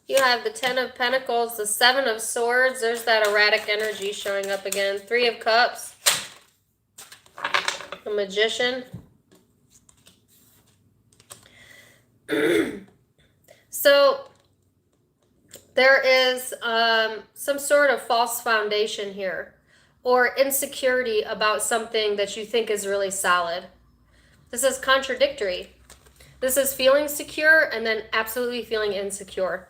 you have the Ten of Pentacles, the Seven of Swords. There's that erratic energy showing up again. Three of Cups, the Magician. So, there is some sort of false foundation here, or insecurity about something that you think is really solid. This is contradictory. This is feeling secure and then absolutely feeling insecure.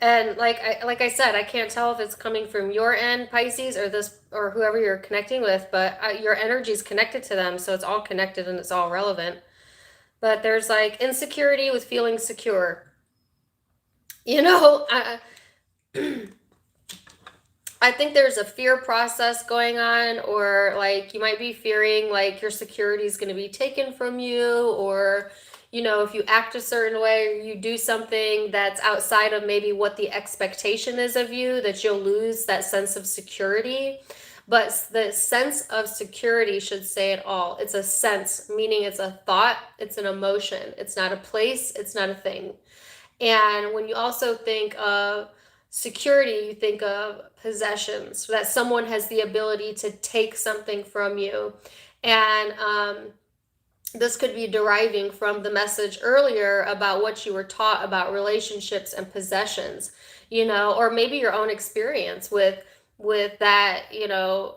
And like I said, I can't tell if it's coming from your end, Pisces, or whoever you're connecting with, but your energy is connected to them, so it's all connected and it's all relevant. But there's like insecurity with feeling secure. You know, I think there's a fear process going on, or like you might be fearing like your security is going to be taken from you, or you know, if you act a certain way or you do something that's outside of maybe what the expectation is of you, that you'll lose that sense of security. But the sense of security should say it all. It's a sense, meaning it's a thought, it's an emotion. It's not a place, it's not a thing. And when you also think of security, you think of possessions, that someone has the ability to take something from you. And this could be deriving from the message earlier about what you were taught about relationships and possessions, you know, or maybe your own experience with that, you know,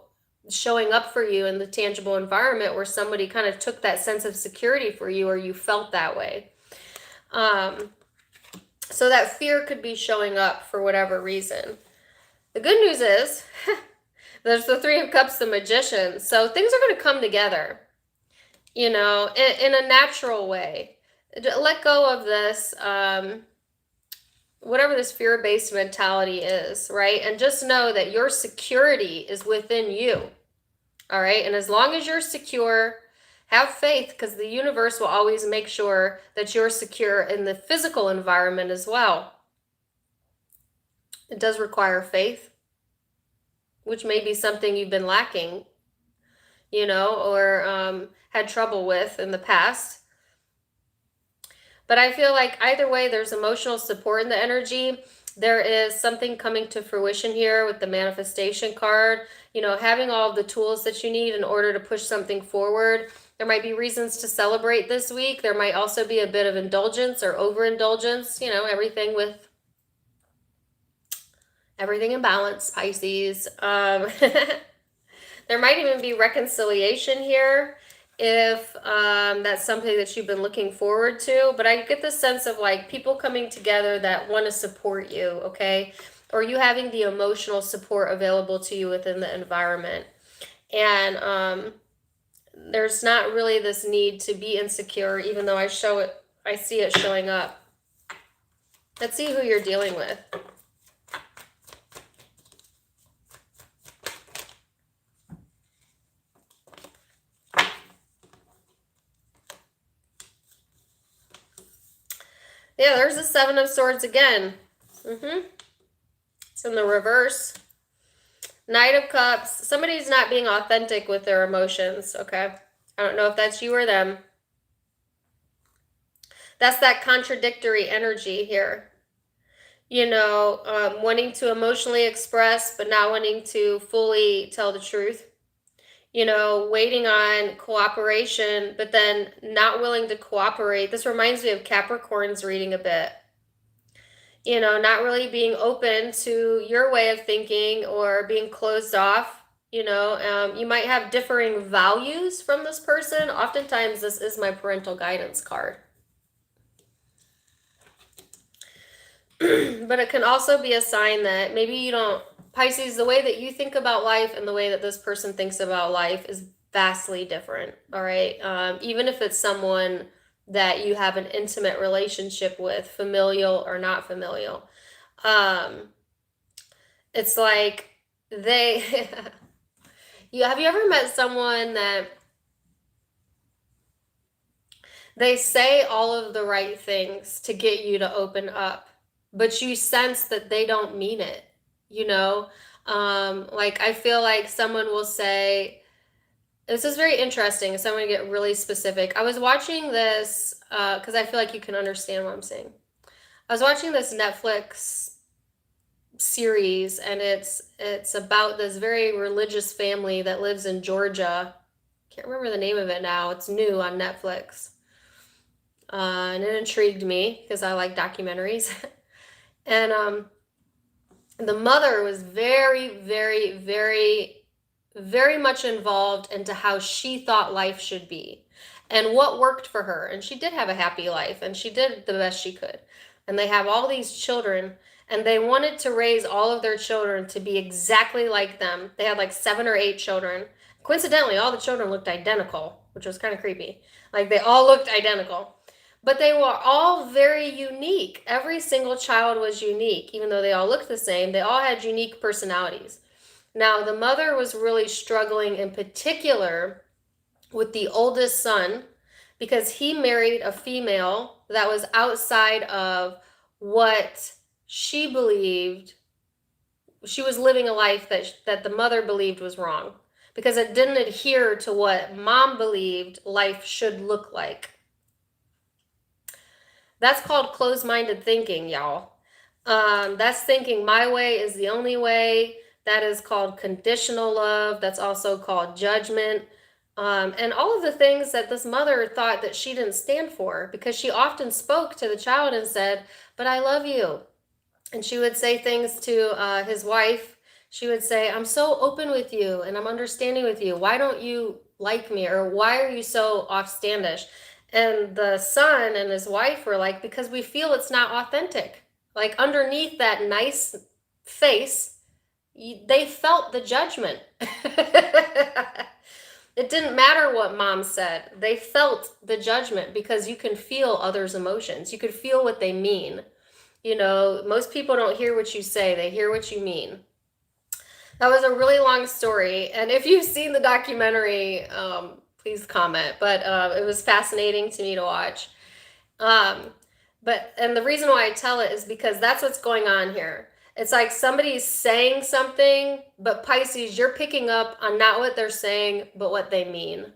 showing up for you in the tangible environment where somebody kind of took that sense of security for you, or you felt that way. So that fear could be showing up for whatever reason. The good news is there's the Three of Cups, the Magician. So things are going to come together, you know, in a natural way. Let go of this, whatever this fear-based mentality is, right? And just know that your security is within you, all right? And as long as you're secure, have faith, because the universe will always make sure that you're secure in the physical environment as well. It does require faith, which may be something you've been lacking, you know, or had trouble with in the past. But I feel like either way, there's emotional support in the energy. There is something coming to fruition here with the manifestation card, you know, having all of the tools that you need in order to push something forward. There might be reasons to celebrate this week. There might also be a bit of indulgence or overindulgence, you know, everything in balance, Pisces. There might even be reconciliation here if that's something that you've been looking forward to. But I get the sense of like people coming together that want to support you, okay? Or you having the emotional support available to you within the environment. And there's not really this need to be insecure, even though I see it showing up. Let's see who you're dealing with. Yeah, there's the Seven of Swords again. It's in the reverse. Knight of Cups. Somebody's not being authentic with their emotions, okay? I don't know if that's you or them. That's that contradictory energy here. You know, wanting to emotionally express, but not wanting to fully tell the truth. You know, waiting on cooperation, but then not willing to cooperate. This reminds me of Capricorn's reading a bit. You know, not really being open to your way of thinking, or being closed off. You know, you might have differing values from this person. Oftentimes, this is my parental guidance card. But it can also be a sign that maybe you don't, Pisces, the way that you think about life and the way that this person thinks about life is vastly different, all right? Even if it's someone that you have an intimate relationship with, familial or not familial. It's like have you ever met someone that they say all of the right things to get you to open up, but you sense that they don't mean it, you know? Like I feel like someone will say, This is very interesting, so I'm going to get really specific. I was watching this because I feel like you can understand what I'm saying. I was watching this Netflix series, and it's about this very religious family that lives in Georgia. Can't remember the name of it now. It's new on Netflix. And it intrigued me because I like documentaries. And the mother was very, very, very, very much involved into how she thought life should be and what worked for her. And she did have a happy life, and she did the best she could. And they have all these children, and they wanted to raise all of their children to be exactly like them. They had like 7 or 8 children. Coincidentally, all the children looked identical, which was kind of creepy. Like they all looked identical. But they were all very unique. Every single child was unique. Even though they all looked the same, they all had unique personalities. Now, the mother was really struggling in particular with the oldest son because he married a female that was outside of what she believed. She was living a life that the mother believed was wrong because it didn't adhere to what mom believed life should look like. That's called closed-minded thinking, y'all. That's thinking my way is the only way. That is called conditional love. That's also called judgment. And all of the things that this mother thought that she didn't stand for, because she often spoke to the child and said, but I love you. And she would say things to his wife. She would say, I'm so open with you and I'm understanding with you. Why don't you like me? Or why are you so offstandish? And the son and his wife were like, because we feel it's not authentic. Like underneath that nice face, they felt the judgment. It didn't matter what mom said. They felt the judgment because you can feel others' emotions. You could feel what they mean. You know, most people don't hear what you say. They hear what you mean. That was a really long story. And if you've seen the documentary, please comment. But it was fascinating to me to watch. And the reason why I tell it is because that's what's going on here. It's like somebody's saying something, but Pisces, you're picking up on not what they're saying, but what they mean.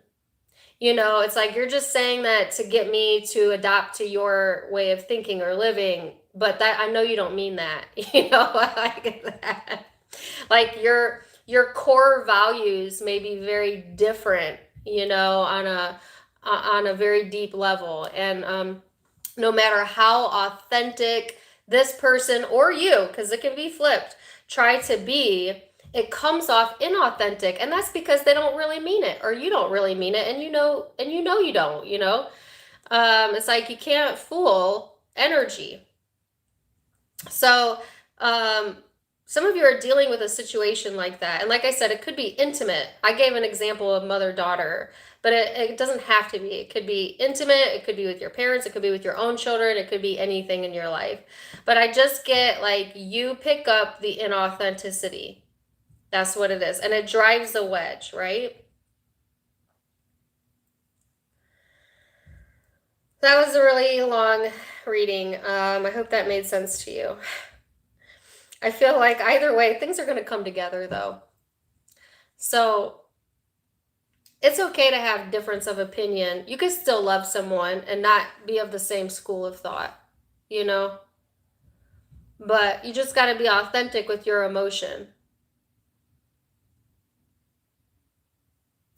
You know, it's like you're just saying that to get me to adopt to your way of thinking or living, but that I know you don't mean that. You know, I get that. Like your core values may be very different, you know, on a very deep level. And no matter how authentic this person or you, because it can be flipped, try to be, it comes off inauthentic, and that's because they don't really mean it, or you don't really mean it, and you know you don't, you know. It's like you can't fool energy. So some of you are dealing with a situation like that, and like I said, it could be intimate. I gave an example of mother-daughter, but it doesn't have to be. It could be intimate, it could be with your parents, it could be with your own children, it could be anything in your life. But I just get like you pick up the inauthenticity. That's what it is. And it drives a wedge, right? That was a really long reading. I hope that made sense to you. I feel like either way, things are going to come together though. So it's okay to have difference of opinion. You can still love someone and not be of the same school of thought, you know? But you just got to be authentic with your emotion.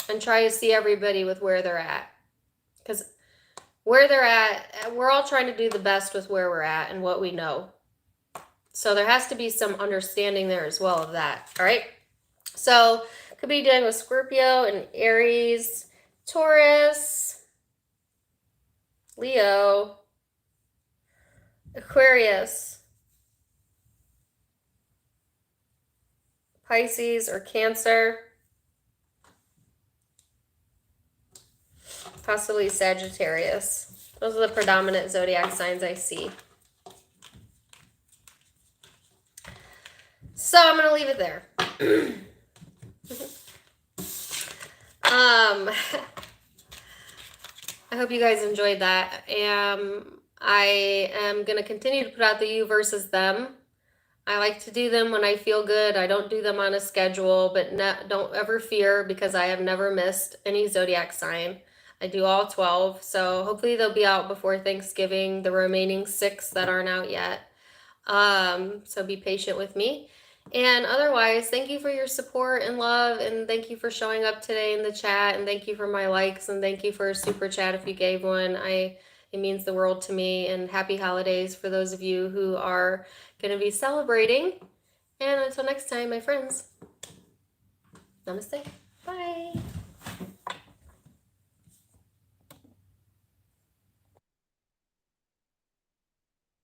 And try to see everybody with where they're at. Because where they're at, we're all trying to do the best with where we're at and what we know. So there has to be some understanding there as well of that. All right? So could be dealing with Scorpio and Aries, Taurus, Leo, Aquarius, Pisces or Cancer, possibly Sagittarius. Those are the predominant zodiac signs I see. So I'm going to leave it there. I hope you guys enjoyed that. I am going to continue to put out the you versus them I like to do them when I feel good. I don't do them on a schedule, but don't ever fear because I have never missed any zodiac sign. I do all 12, so hopefully they'll be out before Thanksgiving, the remaining 6 that aren't out yet. So be patient with me. And otherwise, thank you for your support and love, and thank you for showing up today in the chat, and thank you for my likes, and thank you for a super chat if you gave one. It means the world to me, and happy holidays for those of you who are going to be celebrating. And until next time, my friends, namaste. Bye.